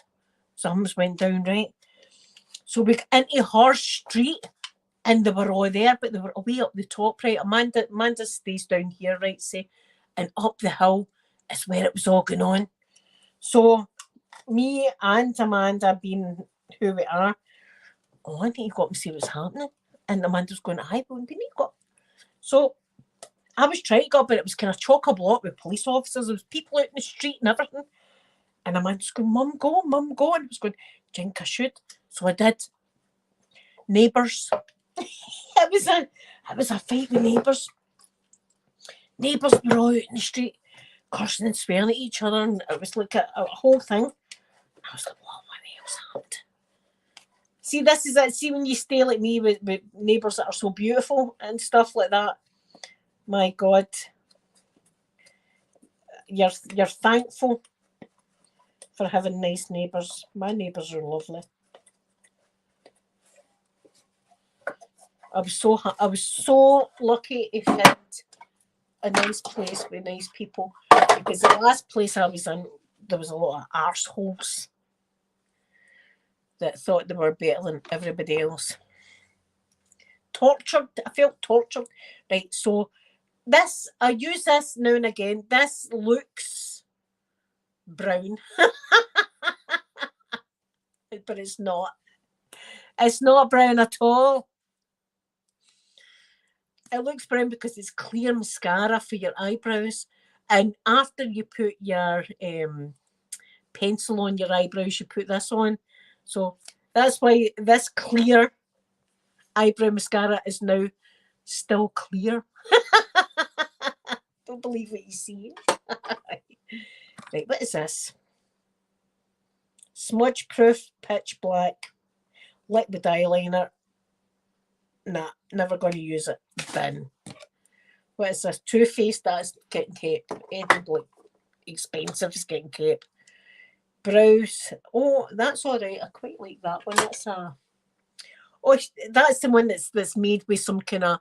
Something's went down, right? So we got into her street, and they were all there, but they were way up the top, right? Amanda stays down here, right, say, and up the hill is where it was all going on. So me and Amanda, being who we are, I need to go up and see what's happening. And Amanda's going, hi, we need to go. So I was trying to go, but it was kind of chock-a-block with police officers. There was people out in the street and everything. And Amanda's going, Mum, go. And I was going, Jink, I should. So I did. Neighbours. It was a fight with neighbours. Neighbours were all out in the street, cursing and swearing at each other, and it was like a whole thing. I was like, what the hell's happened? See, this is it. See, when you stay like me with neighbours that are so beautiful and stuff like that, my God, you're thankful for having nice neighbours. My neighbours are lovely. I was so lucky to find a nice place with nice people, because the last place I was in, there was a lot of arseholes that thought they were better than everybody else. Tortured. I felt tortured. Right, so this, I use this now and again. This looks brown. but it's not. It's not brown at all. It looks brown because it's clear mascara for your eyebrows. And after you put your pencil on your eyebrows, you put this on. So that's why this clear eyebrow mascara is now still clear. Don't believe what you see. Right, what is this? Smudge proof pitch black liquid eyeliner. Nah, never going to use it. Bin. What is this? Too Faced. That's getting kept. Edibly expensive is getting kept. Brows. Oh, that's all right. I quite like that one. That's a. Oh, that's the one that's made with some kind of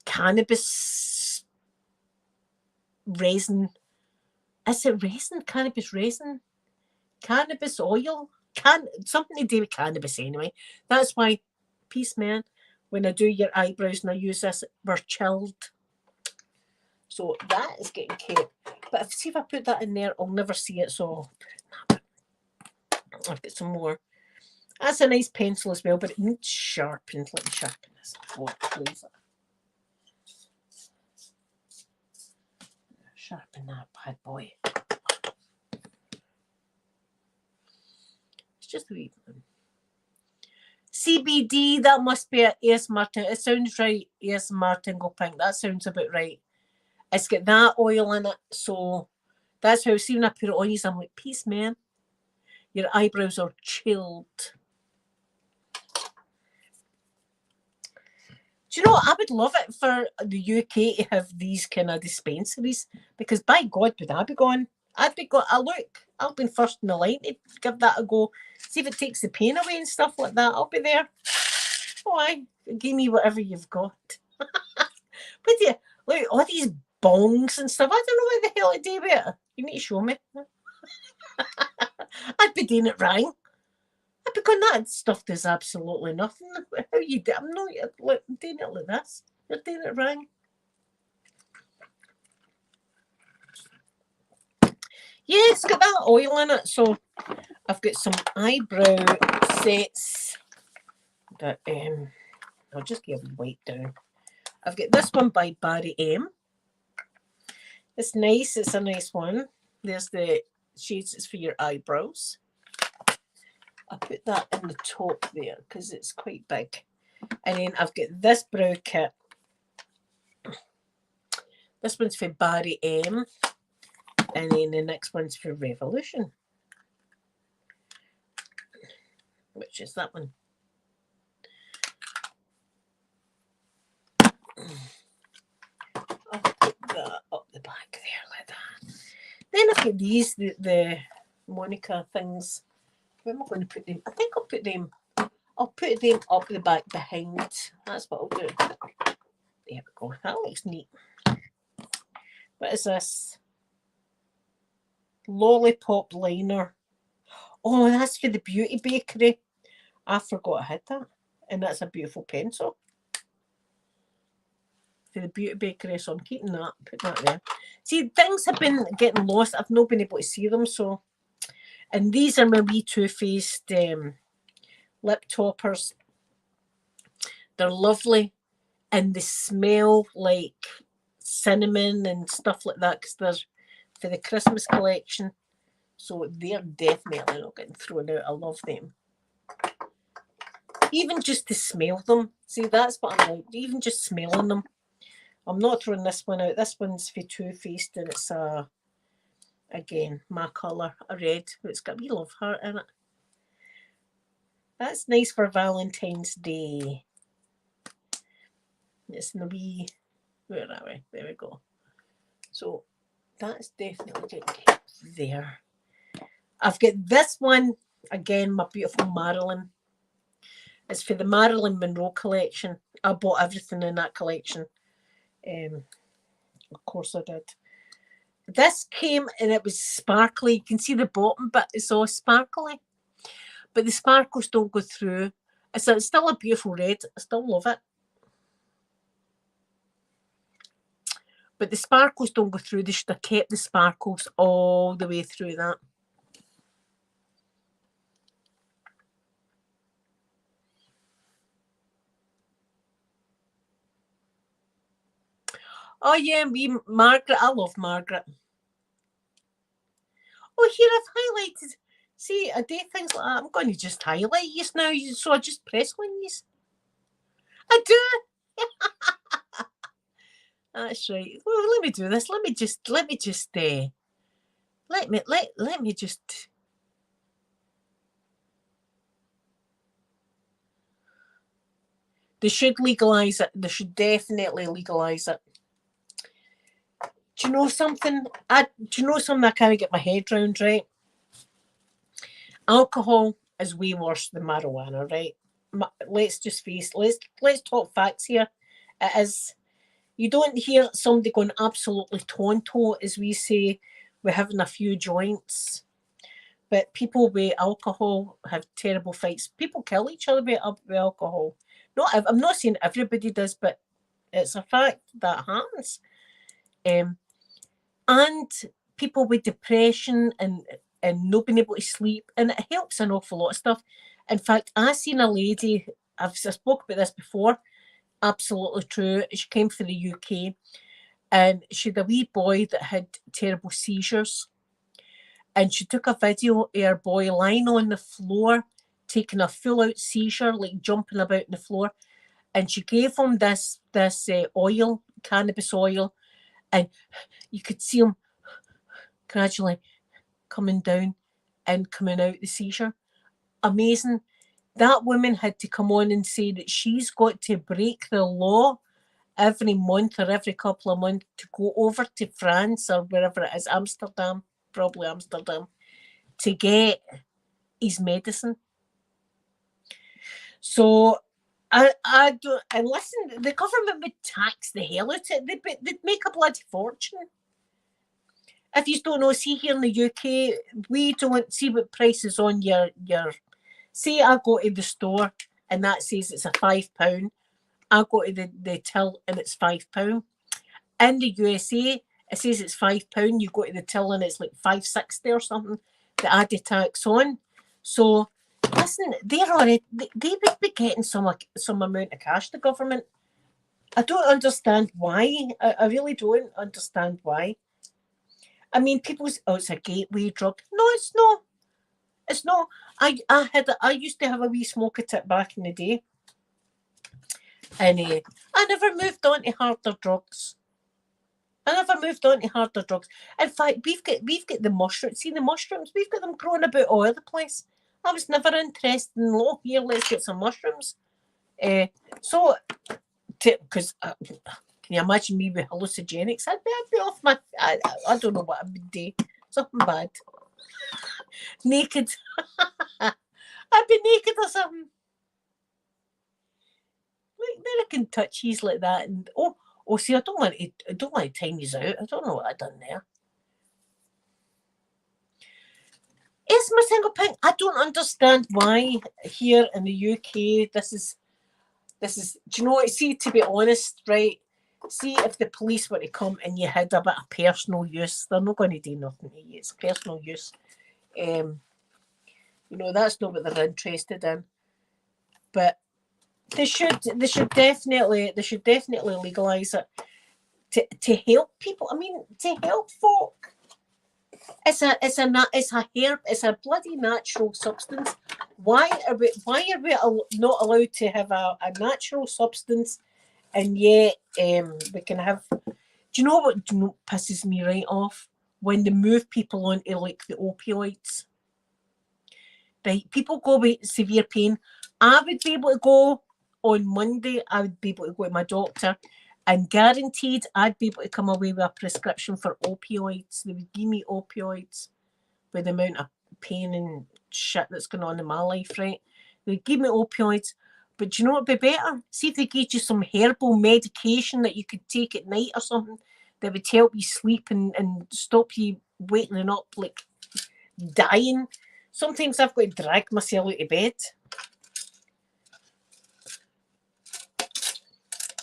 cannabis resin. Is it resin? Cannabis resin? Cannabis oil? Something to do with cannabis anyway. That's why, peace man, when I do your eyebrows and I use this, we're chilled. So that is getting kept. But see if I put that in there, I'll never see it. So I've got some more. That's a nice pencil as well, but it needs sharpened. Let me sharpen this. Oh, please. Sharpen that bad boy. It's just a wee one. CBD, that must be a ASMR tingle. It sounds right. ASMR tingle pink. That sounds about right. It's got that oil in it, so that's how. See when I put it on you, I'm like, peace, man. Your eyebrows are chilled. Do you know what? I would love it for the UK to have these kind of dispensaries because by God, would I be going? I'd be going. Look, I'll be first in the line to give that a go. See if it takes the pain away and stuff like that. I'll be there. Oh, aye. Give me whatever you've got. But yeah, look, all these bongs and stuff. I don't know what the hell to do with it. You need to show me. I'd be doing it wrong. I'd be going, that stuff does absolutely nothing. How you do? I'm not doing it like this. You're doing it wrong. Yeah, it's got that oil in it. So I've got some eyebrow sets that I'll just give a wipe down. I've got this one by Barry M. It's nice. It's a nice one. There's the shades. It's for your eyebrows. I put that in the top there because it's quite big. And then I've got this brow kit. This one's for Barry M. And then the next one's for Revolution. Which is that one. I'll put that up the back there like that. Then I've got these, the Monica things. Where am I going to put them? I think I'll put them up the back behind. That's what I'll do. There we go. That looks neat. What is this? Lollipop liner. Oh, that's for the Beauty Bakery. I forgot I had that. And that's a beautiful pencil. For the Beauty Bakery, so I'm keeping that. Put that there. See, things have been getting lost. I've not been able to see them, so. And these are my wee Too Faced lip toppers. They're lovely. And they smell like cinnamon and stuff like that because they're for the Christmas collection. So they're definitely not getting thrown out. I love them. Even just to smell them. See, that's what I like. Even just smelling them. I'm not throwing this one out. This one's for Too Faced and it's again, my colour, a red. It's got a wee love heart in it. That's nice for Valentine's Day. It's in the wee, where are we? There we go. So that's definitely getting kept there. I've got this one, again, my beautiful Marilyn. It's for the Marilyn Monroe collection. I bought everything in that collection. Of course I did. This came and it was sparkly. You can see the bottom bit is all sparkly. But the sparkles don't go through. It's still a beautiful red. I still love it. But the sparkles don't go through. They should have kept the sparkles all the way through that. Oh yeah, me, Margaret. I love Margaret. Oh, here I've highlighted. See, I do things like that. I'm going to just highlight you now, so I just press on you. I do. That's right. Well, let me do this. Let me just. Let me just. They should legalise it. They should definitely legalise it. Do you know something? Do you know something I can't get my head round, right? Alcohol is way worse than marijuana, right? Let's just face. Let's talk facts here. It is. You don't hear somebody going absolutely tonto, as we say, we're having a few joints. But people with alcohol have terrible fights. People kill each other with alcohol. I'm not saying everybody does, but it's a fact that happens. And people with depression and not being able to sleep, and it helps an awful lot of stuff. In fact, I seen a lady. I spoke about this before. Absolutely true. She came from the UK, and she had a wee boy that had terrible seizures. And she took a video of her boy lying on the floor, taking a full out seizure, like jumping about on the floor. And she gave him this oil, cannabis oil, and you could see him gradually coming down and coming out the seizure. Amazing. That woman had to come on and say that she's got to break the law every month or every couple of months to go over to France or wherever it is, Amsterdam, probably Amsterdam, to get his medicine. So I don't, and listen, the government would tax the hell out of it. They'd make a bloody fortune. If you don't know, see here in the UK, we don't see what prices on your. Say I go to the store and that says it's a £5. I go to the till and it's £5. In the USA, it says it's £5. You go to the till and it's like £5.60 or something. The added tax on. So listen, they're already they would be getting some amount of cash. The government. I don't understand why. I really don't understand why. I mean, people's it's a gateway drug. No, it's not. It's not. I used to have a wee smoke at it back in the day, and I never moved on to harder drugs. I never moved on to harder drugs. In fact, we've got the mushrooms. See the mushrooms? We've got them growing about all over the place. I was never interested in law. Here, let's get some mushrooms. Because can you imagine me with hallucinogenics? I'd be off my. I don't know what I would do. Something bad. Naked. I'd be naked or something. Like then I can touch he's like that and see I don't want to time you out. I don't know what I done there. It's my single pink. I don't understand why here in the UK this is do you know what? See, to be honest, right? See if the police were to come and you had a bit of personal use, they're not going to do nothing to you. It's personal use. That's not what they're interested in. But they should definitely legalise it to help people. I mean, to help folk. It's a herb. It's a bloody natural substance. Why are we not allowed to have a natural substance, and yet we can have? Do you know what pisses me right off? When they move people onto like the opioids. Right, people go with severe pain. I would be able to go on Monday. I would be able to go to my doctor, and guaranteed I'd be able to come away with a prescription for opioids. They would give me opioids with the amount of pain and shit that's going on in my life, right? They would give me opioids. But do you know what would be better? See if they gave you some herbal medication that you could take at night or something that would help you sleep and stop you waking up like dying. Sometimes I've got to drag myself out of bed.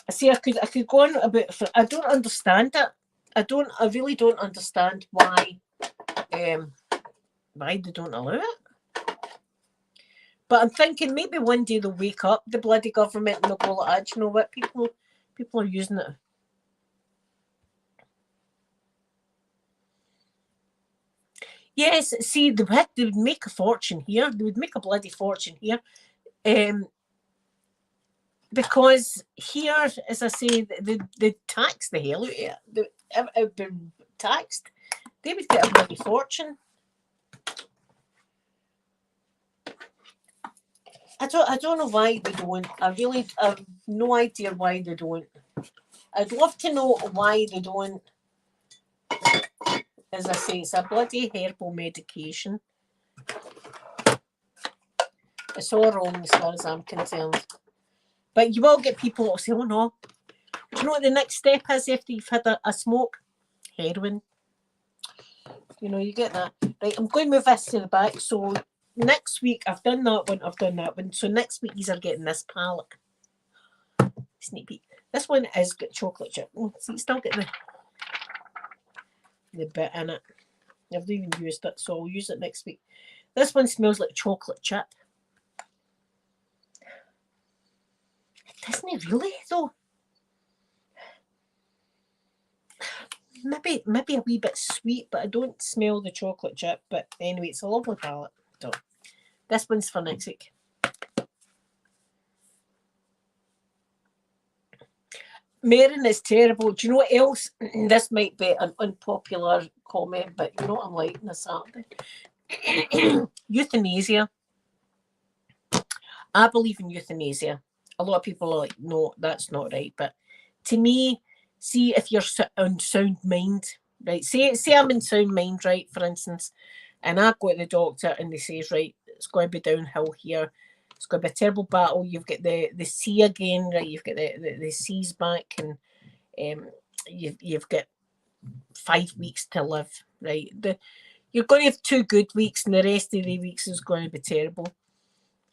See, I could go on about. I don't understand it. I really don't understand why they don't allow it. But I'm thinking maybe one day they'll wake up, the bloody government, and they'll go like, you know what, people are using it. Yes, see, they would make a fortune here. They would make a bloody fortune here. Because here, as I say, they tax the hell out of it. It would be taxed. They would get a bloody fortune. I don't know why they don't. I have no idea why they don't. I'd love to know why they don't. As I say, it's a bloody herbal medication. It's all wrong as far as I'm concerned. But you will get people that say, oh no. Do you know what the next step is after you've had a smoke? Heroin. You know, you get that. Right, I'm going to move this to the back. So next week, I've done that one. So next week, these are getting this palette. Sneak peek. This one is got chocolate chip. Oh, see, still get the bit in it. I've not even used it, so I'll use it next week. This one smells like chocolate chip. Doesn't it really, though? Maybe a wee bit sweet, but I don't smell the chocolate chip. But anyway, it's a lovely palette. So this one's for next week. Marin is terrible. Do you know what else? This might be an unpopular comment, but you know what I'm like on a Saturday? Euthanasia. I believe in euthanasia. A lot of people are like, no, that's not right. But to me, see if you're on sound mind, right? Say I'm in sound mind, right, for instance, and I go to the doctor and they say, right, it's going to be downhill here. It's going to be a terrible battle. You've got the sea again, right? You've got the seas back, and you've got 5 weeks to live, right? You're going to have 2 good weeks, and the rest of the weeks is going to be terrible.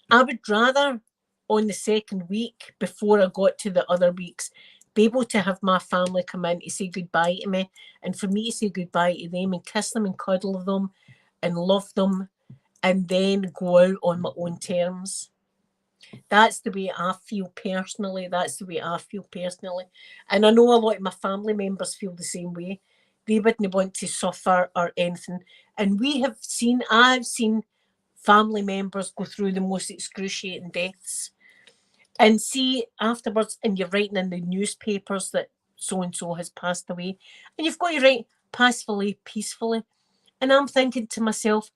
I would rather, on the second week, before I got to the other weeks, be able to have my family come in to say goodbye to me, and for me to say goodbye to them and kiss them and cuddle them and love them, and then go out on my own terms. That's the way I feel personally. And I know a lot of my family members feel the same way. They wouldn't want to suffer or anything. And I've seen family members go through the most excruciating deaths. And see afterwards, and you're writing in the newspapers that so and so has passed away. And you've got to write peacefully. And I'm thinking to myself,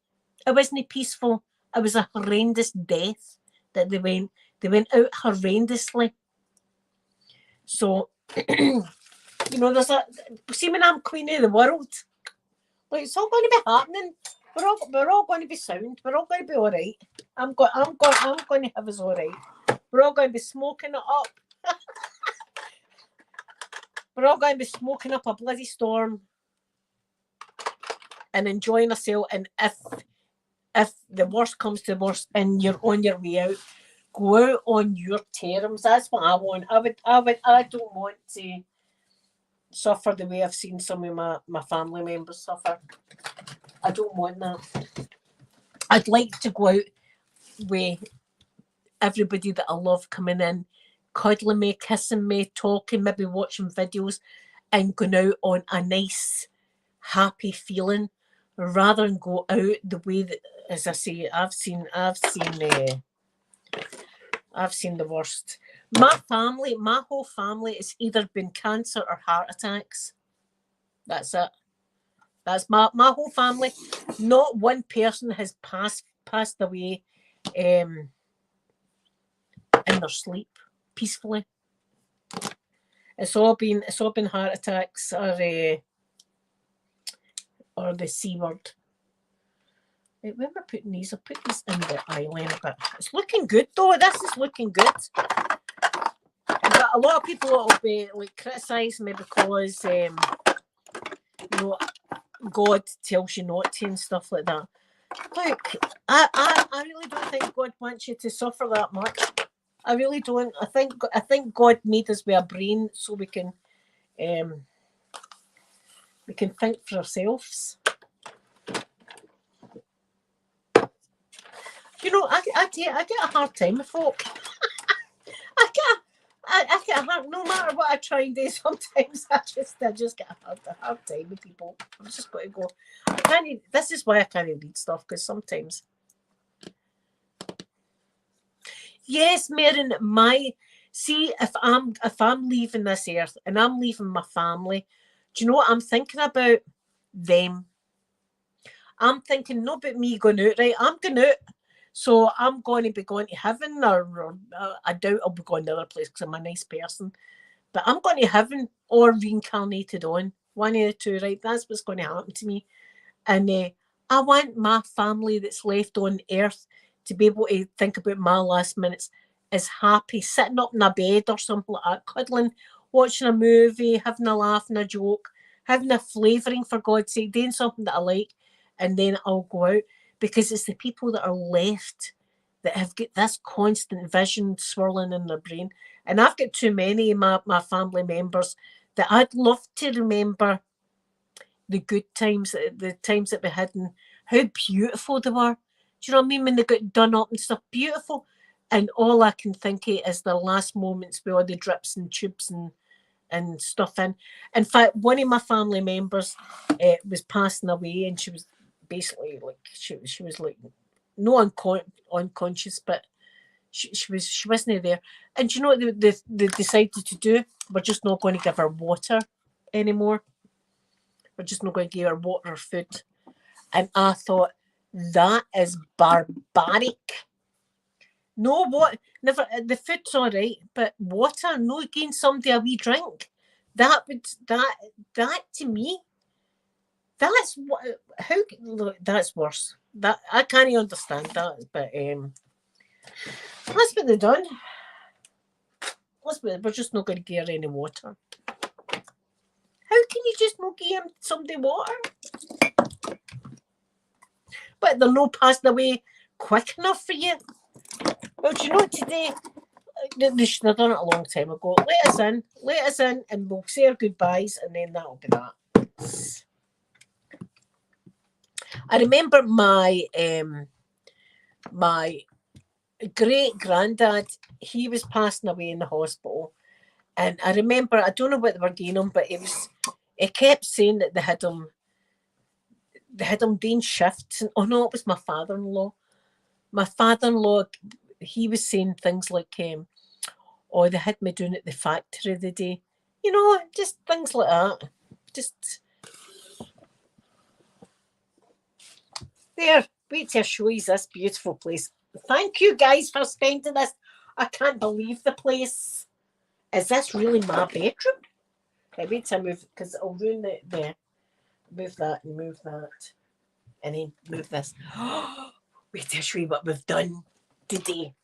it wasn't peaceful. It was a horrendous death that they went out horrendously. So, there's when I'm queen of the world, like it's all going to be happening. We're all going to be sound. We're all going to be all right. I'm going to have us all right. We're all going to be smoking it up. We're all going to be smoking up a bloody storm and enjoying ourselves. And if the worst comes to the worst and you're on your way out, go out on your terms. That's what I want. I don't want to suffer the way I've seen some of my family members suffer. I don't want that. I'd like to go out with everybody that I love coming in, cuddling me, kissing me, talking, maybe watching videos, and going out on a nice, happy feeling, rather than go out the way that, as I say, I've seen the worst. My whole family has either been cancer or heart attacks. That's it. That's my whole family. Not one person has passed away in their sleep peacefully. It's all been heart attacks or the C word. Wait, when we're putting these, I'll put these in the eyeliner, but it's looking good though. This is looking good. But a lot of people will be like criticising me because God tells you not to and stuff like that. Look, I really don't think God wants you to suffer that much. I really don't. I think God made us with a brain so we can think for ourselves. I get a hard time with folk. I no matter what I try and do, sometimes I just get a hard time with people. I'm just going to go. I can't. This is why I can't read stuff, because sometimes. Yes, Marin, see, if I'm leaving this earth and I'm leaving my family, do you know what I'm thinking about? Them. I'm thinking not about me going out, right? I'm going out. So I'm going to be going to heaven, or I doubt I'll be going to another place because I'm a nice person. But I'm going to heaven or reincarnated on. One of the two, right? That's what's going to happen to me. And I want my family that's left on earth to be able to think about my last minutes as happy, sitting up in a bed or something like that, cuddling, watching a movie, having a laugh and a joke, having a flavouring, for God's sake, doing something that I like, and then I'll go out. Because it's the people that are left that have got this constant vision swirling in their brain. And I've got too many of my family members that I'd love to remember the good times, the times that we had, and how beautiful they were. Do you know what I mean? When they got done up and stuff, beautiful. And all I can think of is their last moments with all the drips and tubes and stuff in. In fact, one of my family members was passing away, and she was basically like she was like no unconscious, but she wasn't there. And you know what they decided to do? We're just not going to give her water anymore. We're just not going to give her water or food. And I thought, that is barbaric. No, what? Never. The food's all right, but water, no, giving somebody a wee drink. That to me, that's what. How? Look, that's worse. That I can't understand that, but that's what they done. We're just not going to give her any water. How can you just not give somebody water? But they're not passing away quick enough for you. Well, do you know what, today? They should have done it a long time ago. Let us in, and we'll say our goodbyes, and then that'll be that. I remember my great granddad. He was passing away in the hospital, and I remember, I don't know what they were getting him, but he kept saying that they had him doing shifts. And, oh no, it was my father-in-law. My father-in-law, he was saying things like, "Oh, they had me doing at the factory the day," you know, just things like that. Just there. Wait till I show you this beautiful place. Thank you guys for spending this. I can't believe the place. Is this really my bedroom? Okay, wait till I move, because it'll ruin the move that and move that. And then move this. Wait till I show you what we've done today.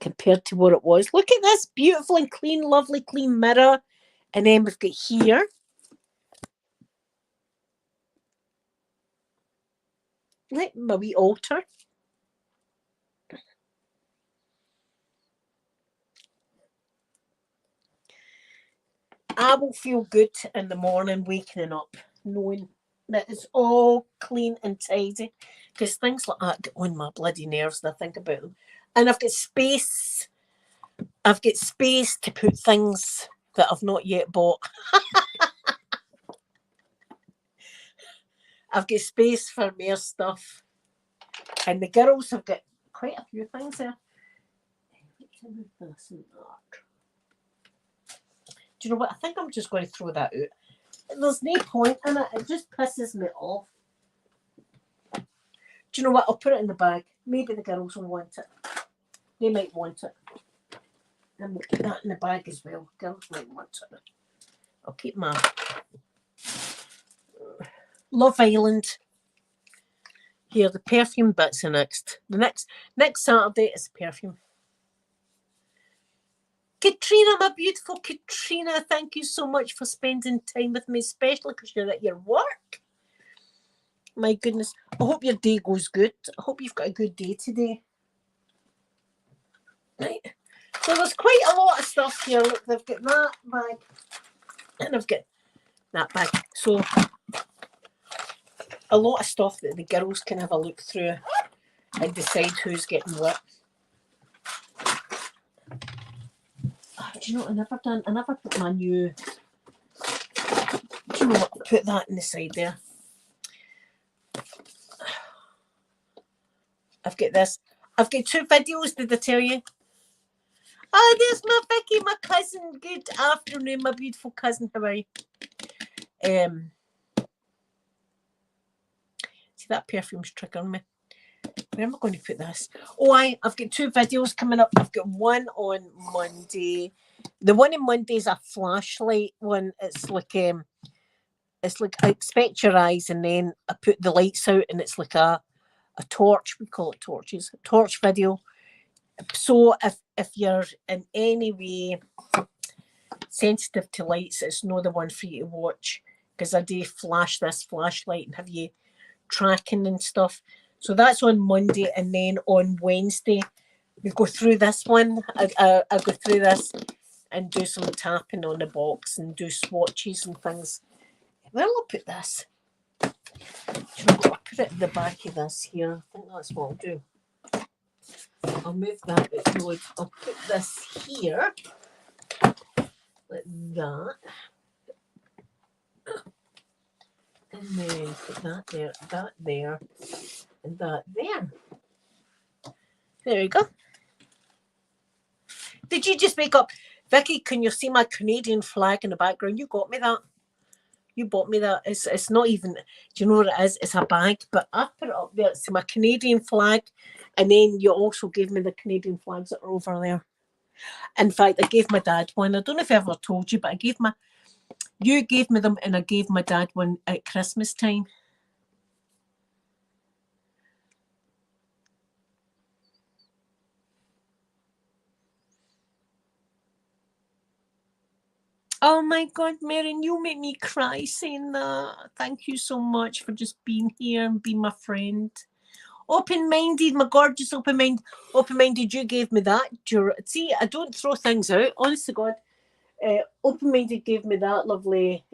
Compared to what it was. Look at this beautiful and clean, lovely, clean mirror. And then we've got here. Like my wee altar. I will feel good in the morning waking up, knowing that it's all clean and tidy. Because things like that get on my bloody nerves when I think about them. And I've got space. I've got space to put things that I've not yet bought. I've got space for more stuff. And the girls have got quite a few things there. Do you know what? I think I'm just going to throw that out. There's no point in it. It just pisses me off. Do you know what? I'll put it in the bag. Maybe the girls will want it. They might want it. And we'll put that in the bag as well. Girls might want it. I'll keep my Love Island. Here, the perfume bits are next. The next Saturday is perfume. Katrina, my beautiful Katrina, thank you so much for spending time with me, especially because you're at your work. My goodness. I hope your day goes good. I hope you've got a good day today. Right. So there's quite a lot of stuff here. Look, they've got that bag. And I've got that bag. So a lot of stuff that the girls can have a look through and decide who's getting what. Do you know what I never put my new, do you know what, put that in the side there. I've got this. I've got 2 videos, did I tell you? Oh, there's my Vicky, my cousin. Good afternoon, my beautiful cousin. How are you? See, that perfume's triggering me. Where am I going to put this? Oh, I've got 2 videos coming up. I've got one on Monday. The one on Monday is a flashlight one. It's like I expect your eyes, and then I put the lights out, and it's like a torch. We call it torches. A torch video. So if you're in any way sensitive to lights, it's not the one for you to watch, because I do flash this flashlight and have you tracking and stuff. So that's on Monday, and then on Wednesday we go through this one. I go through this and do some tapping on the box and do swatches and things. Where will I put this? I'll put it in the back of this here. I think that's what I'll do. I'll move that bit forward. I'll put this here like that. And then put that there, and that there. There we go. Did you just wake up? Vicky, can you see my Canadian flag in the background? You got me that. You bought me that. It's not even, do you know what it is? It's a bag, but I put it up there. It's my Canadian flag. And then you also gave me the Canadian flags that are over there. In fact, I gave my dad one. I don't know if I ever told you, but you gave me them, and I gave my dad one at Christmas time. Oh my God, Marion, you make me cry saying that. Thank you so much for just being here and being my friend. Open-minded, my gorgeous open-minded, you gave me that. See, I don't throw things out, honest to God. Open-minded gave me that lovely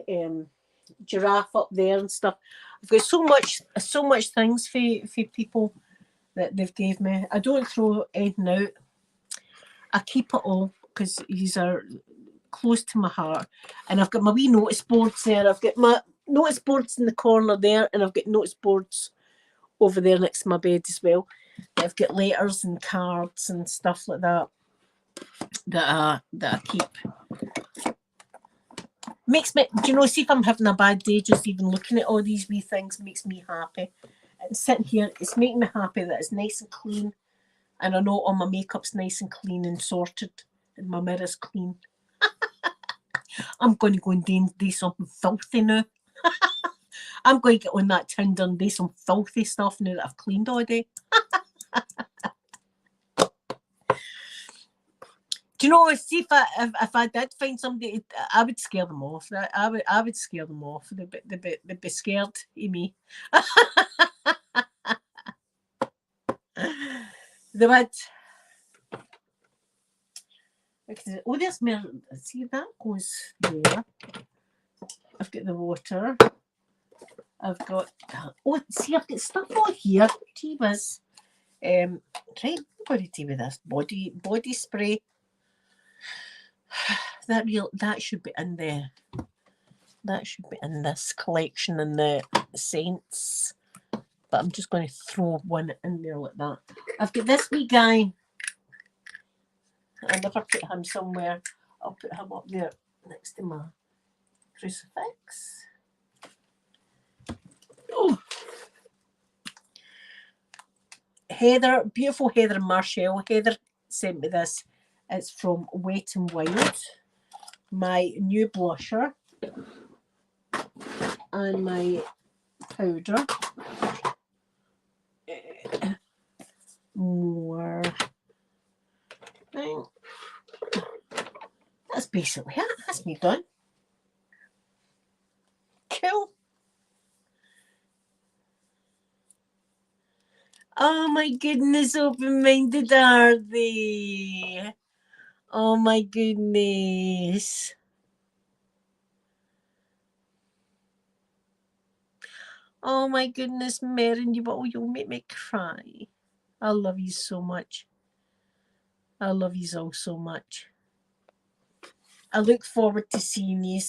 giraffe up there and stuff. I've got so much things for people that they've gave me. I don't throw anything out. I keep it all because these are close to my heart. And I've got my wee notice boards there. I've got my notice boards in the corner there, and I've got notice boards over there next to my bed as well. I've got letters and cards and stuff like that that I keep. Makes me, do you know, see if I'm having a bad day, just even looking at all these wee things makes me happy. And sitting here, it's making me happy that it's nice and clean. And I know all my makeup's nice and clean and sorted, and my mirror's clean. I'm going to go and do something filthy now. I'm going to get on that Tinder and do some filthy stuff now that I've cleaned all day. Do you know, see if I did find somebody, I would scare them off. I would scare them off. They'd be scared of me. They would. Oh, there's more. See, that goes there. I've got the water. I've got, oh, see, I've got stuff on here. Gee whiz. Right, I'm going to do with this body spray. That should be in there. That should be in this collection in the scents. But I'm just going to throw one in there like that. I've got this wee guy. I never put him somewhere. I'll put him up there next to my crucifix. Oh. Heather, beautiful Heather and Marshall. Heather sent me this. It's from Wet n Wild. My new blusher and my powder. More. That's basically it. That's me done. Cool. Oh my goodness, open-minded are they? Oh my goodness. Oh my goodness, Marin, you'll make me cry. I love you so much. I love you all so much. I look forward to seeing you.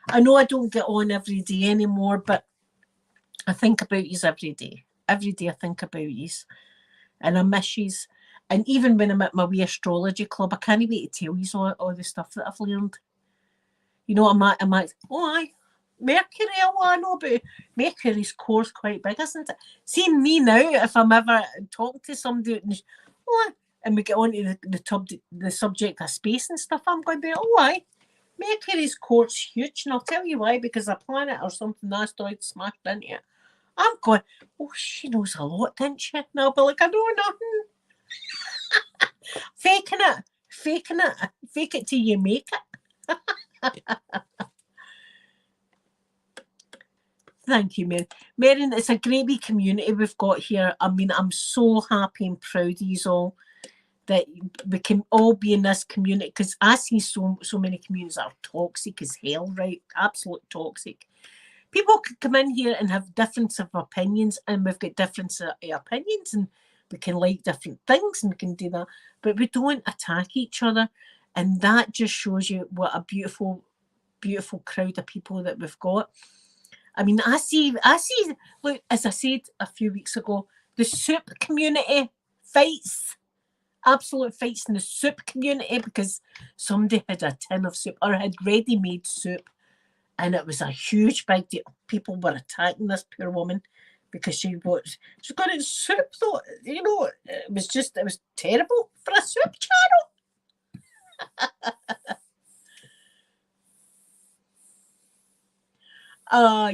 I know I don't get on every day anymore, but I think about you every day. Every day I think about you, and I miss you. And even when I'm at my wee astrology club, I can't wait to tell you all the stuff that I've learned. You know, I'm like, oh, aye, Mercury, I know about Mercury's core's quite big, isn't it? Seeing me now, if I'm ever talking to somebody, oh, and we get on to the subject of space and stuff, I'm going to be, oh, aye, Mercury's core's huge, and I'll tell you why, because a planet or something, an asteroid smashed into it. I'm going, oh, she knows a lot, didn't she? And I'll be like, I know nothing. Faking it. Fake it till you make it. Thank you, Mary. Marion, it's a great wee community we've got here. I mean, I'm so happy and proud of you all that we can all be in this community, because I see so many communities that are toxic as hell, right? Absolute toxic. People can come in here and have difference of opinions, and we've got difference of opinions, and we can like different things, and we can do that, but we don't attack each other, and that just shows you what a beautiful, beautiful crowd of people that we've got. I mean, I see, look, as I said a few weeks ago, the soup community fights, absolute fights in the soup community, because somebody had a tin of soup or had ready-made soup, and it was a huge big deal. People were attacking this poor woman because she's got it soup, though. You know, it was terrible for a soup channel.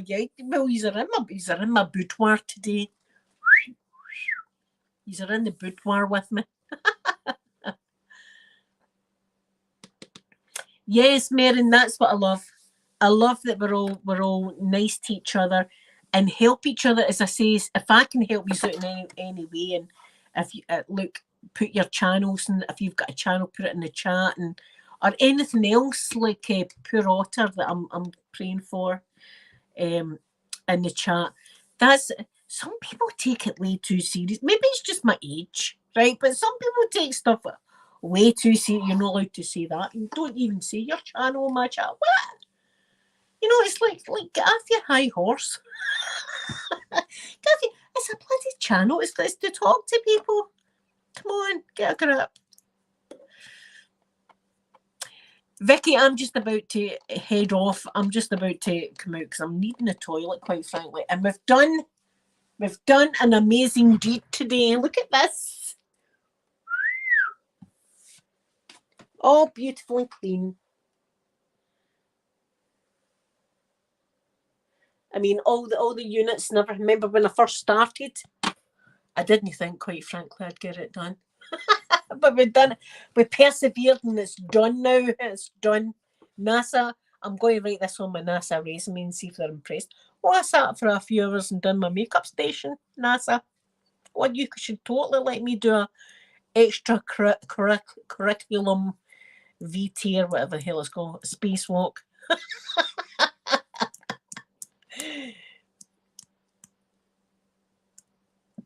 Yeah, well, he's are in my boudoir today. He's are in the boudoir with me. Yes, Marin, that's what I love. I love that we're all nice to each other and help each other. As I say, if I can help you out in any way, and if you look, put your channels, and if you've got a channel, put it in the chat, and or anything else like poor otter that I'm praying for, in the chat. That's, some people take it way too serious. Maybe it's just my age, right? But some people take stuff way too serious. You're not allowed to say that. You don't even say your channel in my chat. What? You know, it's like get off your high horse. It's a bloody channel. It's to talk to people. Come on, get a grip. Vicky, I'm just about to head off. I'm just about to come out because I'm needing a toilet, quite frankly. And we've done an amazing deed today. Look at this. All beautiful and clean. I mean, all the units never. Remember when I first started, I didn't think, quite frankly, I'd get it done. But we've done it. We persevered, and it's done now. It's done. NASA, I'm going to write this on my NASA resume and see if they're impressed. Well, I sat for a few hours and done my makeup station, NASA. Well, you should totally let me do a extra curriculum VT or whatever the hell it's called, spacewalk.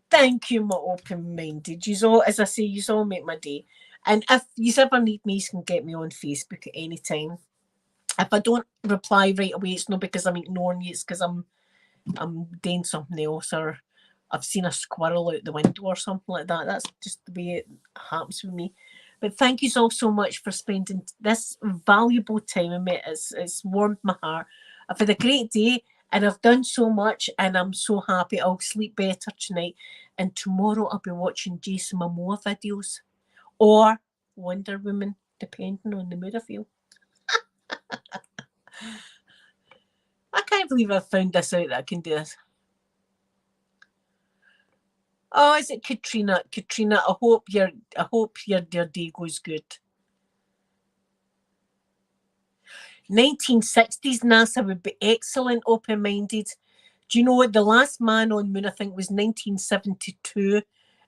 Thank you, my open-minded. As I say, you all make my day. And if you ever need me, you can get me on Facebook at any time. If I don't reply right away, it's not because I'm ignoring you. It's because I'm doing something else, or I've seen a squirrel out the window or something like that. That's just the way it happens with me. But thank you all so much for spending this valuable time with me. It's warmed my heart. I've had a great day, and I've done so much, and I'm so happy. I'll sleep better tonight, and tomorrow I'll be watching Jason Momoa videos or Wonder Woman, depending on the mood I feel. I can't believe I found this out that I can do this. Oh, is it Katrina? Katrina, I hope your day goes good. 1960s NASA would be excellent, open-minded. Do you know what? The last man on moon, I think, was 1972,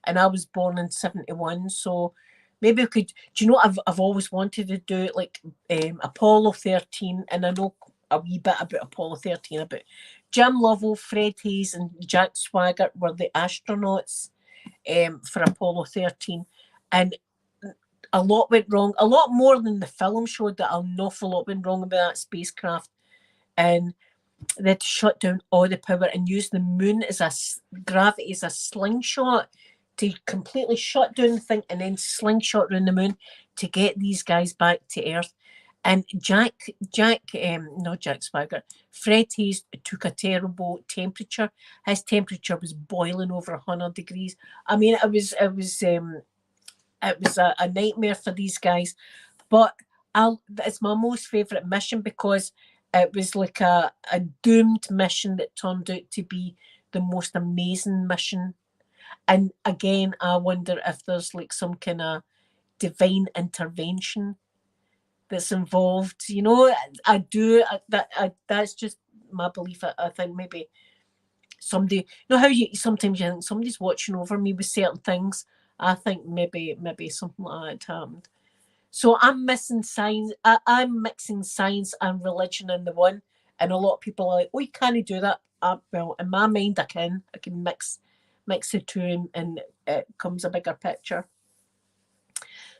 and I was born in 71. So maybe I could. Do you know what I've always wanted to do? It like Apollo 13, and I know a wee bit about Apollo 13, about Jim Lovell, Fred Hayes, and Jack Swigert were the astronauts for Apollo 13, and a lot went wrong. A lot more than the film showed. That an awful lot went wrong with that spacecraft, and they had to shut down all the power and use the moon as gravity as a slingshot to completely shut down the thing and then slingshot around the moon to get these guys back to Earth. And not Jack Swagger, Fred Hayes took a terrible temperature. His temperature was boiling over 100 degrees. I mean, it was a nightmare for these guys. But it's my most favourite mission because it was like a doomed mission that turned out to be the most amazing mission. And again, I wonder if there's like some kind of divine intervention that's involved. You know, I do. That's just my belief. I think maybe somebody, you know how you sometimes you think somebody's watching over me with certain things. I think maybe something like that happened. So I'm missing science. I'm mixing science and religion in the one, and a lot of people are like, "Oh, you can't do that." Well, in my mind, I can. I can mix the two, and it comes a bigger picture.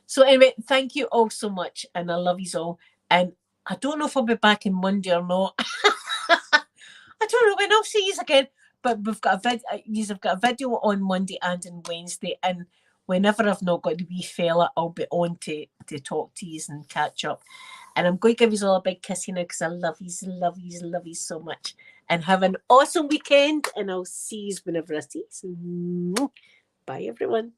So anyway, thank you all so much, and I love you all. And I don't know if I'll be back in Monday or not. I don't know when I'll see you again. But we've got a you've got a video on Monday and on Wednesday, and whenever I've not got the wee fella, I'll be on to talk to you and catch up. And I'm going to give you all a big kiss, you know, because I love you so much. And have an awesome weekend, and I'll see you whenever I see you. Bye, everyone.